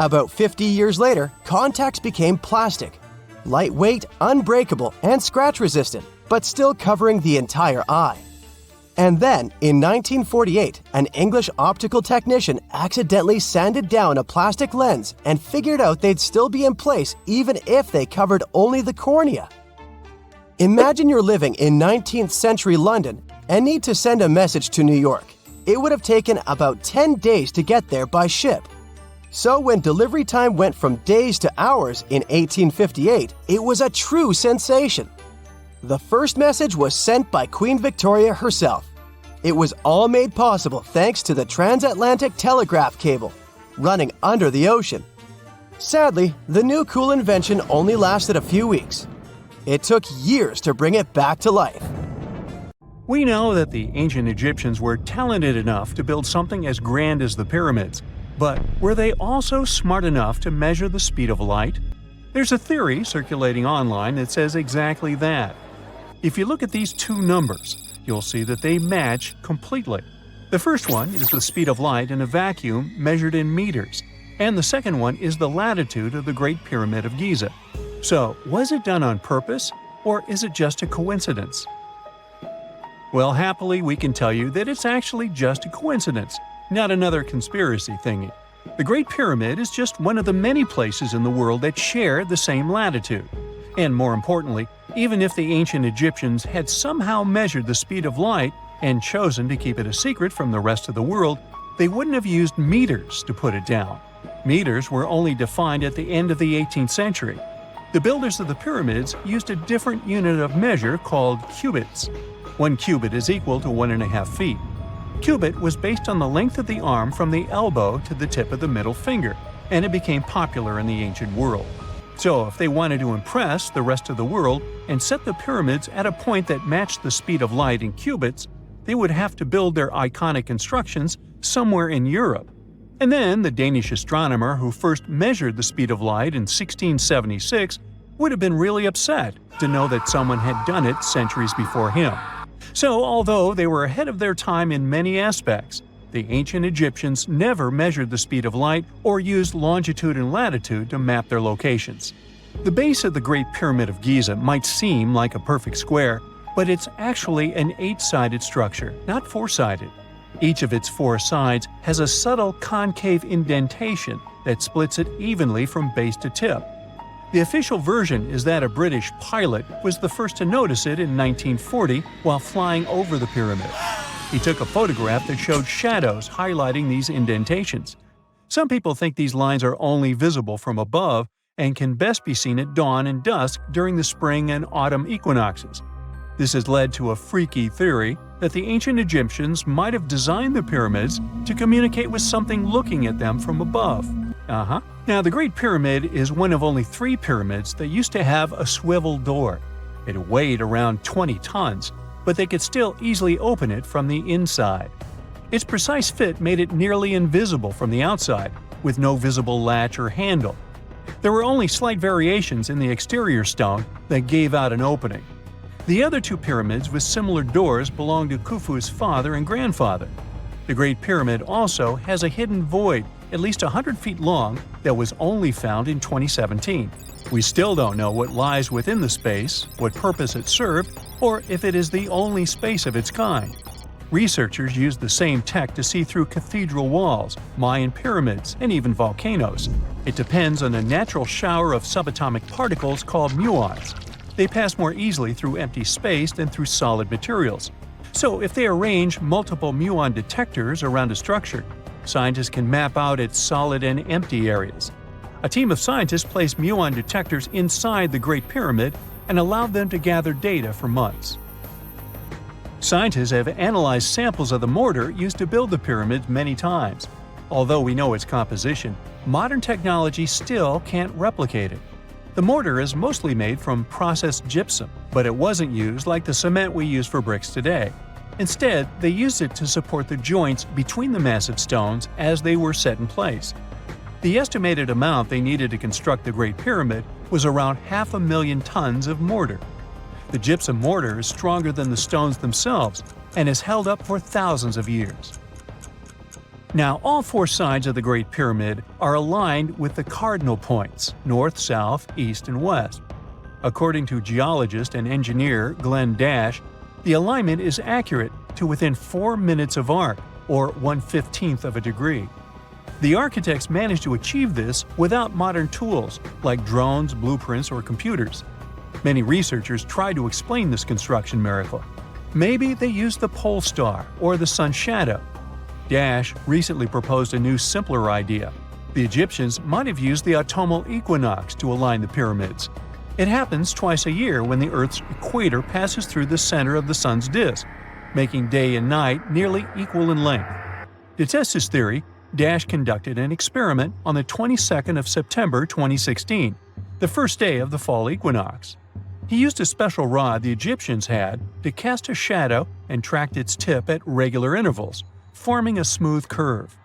About 50 years later, contacts became plastic, lightweight, unbreakable, and scratch-resistant, but still covering the entire eye. And then, in 1948, an English optical technician accidentally sanded down a plastic lens and figured out they'd still be in place even if they covered only the cornea. Imagine you're living in 19th century London and need to send a message to New York. It would have taken about 10 days to get there by ship. So when delivery time went from days to hours in 1858, it was a true sensation. The first message was sent by Queen Victoria herself. It was all made possible thanks to the transatlantic telegraph cable, running under the ocean. Sadly, the new cool invention only lasted a few weeks. It took years to bring it back to life. We know that the ancient Egyptians were talented enough to build something as grand as the pyramids, but were they also smart enough to measure the speed of light? There's a theory circulating online that says exactly that. If you look at these two numbers, you'll see that they match completely. The first one is the speed of light in a vacuum measured in meters, and the second one is the latitude of the Great Pyramid of Giza. So, was it done on purpose, or is it just a coincidence? Well, happily, we can tell you that it's actually just a coincidence, not another conspiracy thingy. The Great Pyramid is just one of the many places in the world that share the same latitude. And more importantly, even if the ancient Egyptians had somehow measured the speed of light and chosen to keep it a secret from the rest of the world, they wouldn't have used meters to put it down. Meters were only defined at the end of the 18th century. The builders of the pyramids used a different unit of measure called cubits. 1 cubit is equal to 1.5 feet. Cubit was based on the length of the arm from the elbow to the tip of the middle finger, and it became popular in the ancient world. So if they wanted to impress the rest of the world and set the pyramids at a point that matched the speed of light in cubits, they would have to build their iconic constructions somewhere in Europe. And then the Danish astronomer who first measured the speed of light in 1676 would have been really upset to know that someone had done it centuries before him. So, although they were ahead of their time in many aspects, the ancient Egyptians never measured the speed of light or used longitude and latitude to map their locations. The base of the Great Pyramid of Giza might seem like a perfect square, but it's actually an 8-sided structure, not 4-sided. Each of its 4 sides has a subtle concave indentation that splits it evenly from base to tip. The official version is that a British pilot was the first to notice it in 1940 while flying over the pyramid. He took a photograph that showed shadows highlighting these indentations. Some people think these lines are only visible from above and can best be seen at dawn and dusk during the spring and autumn equinoxes. This has led to a freaky theory that the ancient Egyptians might have designed the pyramids to communicate with something looking at them from above. Now, the Great Pyramid is one of only 3 pyramids that used to have a swivel door. It weighed around 20 tons, but they could still easily open it from the inside. Its precise fit made it nearly invisible from the outside, with no visible latch or handle. There were only slight variations in the exterior stone that gave out an opening. The other 2 pyramids with similar doors belonged to Khufu's father and grandfather. The Great Pyramid also has a hidden void at least 100 feet long that was only found in 2017. We still don't know what lies within the space, what purpose it served, or if it is the only space of its kind. Researchers used the same tech to see through cathedral walls, Mayan pyramids, and even volcanoes. It depends on a natural shower of subatomic particles called muons. They pass more easily through empty space than through solid materials. So if they arrange multiple muon detectors around a structure, scientists can map out its solid and empty areas. A team of scientists placed muon detectors inside the Great Pyramid and allowed them to gather data for months. Scientists have analyzed samples of the mortar used to build the pyramids many times. Although we know its composition, modern technology still can't replicate it. The mortar is mostly made from processed gypsum, but it wasn't used like the cement we use for bricks today. Instead, they used it to support the joints between the massive stones as they were set in place. The estimated amount they needed to construct the Great Pyramid was around 500,000 tons of mortar. The gypsum mortar is stronger than the stones themselves and has held up for thousands of years. Now, all four sides of the Great Pyramid are aligned with the cardinal points – north, south, east, and west. According to geologist and engineer Glenn Dash, the alignment is accurate to within 4 minutes of arc, or 1/15 of a degree. The architects managed to achieve this without modern tools like drones, blueprints, or computers. Many researchers try to explain this construction miracle. Maybe they used the pole star or the sun's shadow. Dash recently proposed a new, simpler idea. The Egyptians might have used the autumnal equinox to align the pyramids. It happens twice a year when the Earth's equator passes through the center of the sun's disk, making day and night nearly equal in length. To test his theory, Dash conducted an experiment on the 22nd of September 2016, the first day of the fall equinox. He used a special rod the Egyptians had to cast a shadow and tracked its tip at regular intervals, forming a smooth curve.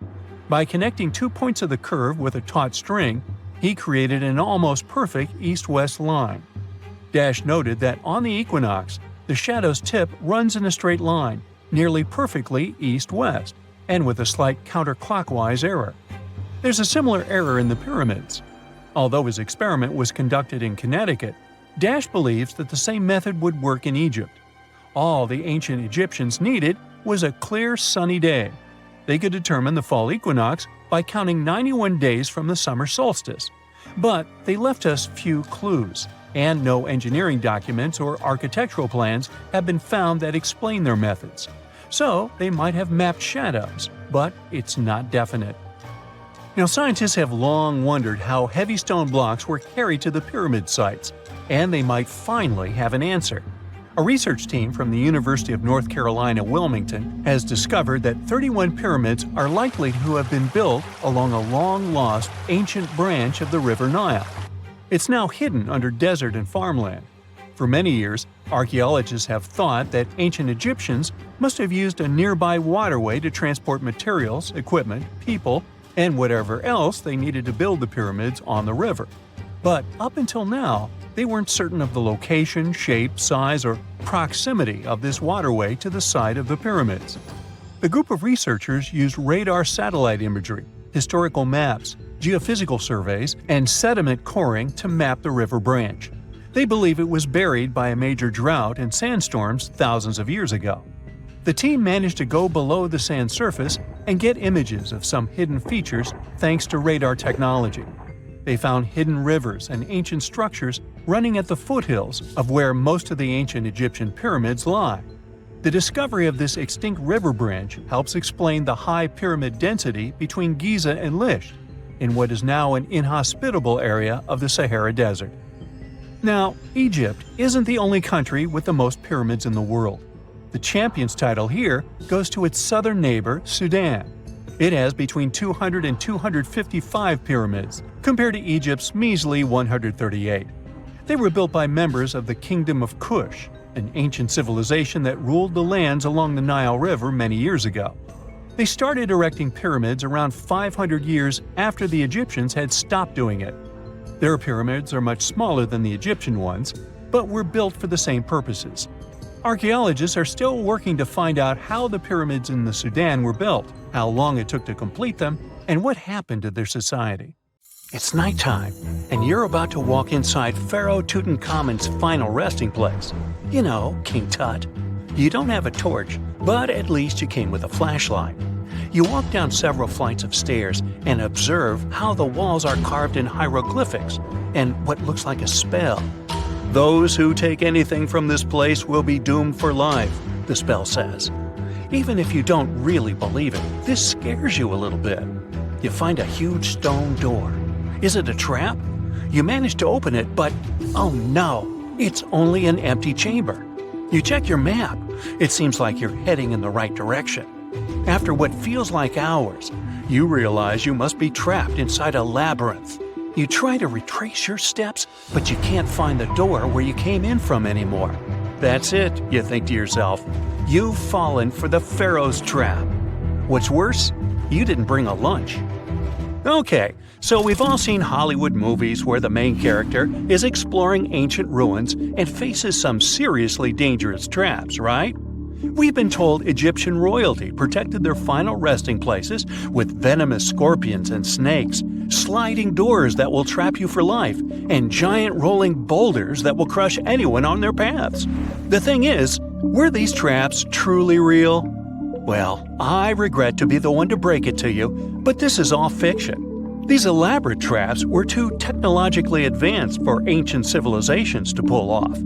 By connecting 2 points of the curve with a taut string, he created an almost perfect east-west line. Dash noted that on the equinox, the shadow's tip runs in a straight line, nearly perfectly east-west, and with a slight counterclockwise error. There's a similar error in the pyramids. Although his experiment was conducted in Connecticut, Dash believes that the same method would work in Egypt. All the ancient Egyptians needed was a clear, sunny day. They could determine the fall equinox by counting 91 days from the summer solstice. But they left us few clues, and no engineering documents or architectural plans have been found that explain their methods. So they might have mapped shadows, but it's not definite. Now, scientists have long wondered how heavy stone blocks were carried to the pyramid sites, and they might finally have an answer. A research team from the University of North Carolina, Wilmington, has discovered that 31 pyramids are likely to have been built along a long-lost ancient branch of the River Nile. It's now hidden under desert and farmland. For many years, archaeologists have thought that ancient Egyptians must have used a nearby waterway to transport materials, equipment, people, and whatever else they needed to build the pyramids on the river. But up until now, they weren't certain of the location, shape, size, or proximity of this waterway to the site of the pyramids. The group of researchers used radar satellite imagery, historical maps, geophysical surveys, and sediment coring to map the river branch. They believe it was buried by a major drought and sandstorms thousands of years ago. The team managed to go below the sand surface and get images of some hidden features thanks to radar technology. They found hidden rivers and ancient structures running at the foothills of where most of the ancient Egyptian pyramids lie. The discovery of this extinct river branch helps explain the high pyramid density between Giza and Lisht, in what is now an inhospitable area of the Sahara Desert. Now, Egypt isn't the only country with the most pyramids in the world. The champion's title here goes to its southern neighbor, Sudan. It has between 200 and 255 pyramids, compared to Egypt's measly 138. They were built by members of the Kingdom of Kush, an ancient civilization that ruled the lands along the Nile River many years ago. They started erecting pyramids around 500 years after the Egyptians had stopped doing it. Their pyramids are much smaller than the Egyptian ones, but were built for the same purposes. Archaeologists are still working to find out how the pyramids in the Sudan were built, how long it took to complete them, and what happened to their society. It's nighttime, and you're about to walk inside Pharaoh Tutankhamun's final resting place. You know, King Tut. You don't have a torch, but at least you came with a flashlight. You walk down several flights of stairs and observe how the walls are carved in hieroglyphics and what looks like a spell. Those who take anything from this place will be doomed for life, the spell says. Even if you don't really believe it, this scares you a little bit. You find a huge stone door. Is it a trap? You manage to open it, but oh no, it's only an empty chamber. You check your map. It seems like you're heading in the right direction. After what feels like hours, you realize you must be trapped inside a labyrinth. You try to retrace your steps, but you can't find the door where you came in from anymore. That's it, you think to yourself. You've fallen for the Pharaoh's trap. What's worse, you didn't bring a lunch. Okay, so we've all seen Hollywood movies where the main character is exploring ancient ruins and faces some seriously dangerous traps, right? We've been told Egyptian royalty protected their final resting places with venomous scorpions and snakes, sliding doors that will trap you for life, and giant rolling boulders that will crush anyone on their paths. The thing is, were these traps truly real? Well, I regret to be the one to break it to you, but this is all fiction. These elaborate traps were too technologically advanced for ancient civilizations to pull off.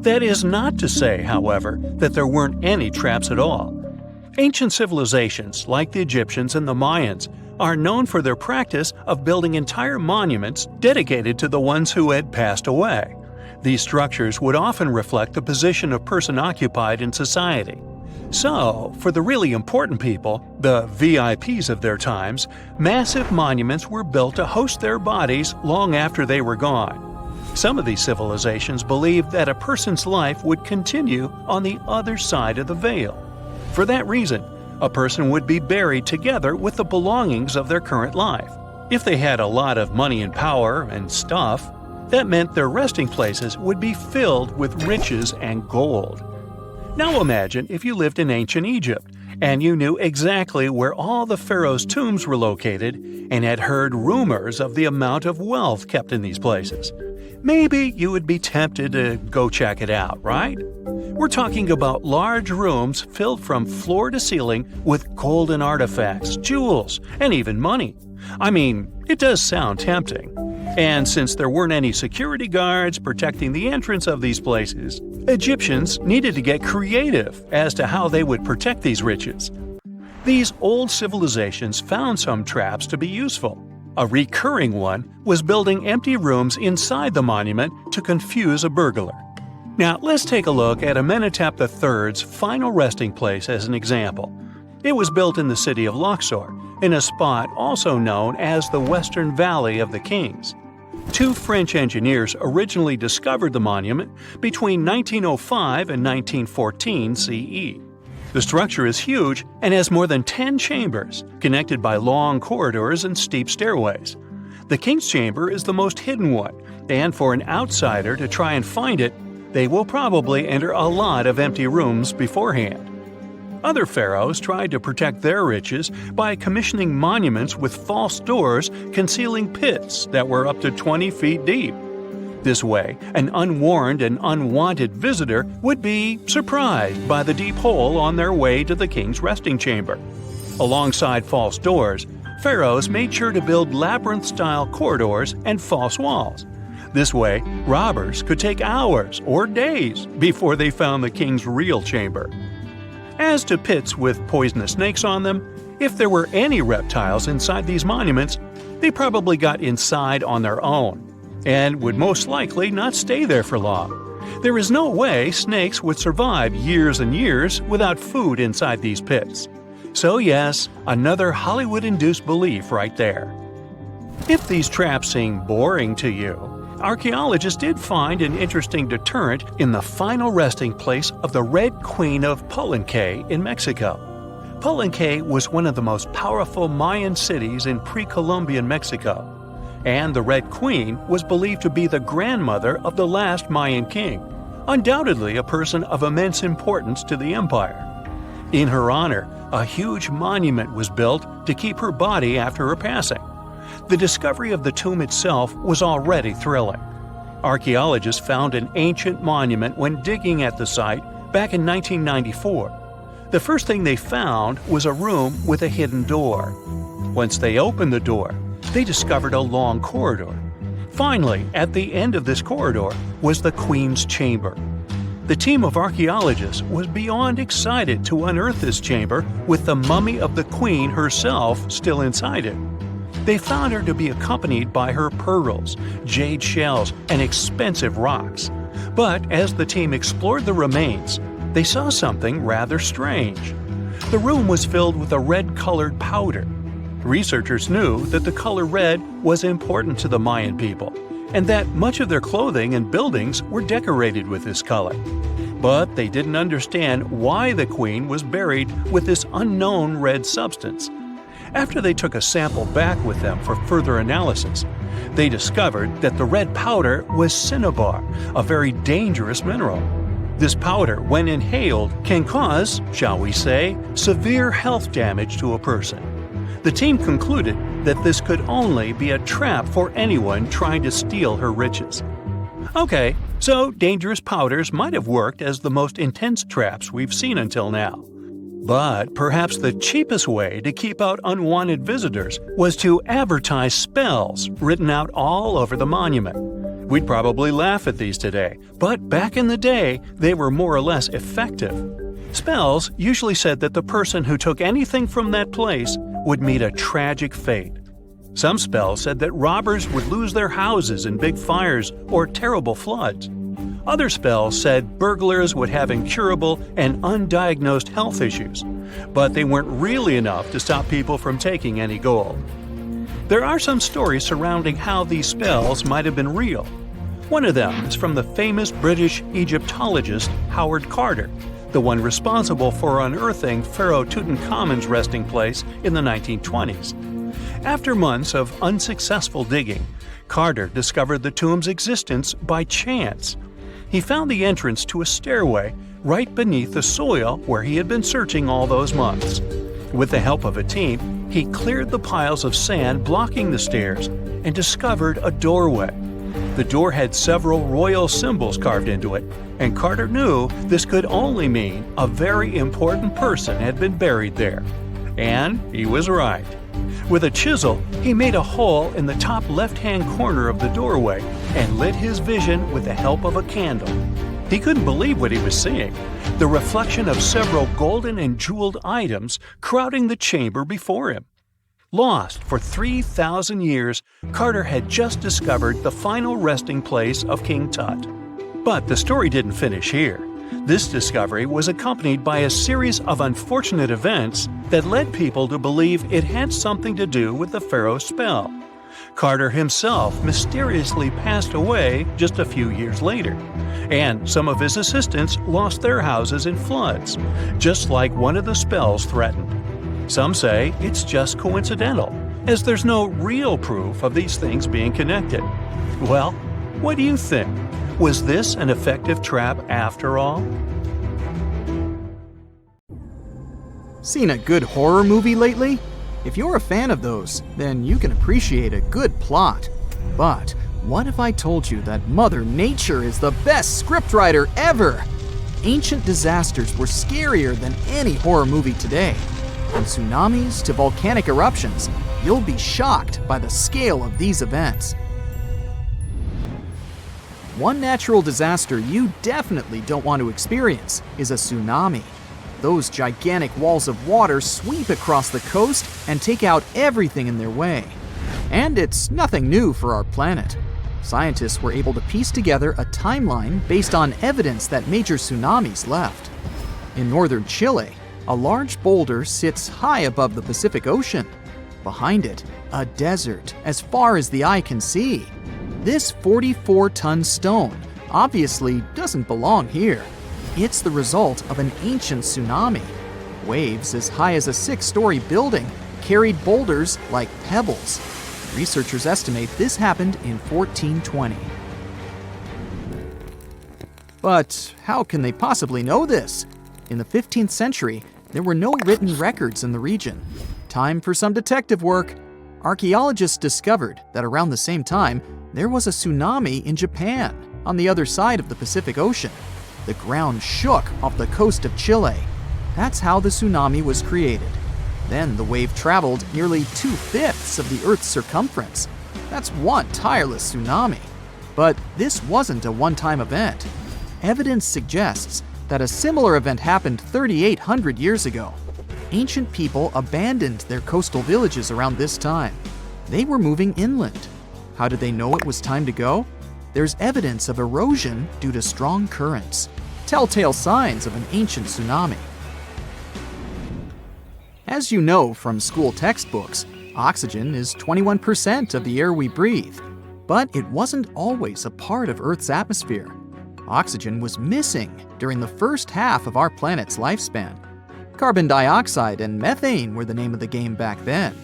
That is not to say, however, that there weren't any traps at all. Ancient civilizations, like the Egyptians and the Mayans, are known for their practice of building entire monuments dedicated to the ones who had passed away. These structures would often reflect the position of person occupied in society. So, for the really important people, the VIPs of their times, massive monuments were built to host their bodies long after they were gone. Some of these civilizations believed that a person's life would continue on the other side of the veil. For that reason, a person would be buried together with the belongings of their current life. If they had a lot of money and power and stuff, that meant their resting places would be filled with riches and gold. Now imagine if you lived in ancient Egypt and you knew exactly where all the pharaohs' tombs were located and had heard rumors of the amount of wealth kept in these places. Maybe you would be tempted to go check it out, right? We're talking about large rooms filled from floor to ceiling with golden artifacts, jewels, and even money. I mean, it does sound tempting. And since there weren't any security guards protecting the entrance of these places, Egyptians needed to get creative as to how they would protect these riches. These old civilizations found some traps to be useful. A recurring one was building empty rooms inside the monument to confuse a burglar. Now, let's take a look at Amenhotep III's final resting place as an example. It was built in the city of Luxor, in a spot also known as the Western Valley of the Kings. Two French engineers originally discovered the monument between 1905 and 1914 CE. The structure is huge and has more than 10 chambers, connected by long corridors and steep stairways. The King's Chamber is the most hidden one, and for an outsider to try and find it, they will probably enter a lot of empty rooms beforehand. Other pharaohs tried to protect their riches by commissioning monuments with false doors concealing pits that were up to 20 feet deep. This way, an unwarned and unwanted visitor would be surprised by the deep hole on their way to the king's resting chamber. Alongside false doors, pharaohs made sure to build labyrinth-style corridors and false walls. This way, robbers could take hours or days before they found the king's real chamber. As to pits with poisonous snakes on them, if there were any reptiles inside these monuments, they probably got inside on their own, and would most likely not stay there for long. There is no way snakes would survive years and years without food inside these pits. So yes, another Hollywood-induced belief right there. If these traps seem boring to you, archaeologists did find an interesting deterrent in the final resting place of the Red Queen of Palenque in Mexico. Palenque was one of the most powerful Mayan cities in pre-Columbian Mexico, and the Red Queen was believed to be the grandmother of the last Mayan king, undoubtedly a person of immense importance to the empire. In her honor, a huge monument was built to keep her body after her passing. The discovery of the tomb itself was already thrilling. Archaeologists found an ancient monument when digging at the site back in 1994. The first thing they found was a room with a hidden door. Once they opened the door, they discovered a long corridor. Finally, at the end of this corridor was the Queen's Chamber. The team of archaeologists was beyond excited to unearth this chamber with the mummy of the Queen herself still inside it. They found her to be accompanied by her pearls, jade shells, and expensive rocks. But as the team explored the remains, they saw something rather strange. The room was filled with a red-colored powder. Researchers knew that the color red was important to the Mayan people, and that much of their clothing and buildings were decorated with this color. But they didn't understand why the queen was buried with this unknown red substance. After they took a sample back with them for further analysis, they discovered that the red powder was cinnabar, a very dangerous mineral. This powder, when inhaled, can cause, shall we say, severe health damage to a person. The team concluded that this could only be a trap for anyone trying to steal her riches. Okay, so dangerous powders might have worked as the most intense traps we've seen until now. But perhaps the cheapest way to keep out unwanted visitors was to advertise spells written out all over the monument. We'd probably laugh at these today, but back in the day, they were more or less effective. Spells usually said that the person who took anything from that place would meet a tragic fate. Some spells said that robbers would lose their houses in big fires or terrible floods. Other spells said burglars would have incurable and undiagnosed health issues, but they weren't really enough to stop people from taking any gold. There are some stories surrounding how these spells might have been real. One of them is from the famous British Egyptologist Howard Carter, the one responsible for unearthing Pharaoh Tutankhamun's resting place in the 1920s. After months of unsuccessful digging, Carter discovered the tomb's existence by chance. He found the entrance to a stairway right beneath the soil where he had been searching all those months. With the help of a team, he cleared the piles of sand blocking the stairs and discovered a doorway. The door had several royal symbols carved into it, and Carter knew this could only mean a very important person had been buried there. And he was right. With a chisel, he made a hole in the top left-hand corner of the doorway and lit his vision with the help of a candle. He couldn't believe what he was seeing, the reflection of several golden and jeweled items crowding the chamber before him. Lost for 3,000 years, Carter had just discovered the final resting place of King Tut. But the story didn't finish here. This discovery was accompanied by a series of unfortunate events that led people to believe it had something to do with the pharaoh's spell. Carter himself mysteriously passed away just a few years later, and some of his assistants lost their houses in floods, just like one of the spells threatened. Some say it's just coincidental, as there's no real proof of these things being connected. Well, what do you think? Was this an effective trap after all? Seen a good horror movie lately? If you're a fan of those, then you can appreciate a good plot. But what if I told you that Mother Nature is the best scriptwriter ever? Ancient disasters were scarier than any horror movie today. From tsunamis to volcanic eruptions, you'll be shocked by the scale of these events. One natural disaster you definitely don't want to experience is a tsunami. Those gigantic walls of water sweep across the coast and take out everything in their way. And it's nothing new for our planet. Scientists were able to piece together a timeline based on evidence that major tsunamis left. In northern Chile, a large boulder sits high above the Pacific Ocean. Behind it, a desert as far as the eye can see. This 44-ton stone obviously doesn't belong here. It's the result of an ancient tsunami. Waves as high as a 6-story building carried boulders like pebbles. Researchers estimate this happened in 1420. But how can they possibly know this? In the 15th century, there were no written records in the region. Time for some detective work. Archaeologists discovered that around the same time, there was a tsunami in Japan, on the other side of the Pacific Ocean. The ground shook off the coast of Chile. That's how the tsunami was created. Then the wave traveled nearly 2/5 of the Earth's circumference. That's one tireless tsunami. But this wasn't a one-time event. Evidence suggests that a similar event happened 3,800 years ago. Ancient people abandoned their coastal villages around this time. They were moving inland. How did they know it was time to go? There's evidence of erosion due to strong currents, telltale signs of an ancient tsunami. As you know from school textbooks, oxygen is 21% of the air we breathe, but it wasn't always a part of Earth's atmosphere. Oxygen was missing during the first half of our planet's lifespan. Carbon dioxide and methane were the name of the game back then.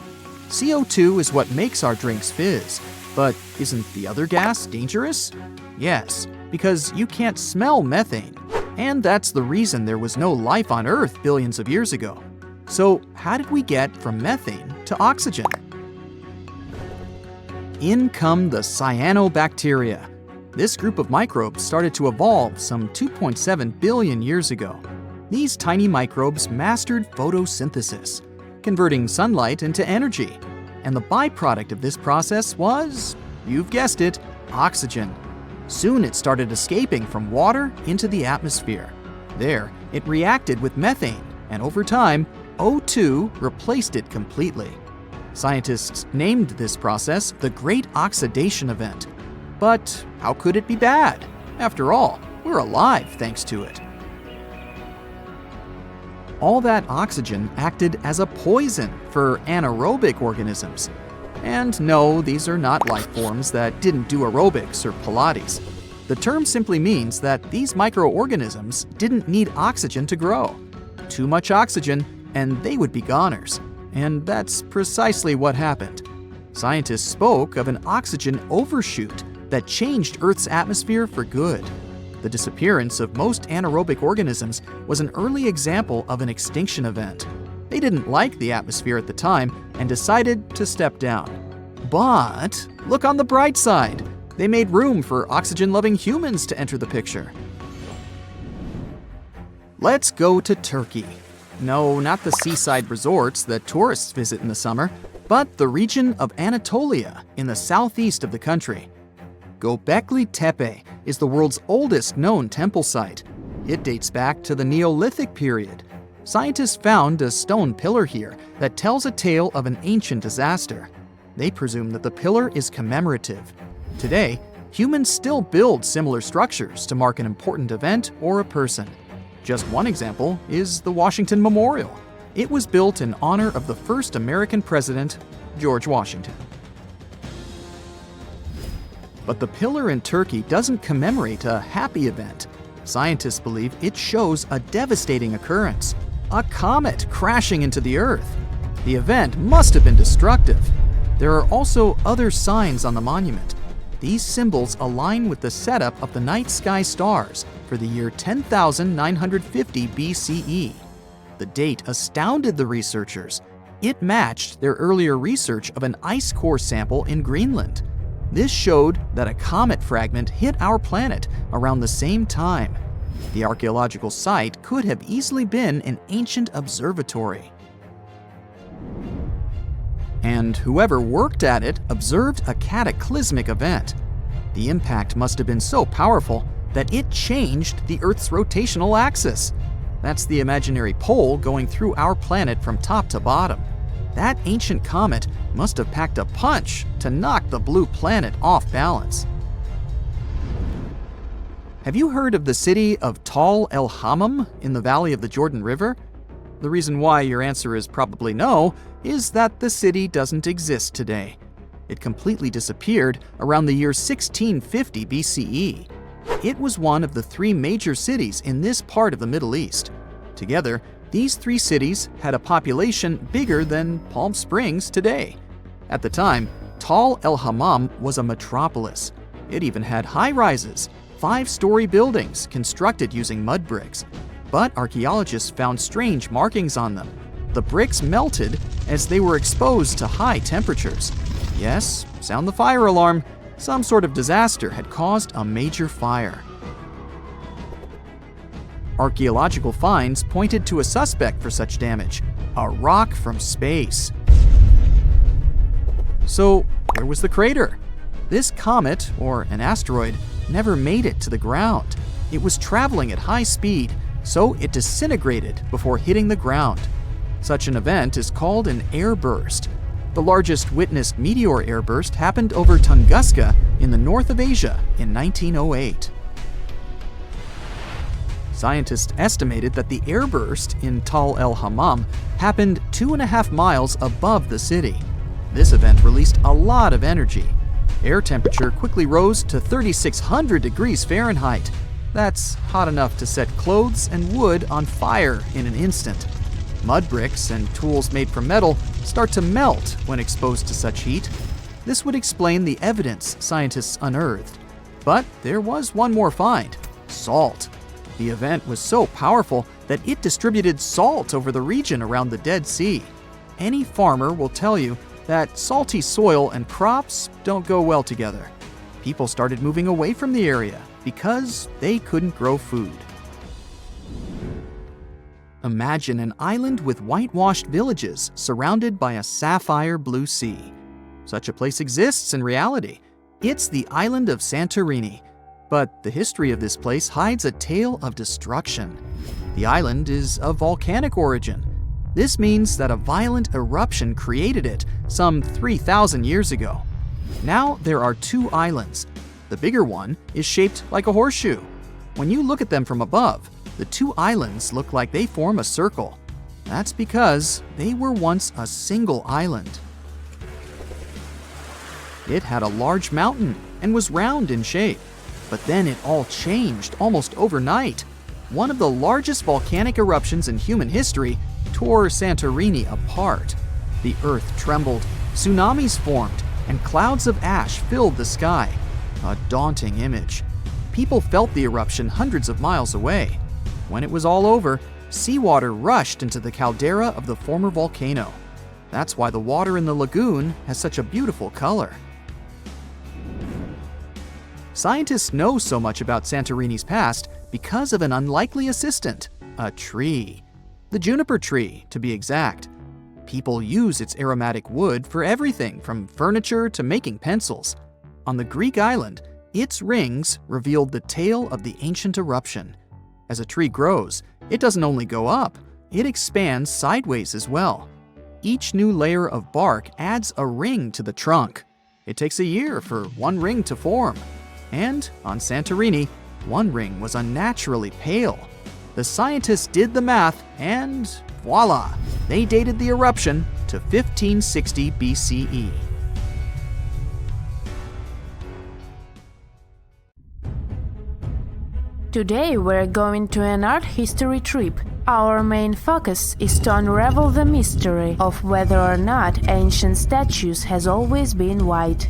CO2 is what makes our drinks fizz, but isn't the other gas dangerous? Yes, because you can't smell methane, and that's the reason there was no life on Earth billions of years ago. So how did we get from methane to oxygen? In come the cyanobacteria. This group of microbes started to evolve some 2.7 billion years ago. These tiny microbes mastered photosynthesis, converting sunlight into energy. And the byproduct of this process was, you've guessed it, oxygen. Soon it started escaping from water into the atmosphere. There, it reacted with methane, and over time, O2 replaced it completely. Scientists named this process the Great Oxidation Event. But how could it be bad? After all, we're alive thanks to it. All that oxygen acted as a poison for anaerobic organisms. And no, these are not life forms that didn't do aerobics or Pilates. The term simply means that these microorganisms didn't need oxygen to grow. Too much oxygen, and they would be goners. And that's precisely what happened. Scientists spoke of an oxygen overshoot that changed Earth's atmosphere for good. The disappearance of most anaerobic organisms was an early example of an extinction event. They didn't like the atmosphere at the time and decided to step down. But look on the bright side. They made room for oxygen-loving humans to enter the picture. Let's go to Turkey. No, not the seaside resorts that tourists visit in the summer, but the region of Anatolia in the southeast of the country. Göbekli Tepe is the world's oldest known temple site. It dates back to the Neolithic period. Scientists found a stone pillar here that tells a tale of an ancient disaster. They presume that the pillar is commemorative. Today, humans still build similar structures to mark an important event or a person. Just one example is the Washington Memorial. It was built in honor of the first American president, George Washington. But the pillar in Turkey doesn't commemorate a happy event. Scientists believe it shows a devastating occurrence, a comet crashing into the Earth. The event must have been destructive. There are also other signs on the monument. These symbols align with the setup of the night sky stars for the year 10,950 BCE. The date astounded the researchers. It matched their earlier research of an ice core sample in Greenland. This showed that a comet fragment hit our planet around the same time. The archaeological site could have easily been an ancient observatory. And whoever worked at it observed a cataclysmic event. The impact must have been so powerful that it changed the Earth's rotational axis. That's the imaginary pole going through our planet from top to bottom. That ancient comet must have packed a punch to knock the blue planet off balance. Have you heard of the city of Tal el-Hammam in the valley of the Jordan River? The reason why your answer is probably no is that the city doesn't exist today. It completely disappeared around the year 1650 BCE. It was one of the three major cities in this part of the Middle East. Together, these three cities had a population bigger than Palm Springs today. At the time, Tal el-Hammam was a metropolis. It even had high-rises, 5-story buildings constructed using mud bricks. But archaeologists found strange markings on them. The bricks melted as they were exposed to high temperatures. Yes, sound the fire alarm. Some sort of disaster had caused a major fire. Archaeological finds pointed to a suspect for such damage: a rock from space. So, where was the crater? This comet, or an asteroid, never made it to the ground. It was traveling at high speed, so it disintegrated before hitting the ground. Such an event is called an airburst. The largest witnessed meteor airburst happened over Tunguska in the north of Asia in 1908. Scientists estimated that the airburst in Tal el-Hammam happened 2.5 miles above the city. This event released a lot of energy. Air temperature quickly rose to 3,600 degrees Fahrenheit. That's hot enough to set clothes and wood on fire in an instant. Mud bricks and tools made from metal start to melt when exposed to such heat. This would explain the evidence scientists unearthed. But there was one more find: salt. The event was so powerful that it distributed salt over the region around the Dead Sea. Any farmer will tell you that salty soil and crops don't go well together. People started moving away from the area because they couldn't grow food. Imagine an island with whitewashed villages surrounded by a sapphire blue sea. Such a place exists in reality. It's the island of Santorini. But the history of this place hides a tale of destruction. The island is of volcanic origin. This means that a violent eruption created it some 3,000 years ago. Now there are 2 islands. The bigger one is shaped like a horseshoe. When you look at them from above, the 2 islands look like they form a circle. That's because they were once a single island. It had a large mountain and was round in shape. But then it all changed almost overnight. One of the largest volcanic eruptions in human history tore Santorini apart. The earth trembled, tsunamis formed, and clouds of ash filled the sky. A daunting image. People felt the eruption hundreds of miles away. When it was all over, seawater rushed into the caldera of the former volcano. That's why the water in the lagoon has such a beautiful color. Scientists know so much about Santorini's past because of an unlikely assistant: a tree. The juniper tree, to be exact. People use its aromatic wood for everything from furniture to making pencils. On the Greek island, its rings revealed the tale of the ancient eruption. As a tree grows, it doesn't only go up, it expands sideways as well. Each new layer of bark adds a ring to the trunk. It takes a year for one ring to form. And on Santorini, one ring was unnaturally pale. The scientists did the math and voila, they dated the eruption to 1560 BCE. Today we're going to an art history trip. Our main focus is to unravel the mystery of whether or not ancient statues has always been white.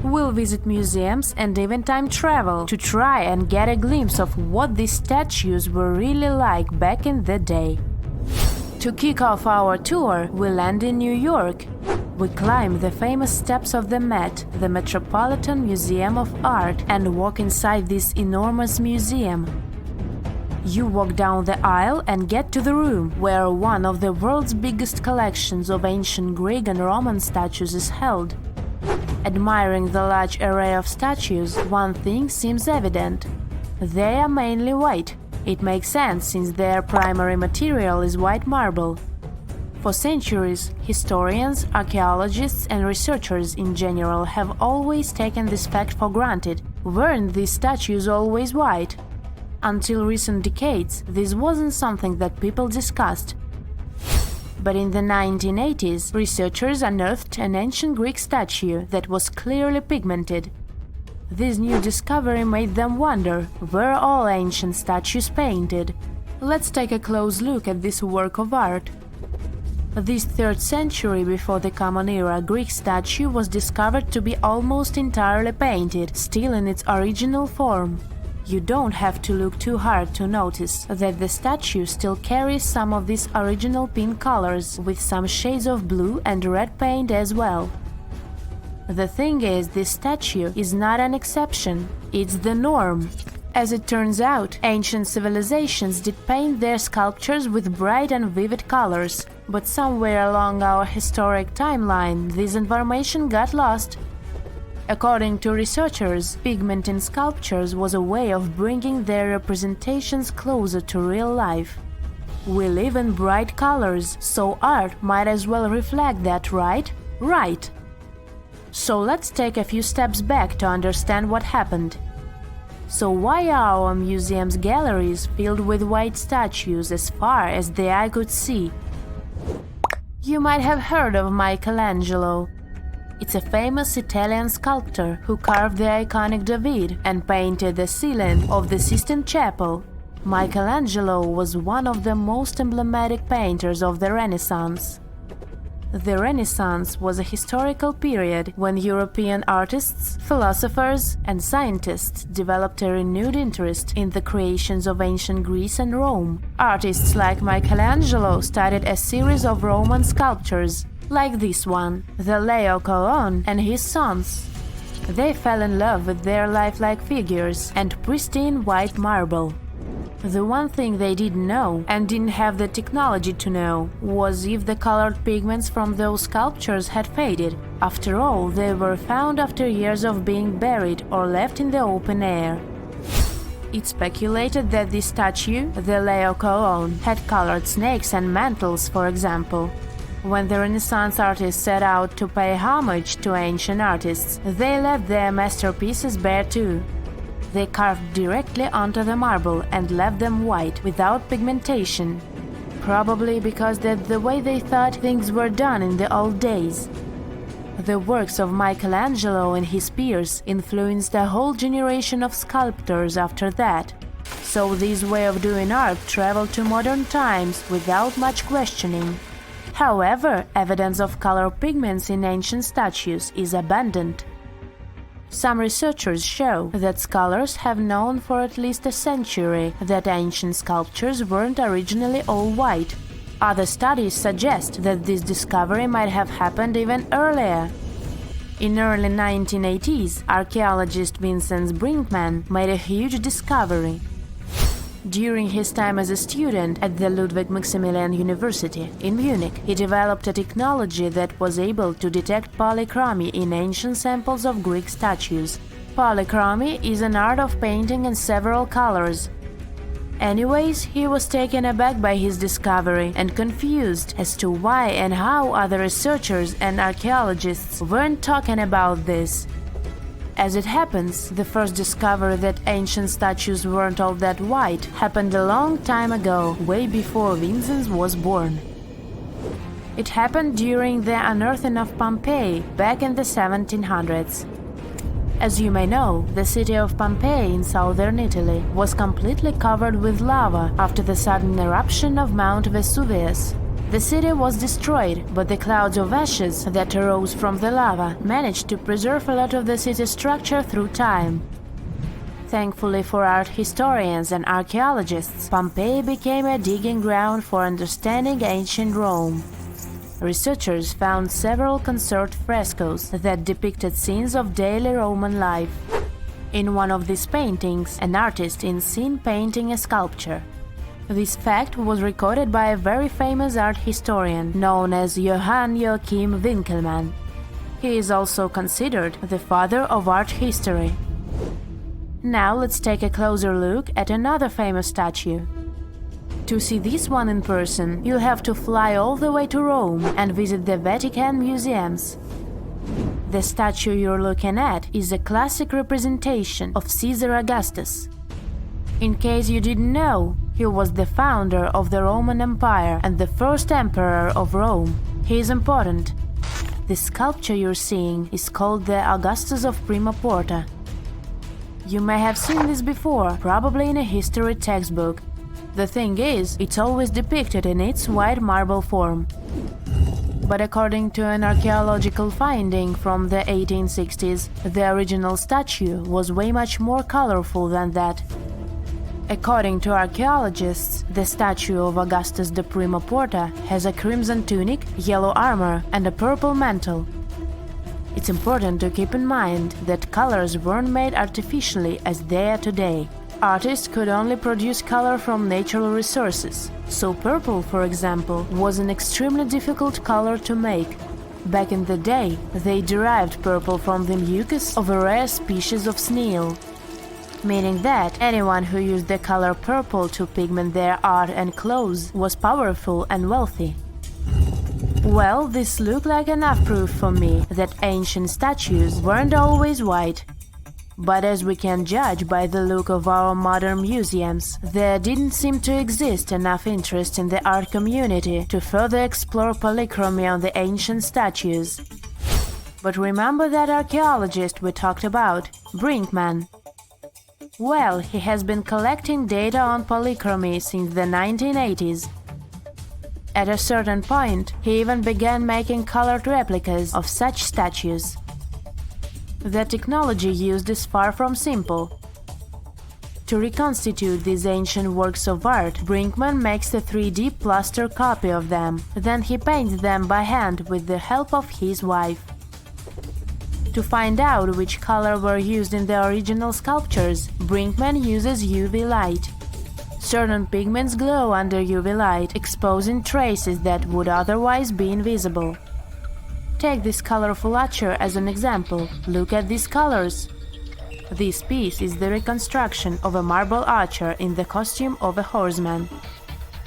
We'll visit museums and even time travel to try and get a glimpse of what these statues were really like back in the day. To kick off our tour, we land in New York. We climb the famous steps of the Met, the Metropolitan Museum of Art, and walk inside this enormous museum. You walk down the aisle and get to the room where one of the world's biggest collections of ancient Greek and Roman statues is held. Admiring the large array of statues, one thing seems evident. They are mainly white. It makes sense since their primary material is white marble. For centuries, historians, archaeologists, and researchers in general have always taken this fact for granted. Weren't these statues always white? Until recent decades, this wasn't something that people discussed. But in the 1980s, researchers unearthed an ancient Greek statue that was clearly pigmented. This new discovery made them wonder, were all ancient statues painted? Let's take a close look at this work of art. This 3rd century before the Common Era Greek statue was discovered to be almost entirely painted, still in its original form. You don't have to look too hard to notice that the statue still carries some of these original pink colors, with some shades of blue and red paint as well. The thing is, this statue is not an exception, it's the norm. As it turns out, ancient civilizations did paint their sculptures with bright and vivid colors, but somewhere along our historic timeline, this information got lost. According to researchers, pigment in sculptures was a way of bringing their representations closer to real life. We live in bright colors, so art might as well reflect that, right? Right! So let's take a few steps back to understand what happened. So why are our museum's galleries filled with white statues as far as the eye could see? You might have heard of Michelangelo. It's a famous Italian sculptor who carved the iconic David and painted the ceiling of the Sistine Chapel. Michelangelo was one of the most emblematic painters of the Renaissance. The Renaissance was a historical period when European artists, philosophers, and scientists developed a renewed interest in the creations of ancient Greece and Rome. Artists like Michelangelo studied a series of Roman sculptures, like this one, the Laocoon and his sons. They fell in love with their lifelike figures and pristine white marble. The one thing they didn't know, and didn't have the technology to know, was if the colored pigments from those sculptures had faded. After all, they were found after years of being buried or left in the open air. It's speculated that this statue, the Laocoon, had colored snakes and mantles, for example. When the Renaissance artists set out to pay homage to ancient artists, they left their masterpieces bare too. They carved directly onto the marble and left them white, without pigmentation. Probably because that's the way they thought things were done in the old days. The works of Michelangelo and his peers influenced a whole generation of sculptors after that. So this way of doing art traveled to modern times without much questioning. However, evidence of color pigments in ancient statues is abundant. Some researchers show that scholars have known for at least a century that ancient sculptures weren't originally all white. Other studies suggest that this discovery might have happened even earlier. In early 1980s, archaeologist Vincent Brinkmann made a huge discovery. During his time as a student at the Ludwig Maximilian University in Munich, he developed a technology that was able to detect polychromy in ancient samples of Greek statues. Polychromy is an art of painting in several colors. Anyways, he was taken aback by his discovery and confused as to why and how other researchers and archaeologists weren't talking about this. As it happens, the first discovery that ancient statues weren't all that white happened a long time ago, way before Vincent was born. It happened during the unearthing of Pompeii back in the 1700s. As you may know, the city of Pompeii in southern Italy was completely covered with lava after the sudden eruption of Mount Vesuvius. The city was destroyed, but the clouds of ashes that arose from the lava managed to preserve a lot of the city's structure through time. Thankfully for art historians and archaeologists, Pompeii became a digging ground for understanding ancient Rome. Researchers found several conserved frescoes that depicted scenes of daily Roman life. In one of these paintings, an artist is seen painting a sculpture. This fact was recorded by a very famous art historian known as Johann Joachim Winckelmann. He is also considered the father of art history. Now let's take a closer look at another famous statue. To see this one in person, you'll have to fly all the way to Rome and visit the Vatican museums. The statue you're looking at is a classic representation of Caesar Augustus. In case you didn't know, he was the founder of the Roman Empire and the first emperor of Rome. He is important. The sculpture you're seeing is called the Augustus of Prima Porta. You may have seen this before, probably in a history textbook. The thing is, it's always depicted in its white marble form. But according to an archaeological finding from the 1860s, the original statue was way much more colorful than that. According to archaeologists, the statue of Augustus de Prima Porta has a crimson tunic, yellow armor, and a purple mantle. It's important to keep in mind that colors weren't made artificially as they are today. Artists could only produce color from natural resources, so purple, for example, was an extremely difficult color to make. Back in the day, they derived purple from the mucus of a rare species of snail, meaning that anyone who used the color purple to pigment their art and clothes was powerful and wealthy. Well, this looked like enough proof for me that ancient statues weren't always white. But as we can judge by the look of our modern museums, there didn't seem to exist enough interest in the art community to further explore polychromy on the ancient statues. But remember that archaeologist we talked about, Brinkman? Well, he has been collecting data on polychromy since the 1980s. At a certain point, he even began making colored replicas of such statues. The technology used is far from simple. To reconstitute these ancient works of art, Brinkman makes a 3D plaster copy of them. Then he paints them by hand with the help of his wife. To find out which color were used in the original sculptures, Brinkman uses UV light. Certain pigments glow under UV light, exposing traces that would otherwise be invisible. Take this colorful archer as an example. Look at these colors. This piece is the reconstruction of a marble archer in the costume of a horseman.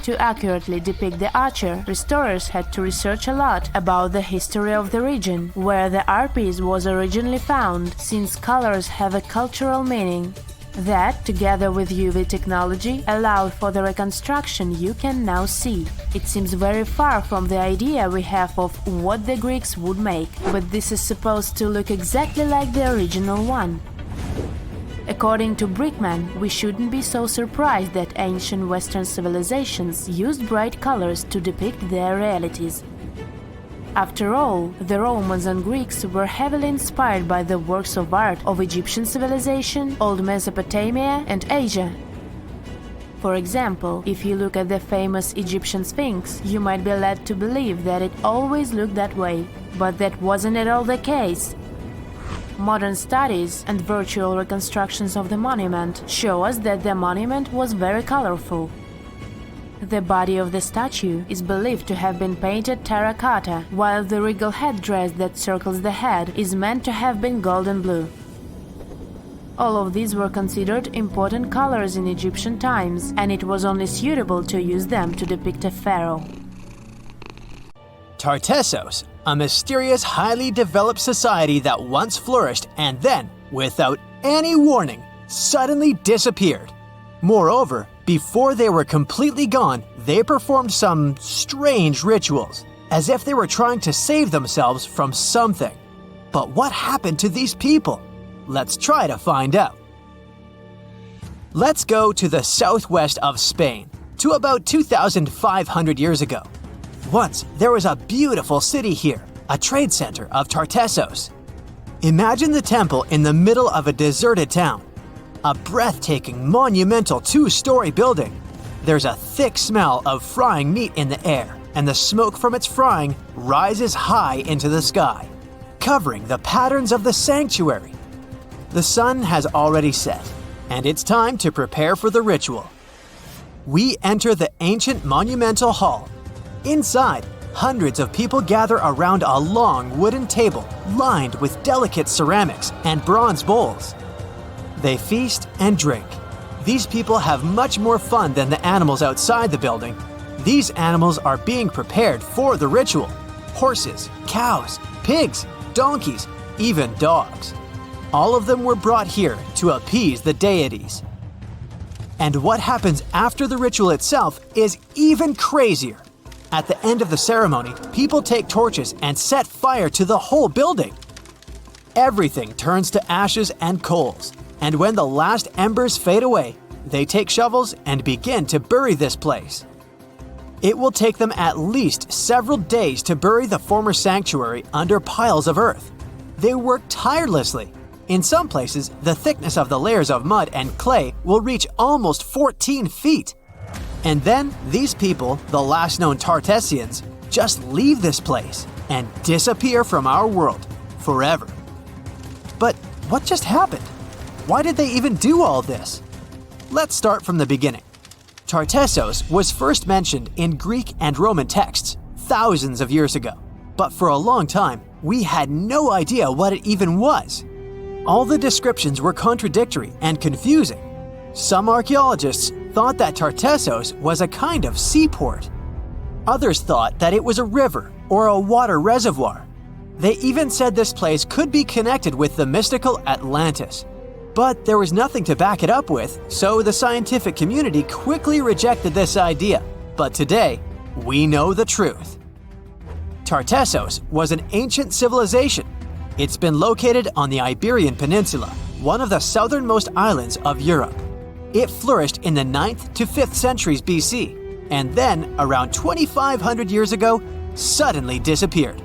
To accurately depict the archer, restorers had to research a lot about the history of the region where the art piece was originally found, since colors have a cultural meaning. That, together with UV technology, allowed for the reconstruction you can now see. It seems very far from the idea we have of what the Greeks would make, but this is supposed to look exactly like the original one. According to Brinkman, we shouldn't be so surprised that ancient Western civilizations used bright colors to depict their realities. After all, the Romans and Greeks were heavily inspired by the works of art of Egyptian civilization, Old Mesopotamia, and Asia. For example, if you look at the famous Egyptian Sphinx, you might be led to believe that it always looked that way, but that wasn't at all the case. Modern studies and virtual reconstructions of the monument show us that the monument was very colorful. The body of the statue is believed to have been painted terracotta, while the regal headdress that circles the head is meant to have been golden blue. All of these were considered important colors in Egyptian times, and it was only suitable to use them to depict a pharaoh. Tartessos, a mysterious, highly developed society that once flourished and then, without any warning, suddenly disappeared. Moreover, before they were completely gone, they performed some strange rituals, as if they were trying to save themselves from something. But what happened to these people? Let's try to find out. Let's go to the southwest of Spain, to about 2,500 years ago. Once, there was a beautiful city here, a trade center of Tartessos. Imagine the temple in the middle of a deserted town. A breathtaking, monumental two-story building. There's a thick smell of frying meat in the air, and the smoke from its frying rises high into the sky, covering the patterns of the sanctuary. The sun has already set, and it's time to prepare for the ritual. We enter the ancient monumental hall. Inside, hundreds of people gather around a long wooden table lined with delicate ceramics and bronze bowls. They feast and drink. These people have much more fun than the animals outside the building. These animals are being prepared for the ritual. Horses, cows, pigs, donkeys, even dogs. All of them were brought here to appease the deities. And what happens after the ritual itself is even crazier. At the end of the ceremony, people take torches and set fire to the whole building. Everything turns to ashes and coals. And when the last embers fade away, they take shovels and begin to bury this place. It will take them at least several days to bury the former sanctuary under piles of earth. They work tirelessly. In some places, the thickness of the layers of mud and clay will reach almost 14 feet. And then these people, the last known Tartessians, just leave this place and disappear from our world forever. But what just happened? Why did they even do all this? let's start from the beginning. Tartessos was first mentioned in Greek and Roman texts thousands of years ago, but for a long time, we had no idea what it even was. All the descriptions were contradictory and confusing. Some archaeologists thought that Tartessos was a kind of seaport. Others thought that it was a river or a water reservoir. They even said this place could be connected with the mystical Atlantis. But there was nothing to back it up with, so the scientific community quickly rejected this idea. But today, we know the truth. Tartessos was an ancient civilization. It's been located on the Iberian Peninsula, one of the southernmost islands of Europe. It flourished in the 9th to 5th centuries BC, and then, around 2,500 years ago, suddenly disappeared.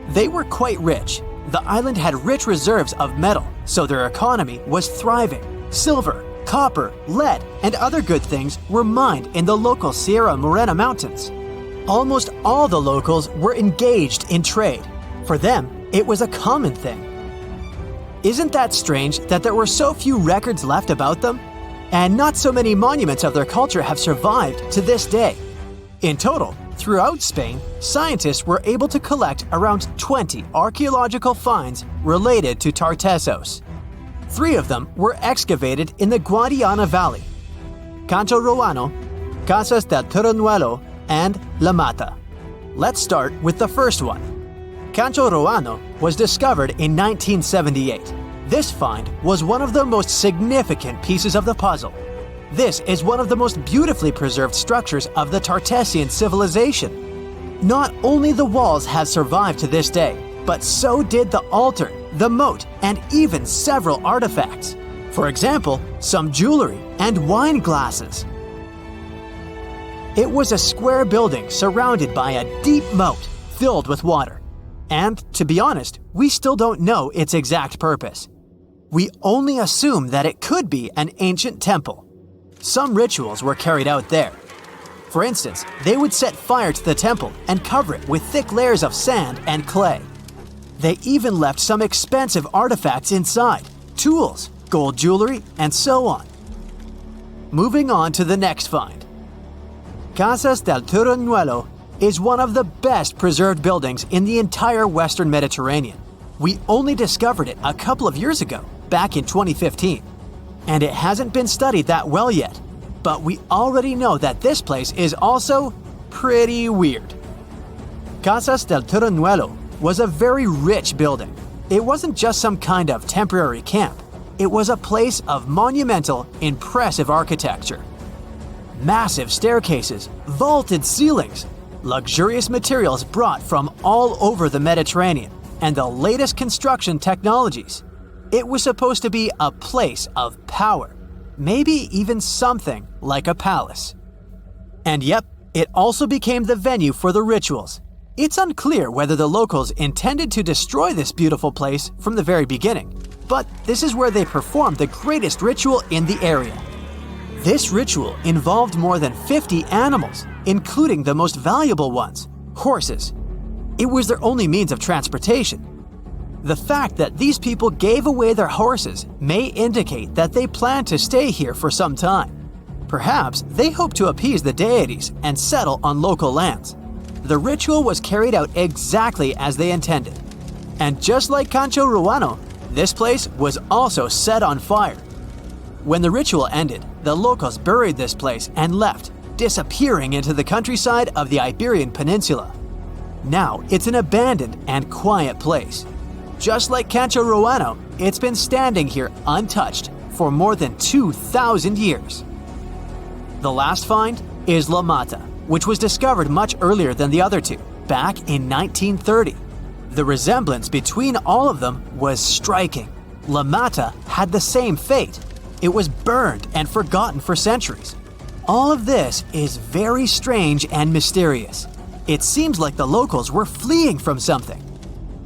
They were quite rich. The island had rich reserves of metal, so their economy was thriving. Silver, copper, lead, and other good things were mined in the local Sierra Morena Mountains. Almost all the locals were engaged in trade. For them, it was a common thing. Isn't that strange that there were so few records left about them? And not so many monuments of their culture have survived to this day. In total, throughout Spain, scientists were able to collect around 20 archaeological finds related to Tartessos. 3 of them were excavated in the Guadiana Valley: Cancho Ruano, Casas del Turrunuelo, and La Mata. Let's start with the first one. Cancho Ruano was discovered in 1978. This find was one of the most significant pieces of the puzzle. This is one of the most beautifully preserved structures of the Tartessian civilization. Not only the walls have survived to this day, but so did the altar, the moat, and even several artifacts. For example, some jewelry and wine glasses. It was a square building surrounded by a deep moat filled with water. And, to be honest, we still don't know its exact purpose. We only assume that it could be an ancient temple. Some rituals were carried out there. For instance, they would set fire to the temple and cover it with thick layers of sand and clay. They even left some expensive artifacts inside, tools, gold jewelry, and so on. Moving on to the next find. Casas del Turrunuelo is one of the best preserved buildings in the entire Western Mediterranean. We only discovered it a couple of years ago, back in 2015. And it hasn't been studied that well yet. But we already know that this place is also pretty weird. Casas del Turrunuelo was a very rich building. It wasn't just some kind of temporary camp. It was a place of monumental, impressive architecture. Massive staircases, vaulted ceilings, luxurious materials brought from all over the Mediterranean, and the latest construction technologies. It was supposed to be a place of power, maybe even something like a palace. And yep, it also became the venue for the rituals. It's unclear whether the locals intended to destroy this beautiful place from the very beginning, but this is where they performed the greatest ritual in the area. This ritual involved more than 50 animals, including the most valuable ones, horses. It was their only means of transportation. The fact that these people gave away their horses may indicate that they plan to stay here for some time. Perhaps they hope to appease the deities and settle on local lands. The ritual was carried out exactly as they intended. And just like Cancho Ruano, this place was also set on fire. When the ritual ended, the locals buried this place and left, disappearing into the countryside of the Iberian Peninsula. Now it's an abandoned and quiet place. Just like Cancho Ruano, it's been standing here untouched for more than 2,000 years. The last find is La Mata, which was discovered much earlier than the other two, back in 1930. The resemblance between all of them was striking. La Mata had the same fate. It was burned and forgotten for centuries. All of this is very strange and mysterious. It seems like the locals were fleeing from something.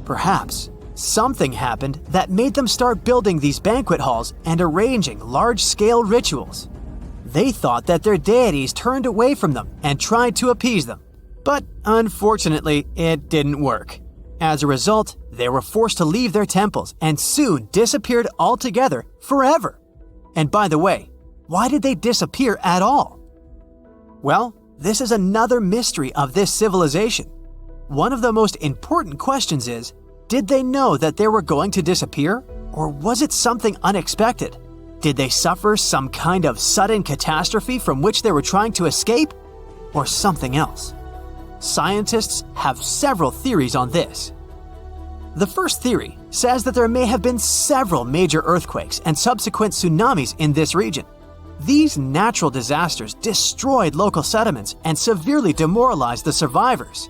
Perhaps something happened that made them start building these banquet halls and arranging large-scale rituals. They thought that their deities turned away from them and tried to appease them. But unfortunately, it didn't work. As a result, they were forced to leave their temples and soon disappeared altogether forever. And by the way, Why did they disappear at all? Well, this is another mystery of this civilization. One of the most important questions is, did they know that they were going to disappear? Or was it something unexpected? Did they suffer some kind of sudden catastrophe from which they were trying to escape? Or something else? Scientists have several theories on this. The first theory says that there may have been several major earthquakes and subsequent tsunamis in this region. These natural disasters destroyed local settlements and severely demoralized the survivors.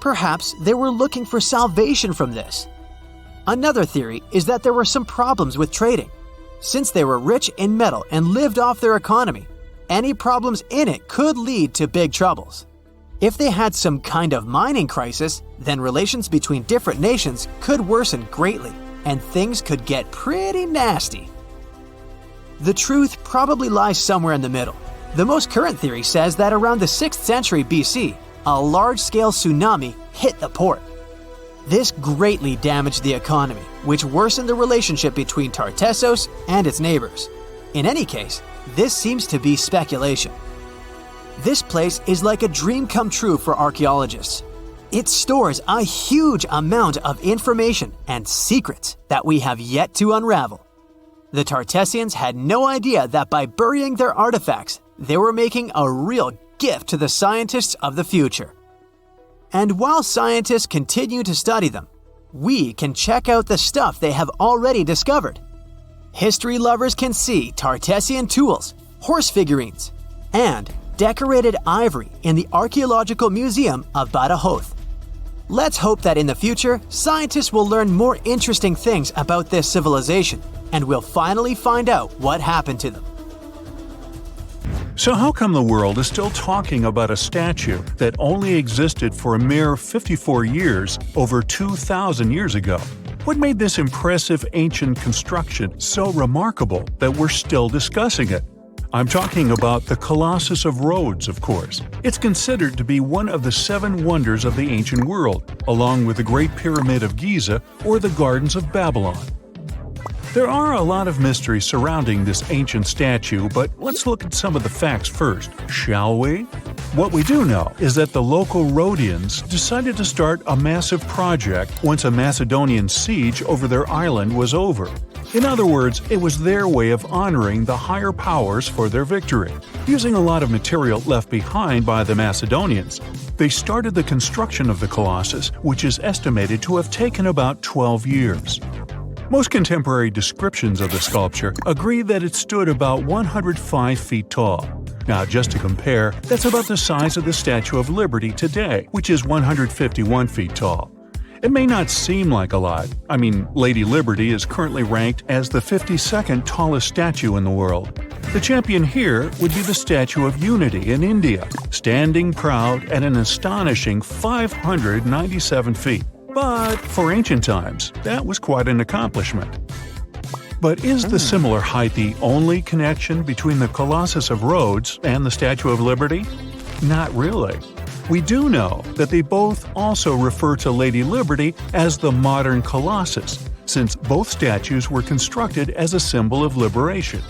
Perhaps they were looking for salvation from this. Another theory is that there were some problems with trading. Since they were rich in metal and lived off their economy, any problems in it could lead to big troubles. If they had some kind of mining crisis, then relations between different nations could worsen greatly, and things could get pretty nasty. The truth probably lies somewhere in the middle. The most current theory says that around the 6th century BC, a large-scale tsunami hit the port. This greatly damaged the economy, which worsened the relationship between Tartessos and its neighbors. In any case, this seems to be speculation. This place is like a dream come true for archaeologists. It stores a huge amount of information and secrets that we have yet to unravel. The Tartessians had no idea that by burying their artifacts, they were making a real gift to the scientists of the future. And while scientists continue to study them, we can check out the stuff they have already discovered. History lovers can see Tartessian tools, horse figurines, and decorated ivory in the Archaeological Museum of Badajoz. Let's hope that in the future, scientists will learn more interesting things about this civilization, and we'll finally find out what happened to them. So how come the world is still talking about a statue that only existed for a mere 54 years over 2,000 years ago? What made this impressive ancient construction so remarkable that we're still discussing it? I'm talking about the Colossus of Rhodes, of course. It's considered to be one of the 7 wonders of the ancient world, along with the Great Pyramid of Giza or the Gardens of Babylon. There are a lot of mysteries surrounding this ancient statue, but let's look at some of the facts first, shall we? What we do know is that the local Rhodians decided to start a massive project once a Macedonian siege over their island was over. In other words, it was their way of honoring the higher powers for their victory. Using a lot of material left behind by the Macedonians, they started the construction of the Colossus, which is estimated to have taken about 12 years. Most contemporary descriptions of the sculpture agree that it stood about 105 feet tall. Now, just to compare, that's about the size of the Statue of Liberty today, which is 151 feet tall. It may not seem like a lot. I mean, Lady Liberty is currently ranked as the 52nd tallest statue in the world. The champion here would be the Statue of Unity in India, standing proud at an astonishing 597 feet. But for ancient times, that was quite an accomplishment. But is the similar height the only connection between the Colossus of Rhodes and the Statue of Liberty? Not really. We do know that they both also refer to Lady Liberty as the modern Colossus, since both statues were constructed as a symbol of liberation.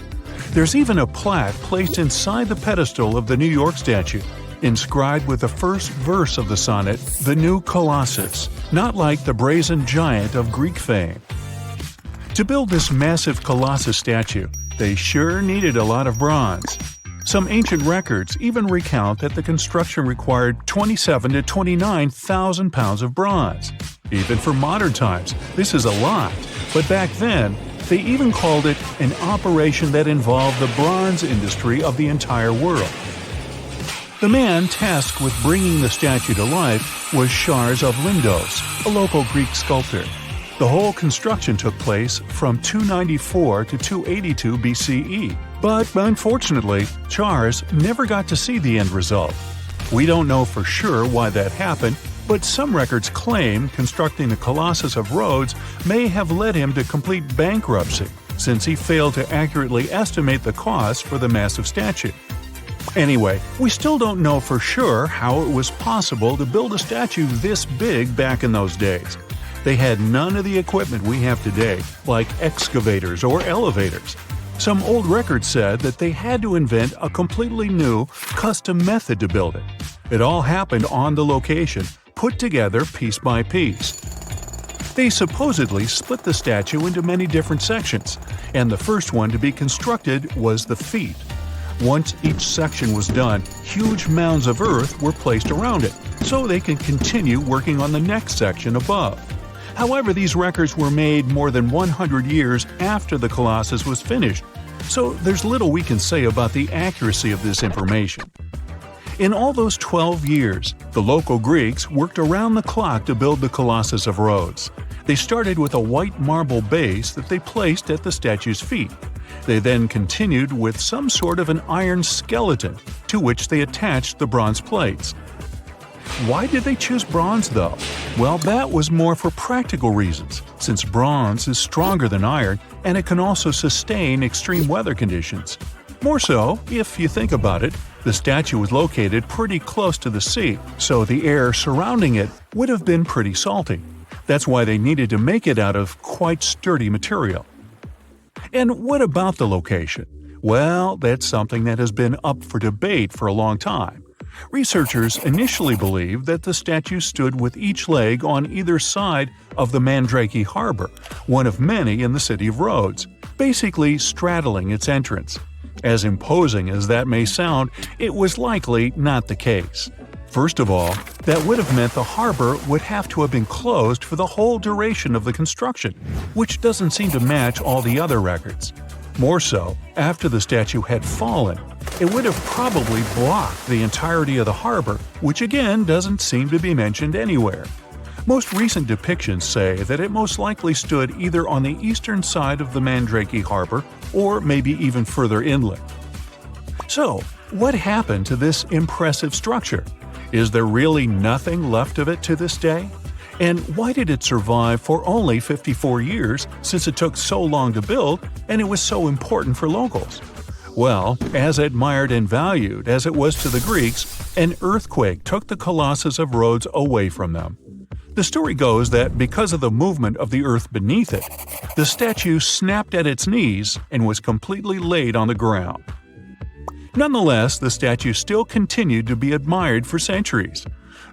There's even a plaque placed inside the pedestal of the New York statue, inscribed with the first verse of the sonnet, "The New Colossus," not like the brazen giant of Greek fame. To build this massive Colossus statue, they sure needed a lot of bronze. Some ancient records even recount that the construction required 27,000 to 29,000 pounds of bronze. Even for modern times, this is a lot, but back then, they even called it an operation that involved the bronze industry of the entire world. The man tasked with bringing the statue to life was Charles of Lindos, a local Greek sculptor. The whole construction took place from 294 to 282 BCE, but unfortunately, Charles never got to see the end result. We don't know for sure why that happened, but some records claim constructing the Colossus of Rhodes may have led him to complete bankruptcy, since he failed to accurately estimate the cost for the massive statue. Anyway, we still don't know for sure how it was possible to build a statue this big back in those days. They had none of the equipment we have today, like excavators or elevators. Some old records said that they had to invent a completely new, custom method to build it. It all happened on the location, put together piece by piece. They supposedly split the statue into many different sections, and the first one to be constructed was the feet. Once each section was done, huge mounds of earth were placed around it, so they could continue working on the next section above. However, these records were made more than 100 years after the Colossus was finished, so there's little we can say about the accuracy of this information. In all those 12 years, the local Greeks worked around the clock to build the Colossus of Rhodes. They started with a white marble base that they placed at the statue's feet. They then continued with some sort of an iron skeleton, to which they attached the bronze plates. Why did they choose bronze, though? Well, that was more for practical reasons, since bronze is stronger than iron and it can also sustain extreme weather conditions. More so, if you think about it, the statue was located pretty close to the sea, so the air surrounding it would have been pretty salty. That's why they needed to make it out of quite sturdy material. And what about the location? Well, that's something that has been up for debate for a long time. Researchers initially believed that the statue stood with each leg on either side of the Mandrake Harbor, one of many in the city of Rhodes, basically straddling its entrance. As imposing as that may sound, it was likely not the case. First of all, that would have meant the harbor would have to have been closed for the whole duration of the construction, which doesn't seem to match all the other records. More so, after the statue had fallen, it would have probably blocked the entirety of the harbor, which again doesn't seem to be mentioned anywhere. Most recent depictions say that it most likely stood either on the eastern side of the Mandrake Harbor or maybe even further inland. So, what happened to this impressive structure? Is there really nothing left of it to this day? And why did it survive for only 54 years, since it took so long to build and it was so important for locals? Well, as admired and valued as it was to the Greeks, an earthquake took the Colossus of Rhodes away from them. The story goes that because of the movement of the earth beneath it, the statue snapped at its knees and was completely laid on the ground. Nonetheless, the statue still continued to be admired for centuries.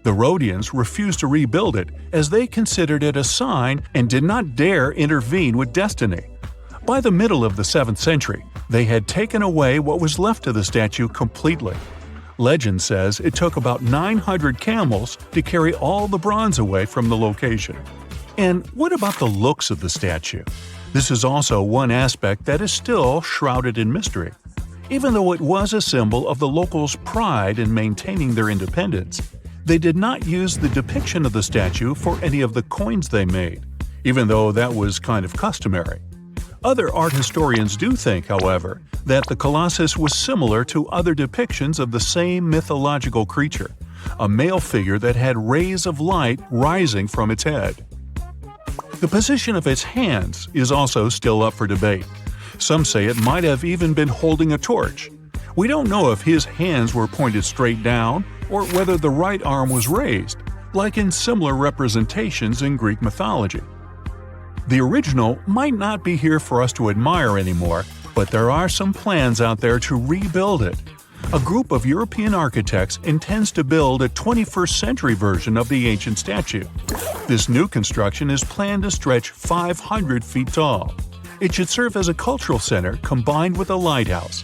The Rhodians refused to rebuild it as they considered it a sign and did not dare intervene with destiny. By the middle of the 7th century, they had taken away what was left of the statue completely. Legend says it took about 900 camels to carry all the bronze away from the location. And what about the looks of the statue? This is also one aspect that is still shrouded in mystery. Even though it was a symbol of the locals' pride in maintaining their independence, they did not use the depiction of the statue for any of the coins they made, even though that was kind of customary. Other art historians do think, however, that the Colossus was similar to other depictions of the same mythological creature, a male figure that had rays of light rising from its head. The position of its hands is also still up for debate. Some say it might have even been holding a torch. We don't know if his hands were pointed straight down or whether the right arm was raised, like in similar representations in Greek mythology. The original might not be here for us to admire anymore, but there are some plans out there to rebuild it. A group of European architects intends to build a 21st century version of the ancient statue. This new construction is planned to stretch 500 feet tall. It should serve as a cultural center combined with a lighthouse.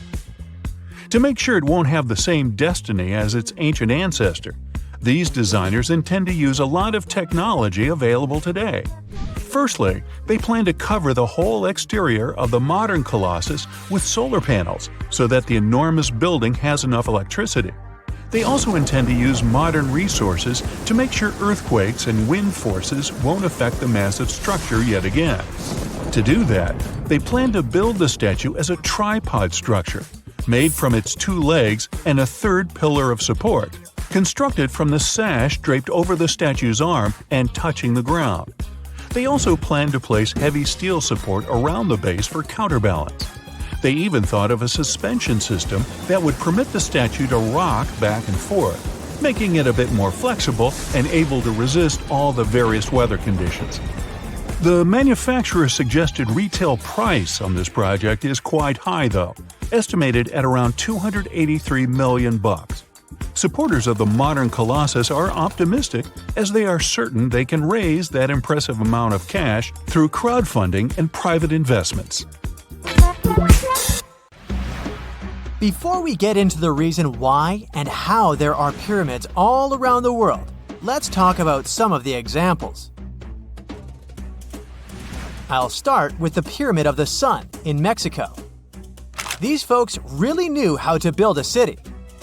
To make sure it won't have the same destiny as its ancient ancestor, these designers intend to use a lot of technology available today. Firstly, they plan to cover the whole exterior of the modern Colossus with solar panels so that the enormous building has enough electricity. They also intend to use modern resources to make sure earthquakes and wind forces won't affect the massive structure yet again. To do that, they plan to build the statue as a tripod structure, made from its 2 legs and a third pillar of support, constructed from the sash draped over the statue's arm and touching the ground. They also plan to place heavy steel support around the base for counterbalance. They even thought of a suspension system that would permit the statue to rock back and forth, making it a bit more flexible and able to resist all the various weather conditions. The manufacturer's suggested retail price on this project is quite high though, estimated at around $283 million. Supporters of the modern Colossus are optimistic as they are certain they can raise that impressive amount of cash through crowdfunding and private investments. Before we get into the reason why and how there are pyramids all around the world, let's talk about some of the examples. I'll start with the Pyramid of the Sun in Mexico. These folks really knew how to build a city.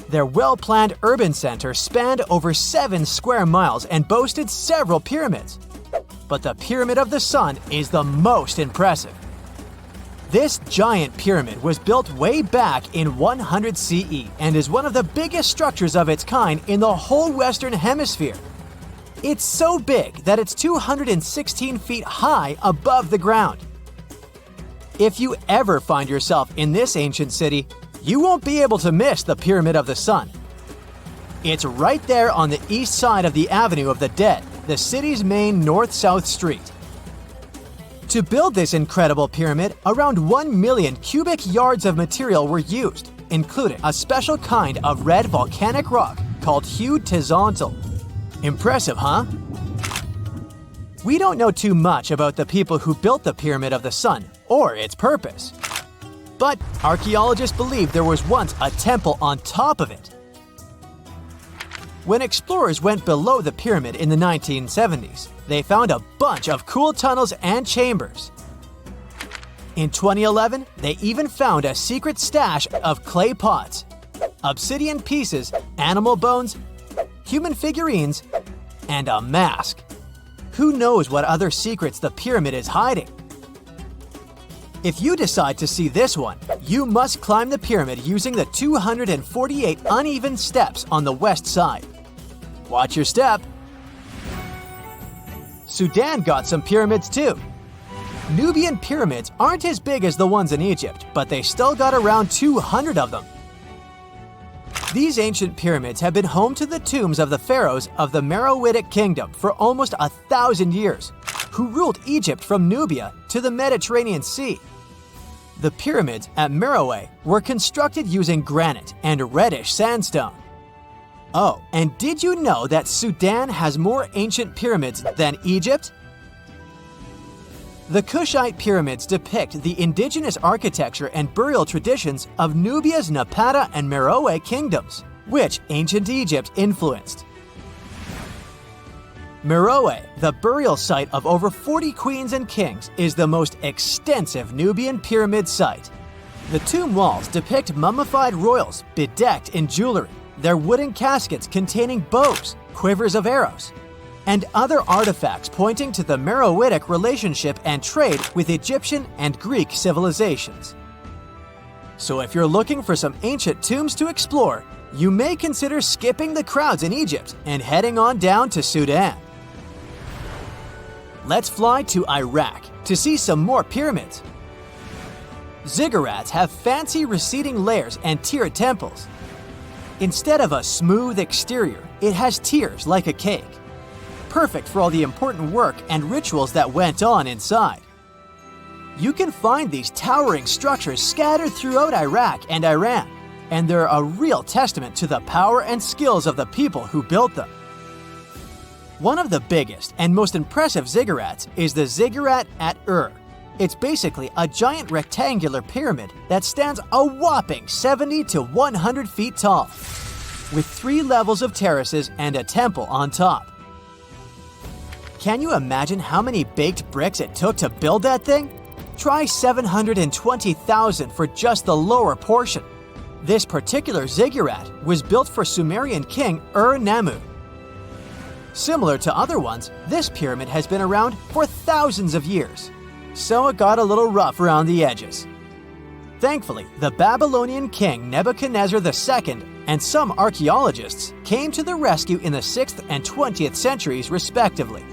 Their well-planned urban center spanned over 7 square miles and boasted several pyramids. But the Pyramid of the Sun is the most impressive. This giant pyramid was built way back in 100 CE and is one of the biggest structures of its kind in the whole Western Hemisphere. It's so big that it's 216 feet high above the ground. If you ever find yourself in this ancient city, you won't be able to miss the Pyramid of the Sun. It's right there on the east side of the Avenue of the Dead, the city's main north-south street. To build this incredible pyramid, around 1 million cubic yards of material were used, including a special kind of red volcanic rock called hued tezontle. Impressive, huh? We don't know too much about the people who built the Pyramid of the Sun or its purpose. But archaeologists believe there was once a temple on top of it. When explorers went below the pyramid in the 1970s, they found a bunch of cool tunnels and chambers. In 2011, they even found a secret stash of clay pots, obsidian pieces, animal bones, human figurines, and a mask. Who knows what other secrets the pyramid is hiding? If you decide to see this one, you must climb the pyramid using the 248 uneven steps on the west side. Watch your step. Sudan got some pyramids too. Nubian pyramids aren't as big as the ones in Egypt, but they still got around 200 of them. These ancient pyramids have been home to the tombs of the pharaohs of the Meroitic kingdom for almost 1,000 years, who ruled Egypt from Nubia to the Mediterranean Sea. The pyramids at Meroe were constructed using granite and reddish sandstone. Oh, and did you know that Sudan has more ancient pyramids than Egypt? The Kushite pyramids depict the indigenous architecture and burial traditions of Nubia's Napata and Meroe kingdoms, which ancient Egypt influenced. Meroe, the burial site of over 40 queens and kings, is the most extensive Nubian pyramid site. The tomb walls depict mummified royals bedecked in jewelry, their wooden caskets containing bows, quivers of arrows, and other artifacts pointing to the Meroitic relationship and trade with Egyptian and Greek civilizations. So if you're looking for some ancient tombs to explore, you may consider skipping the crowds in Egypt and heading on down to Sudan. Let's fly to Iraq to see some more pyramids. Ziggurats have fancy receding layers and tiered temples. Instead of a smooth exterior, it has tiers like a cake. Perfect for all the important work and rituals that went on inside. You can find these towering structures scattered throughout Iraq and Iran, and they're a real testament to the power and skills of the people who built them. One of the biggest and most impressive ziggurats is the ziggurat at It's basically a giant rectangular pyramid that stands a whopping 70 to 100 feet tall, with 3 levels of terraces and a temple on top. Can you imagine how many baked bricks it took to build that thing? Try 720,000 for just the lower portion. This particular ziggurat was built for Sumerian king Ur-Nammu. Similar to other ones, this pyramid has been around for thousands of years, so it got a little rough around the edges. Thankfully, the Babylonian king Nebuchadnezzar II and some archaeologists came to the rescue in the 6th and 20th centuries respectively,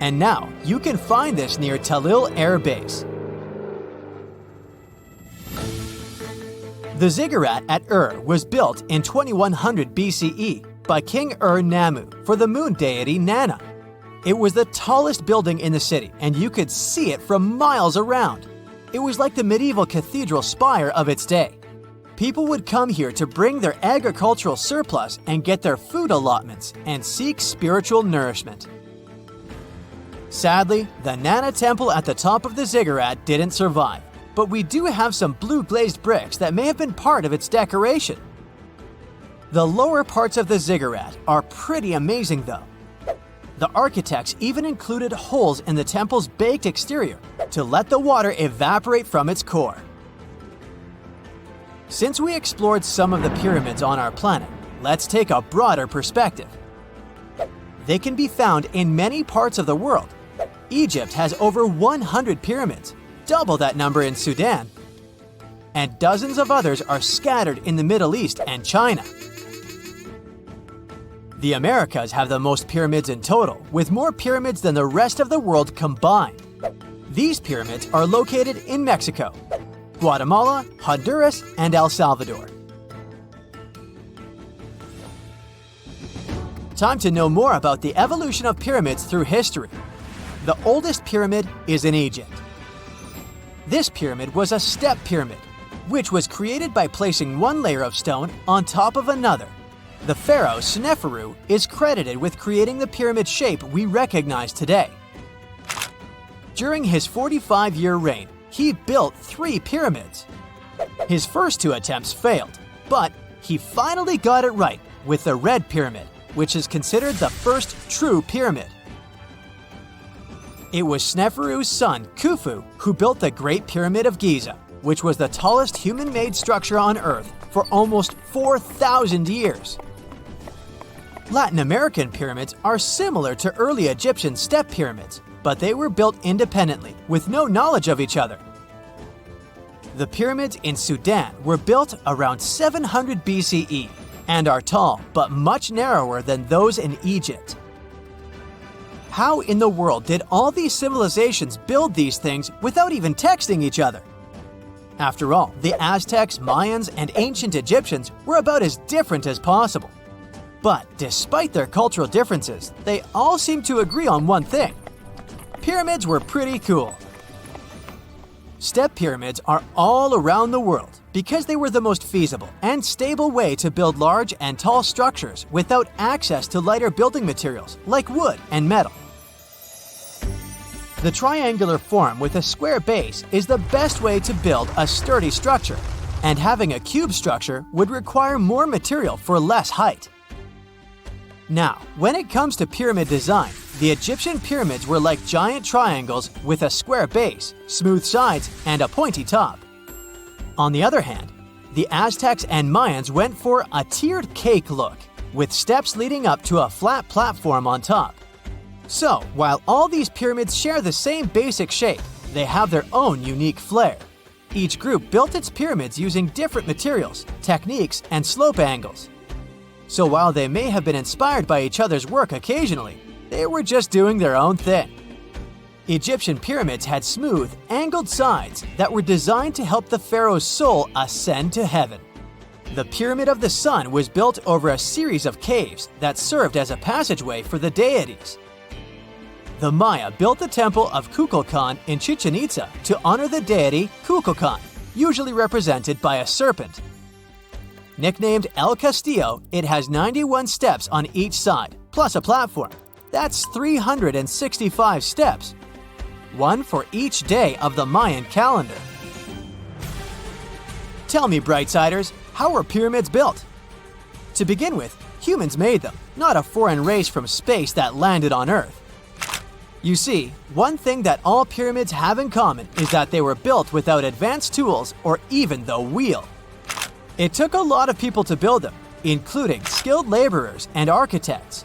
and now you can find this near Talil Air Base. The ziggurat at was built in 2100 BCE by King Ur-Nammu for the moon deity Nana. It was the tallest building in the city, and you could see it from miles around. It was like the medieval cathedral spire of its day. People would come here to bring their agricultural surplus and get their food allotments and seek spiritual nourishment. Sadly, the Nana temple at the top of the ziggurat didn't survive, but we do have some blue glazed bricks that may have been part of its decoration. The lower parts of the ziggurat are pretty amazing though. The architects even included holes in the temple's baked exterior to let the water evaporate from its core. Since we explored some of the pyramids on our planet, let's take a broader perspective. They can be found in many parts of the world. Egypt has over 100 pyramids, double that number in Sudan, and dozens of others are scattered in the Middle East and China. The Americas have the most pyramids in total, with more pyramids than the rest of the world combined. These pyramids are located in Mexico, Guatemala, Honduras, and El Salvador. Time to know more about the evolution of pyramids through history. The oldest pyramid is in Egypt. This pyramid was a step pyramid, which was created by placing one layer of stone on top of another. The pharaoh Sneferu is credited with creating the pyramid shape we recognize today. During his 45-year reign, he built 3 pyramids. His first 2 attempts failed, but he finally got it right with the Red Pyramid, which is considered the first true pyramid. It was Sneferu's son, Khufu, who built the Great Pyramid of Giza, which was the tallest human-made structure on Earth for almost 4,000 years. Latin American pyramids are similar to early Egyptian step pyramids, but they were built independently with no knowledge of each other. The pyramids in Sudan were built around 700 BCE and are tall but much narrower than those in Egypt. How in the world did all these civilizations build these things without even texting each other? After all, the Aztecs, Mayans, and ancient Egyptians were about as different as possible. But despite their cultural differences, they all seem to agree on one thing. Pyramids were pretty cool. Step pyramids are all around the world because they were the most feasible and stable way to build large and tall structures without access to lighter building materials like wood and metal. The triangular form with a square base is the best way to build a sturdy structure, and having a cube structure would require more material for less height. Now, when it comes to pyramid design, the Egyptian pyramids were like giant triangles with a square base, smooth sides, and a pointy top. On the other hand, the Aztecs and Mayans went for a tiered cake look, with steps leading up to a flat platform on top. So, while all these pyramids share the same basic shape, they have their own unique flair. Each group built its pyramids using different materials, techniques, and slope angles. So while they may have been inspired by each other's work occasionally, they were just doing their own thing. Egyptian pyramids had smooth, angled sides that were designed to help the pharaoh's soul ascend to heaven. The Pyramid of the Sun was built over a series of caves that served as a passageway for the deities. The Maya built the temple of Kukulkan in Chichen Itza to honor the deity Kukulkan, usually represented by a serpent. Nicknamed El Castillo, it has 91 steps on each side, plus a platform. That's 365 steps, one for each day of the Mayan calendar. Tell me, Brightsiders, how were pyramids built? To begin with, humans made them, not a foreign race from space that landed on Earth. You see, one thing that all pyramids have in common is that they were built without advanced tools or even the wheel. It took a lot of people to build them, including skilled laborers and architects.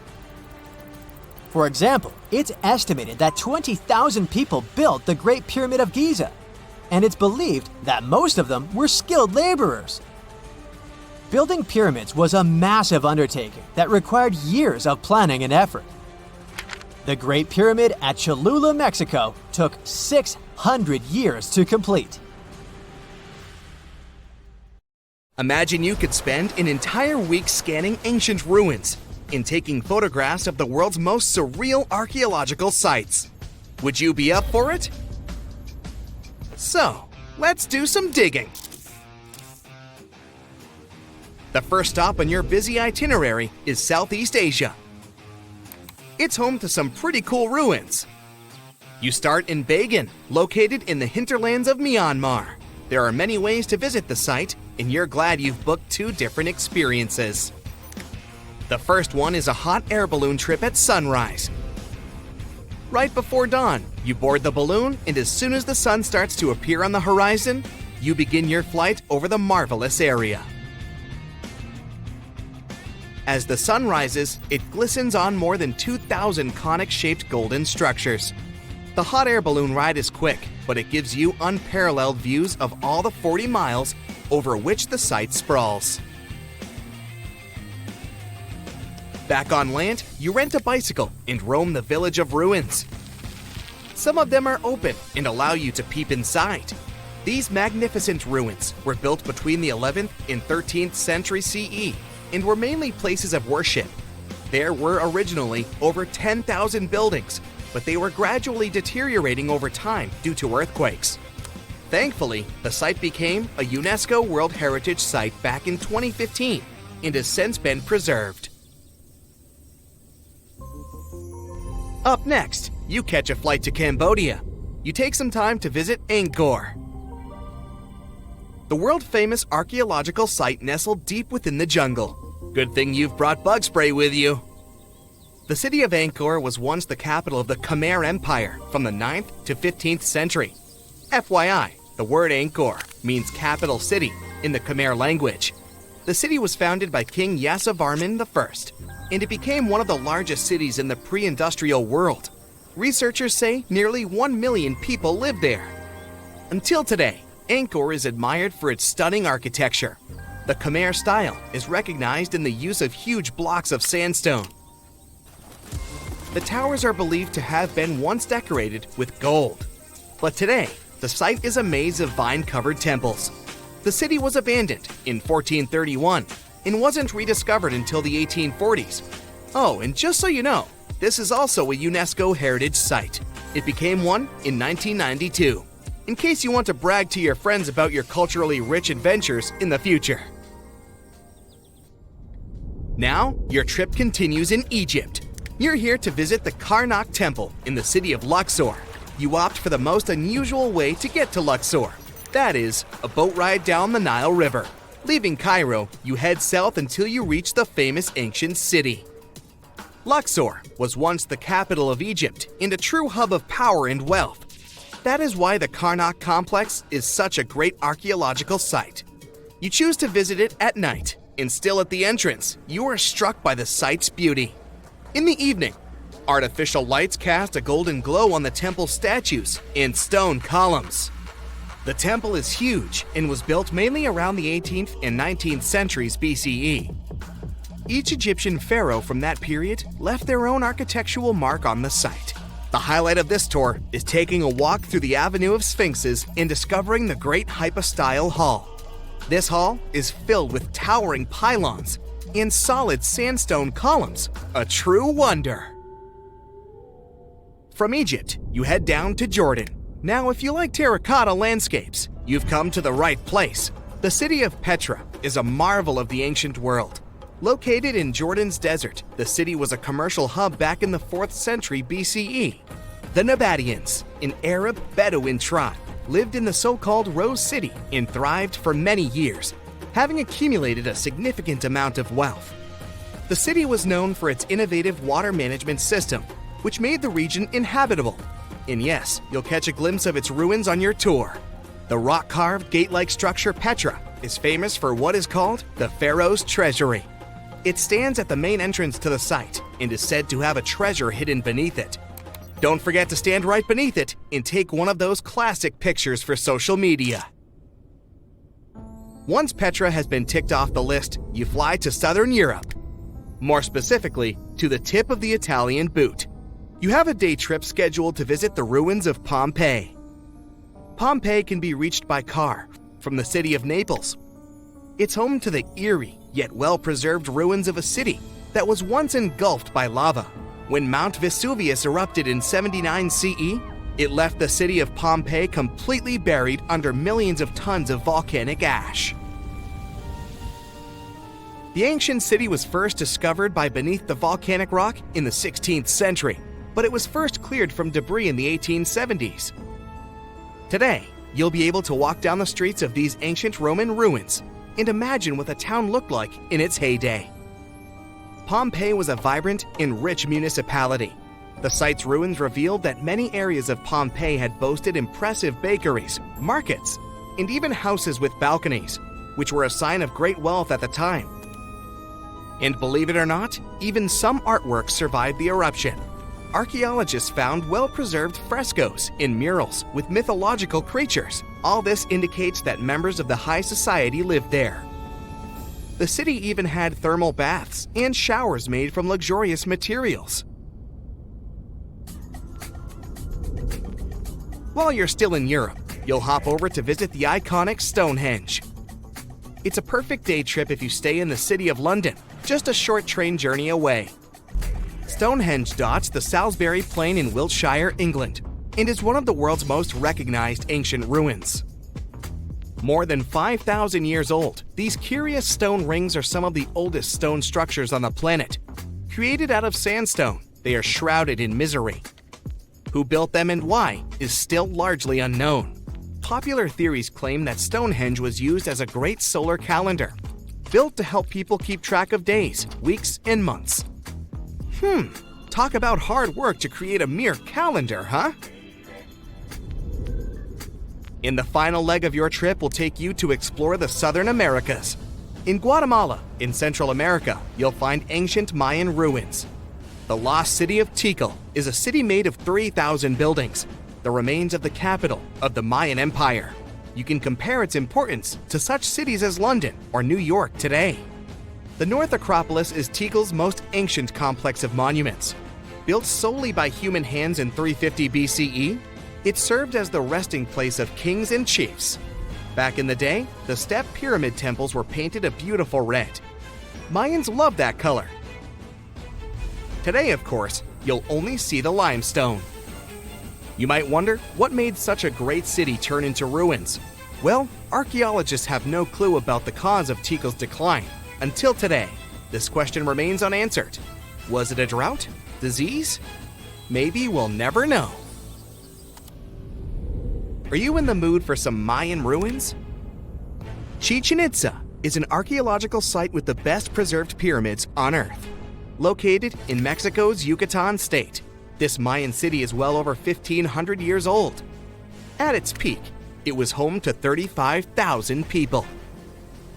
For example, it's estimated that 20,000 people built the Great Pyramid of Giza, and it's believed that most of them were skilled laborers. Building pyramids was a massive undertaking that required years of planning and effort. The Great Pyramid at Cholula, Mexico, took 600 years to complete. Imagine you could spend an entire week scanning ancient ruins, in taking photographs of the world's most surreal archaeological sites. Would you be up for it? So, let's do some digging. The first stop on your busy itinerary is Southeast Asia. It's home to some pretty cool ruins. You start in Bagan, located in the hinterlands of Myanmar. There are many ways to visit the site, and you're glad you've booked 2 different experiences. The first one is a hot air balloon trip at sunrise. Right before dawn, you board the balloon, and as soon as the sun starts to appear on the horizon, you begin your flight over the marvelous area. As the sun rises, it glistens on more than 2,000 conic-shaped golden structures. The hot air balloon ride is quick, but it gives you unparalleled views of all the 40 miles over which the site sprawls. Back on land, you rent a bicycle and roam the village of ruins. Some of them are open and allow you to peep inside. These magnificent ruins were built between the 11th and 13th century CE and were mainly places of worship. There were originally over 10,000 buildings, but they were gradually deteriorating over time due to earthquakes. Thankfully, the site became a UNESCO World Heritage Site back in 2015 and has since been preserved. Up next, you catch a flight to Cambodia. You take some time to visit Angkor, the world-famous archaeological site nestled deep within the jungle. Good thing you've brought bug spray with you. The city of Angkor was once the capital of the Khmer Empire from the 9th to 15th century. FYI, the word Angkor means capital city in the Khmer language. The city was founded by King Yasovarman I, and it became one of the largest cities in the pre-industrial world. Researchers say nearly 1 million people lived there. Until today, Angkor is admired for its stunning architecture. The Khmer style is recognized in the use of huge blocks of sandstone. The towers are believed to have been once decorated with gold. But today, the site is a maze of vine-covered temples. The city was abandoned in 1431 and wasn't rediscovered until the 1840s. Oh, and just so you know, this is also a UNESCO Heritage Site. It became one in 1992, in case you want to brag to your friends about your culturally rich adventures in the future. Now, your trip continues in Egypt. You're here to visit the Karnak Temple in the city of Luxor. You opt for the most unusual way to get to Luxor. That is, a boat ride down the Nile River. Leaving Cairo, you head south until you reach the famous ancient city. Luxor was once the capital of Egypt and a true hub of power and wealth. That is why the Karnak complex is such a great archaeological site. You choose to visit it at night, and still at the entrance, you are struck by the site's beauty. In the evening, artificial lights cast a golden glow on the temple statues and stone columns. The temple is huge and was built mainly around the 18th and 19th centuries BCE. Each Egyptian pharaoh from that period left their own architectural mark on the site. The highlight of this tour is taking a walk through the Avenue of Sphinxes and discovering the Great Hypostyle Hall. This hall is filled with towering pylons and solid sandstone columns, a true wonder. From Egypt, you head down to Jordan. Now, if you like terracotta landscapes, you've come to the right place. The city of Petra is a marvel of the ancient world. Located in Jordan's desert, the city was a commercial hub back in the 4th century BCE. The Nabateans, an Arab Bedouin tribe, lived in the so-called Rose City and thrived for many years, having accumulated a significant amount of wealth. The city was known for its innovative water management system, which made the region inhabitable. And yes, you'll catch a glimpse of its ruins on your tour. The rock-carved gate-like structure Petra is famous for what is called the Pharaoh's Treasury. It stands at the main entrance to the site and is said to have a treasure hidden beneath it. Don't forget to stand right beneath it and take one of those classic pictures for social media. Once Petra has been ticked off the list, you fly to southern Europe. More specifically, to the tip of the Italian boot. You have a day trip scheduled to visit the ruins of Pompeii. Pompeii can be reached by car from the city of Naples. It's home to the eerie yet well-preserved ruins of a city called Pompeii. that was once engulfed by lava. When Mount Vesuvius erupted in 79 CE, it left the city of Pompeii completely buried under millions of tons of volcanic ash. The ancient city was first discovered by beneath the volcanic rock in the 16th century, but it was first cleared from debris in the 1870s. Today, you'll be able to walk down the streets of these ancient Roman ruins and imagine what the town looked like in its heyday. Pompeii was a vibrant and rich municipality. The site's ruins revealed that many areas of Pompeii had boasted impressive bakeries, markets, and even houses with balconies, which were a sign of great wealth at the time. And believe it or not, even some artworks survived the eruption. Archaeologists found well-preserved frescoes and murals with mythological creatures. All this indicates that members of the high society lived there. The city even had thermal baths and showers made from luxurious materials. While you're still in Europe, you'll hop over to visit the iconic Stonehenge. It's a perfect day trip if you stay in the city of London, just a short train journey away. Stonehenge dots the Salisbury Plain in Wiltshire, England, and is one of the world's most recognized ancient ruins. More than 5,000 years old, these curious stone rings are some of the oldest stone structures on the planet. Created out of sandstone, they are shrouded in misery. Who built them and why is still largely unknown. Popular theories claim that Stonehenge was used as a great solar calendar, built to help people keep track of days, weeks, and months. Talk about hard work to create a mere calendar, huh? In the final leg of your trip, we'll take you to explore the Southern Americas. In Guatemala, in Central America, you'll find ancient Mayan ruins. The lost city of Tikal is a city made of 3,000 buildings, the remains of the capital of the Mayan Empire. You can compare its importance to such cities as London or New York today. The North Acropolis is Tikal's most ancient complex of monuments. Built solely by human hands in 350 BCE, it served as the resting place of kings and chiefs. Back in the day, the step pyramid temples were painted a beautiful red. Mayans loved that color. Today, of course, you'll only see the limestone. You might wonder what made such a great city turn into ruins. Well, archaeologists have no clue about the cause of Tikal's decline. Until today, this question remains unanswered. Was it a drought? Disease? Maybe we'll never know. Are you in the mood for some Mayan ruins? Chichen Itza is an archaeological site with the best preserved pyramids on Earth. Located in Mexico's Yucatan state, this Mayan city is well over 1,500 years old. At its peak, it was home to 35,000 people.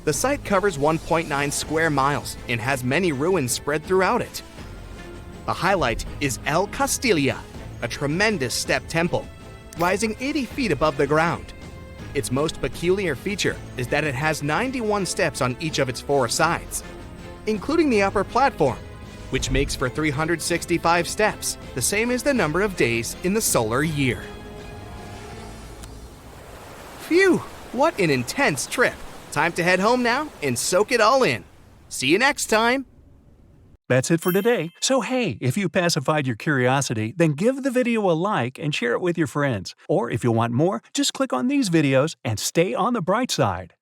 The site covers 1.9 square miles and has many ruins spread throughout it. The highlight is El Castilla, a tremendous step temple, rising 80 feet above the ground. Its most peculiar feature is that it has 91 steps on each of its 4 sides, including the upper platform, which makes for 365 steps, the same as the number of days in the solar year. Phew, what an intense trip. Time to head home now and soak it all in. See you next time. That's it for today. So hey, if you pacified your curiosity, then give the video a like and share it with your friends. Or if you want more, just click on these videos and stay on the bright side.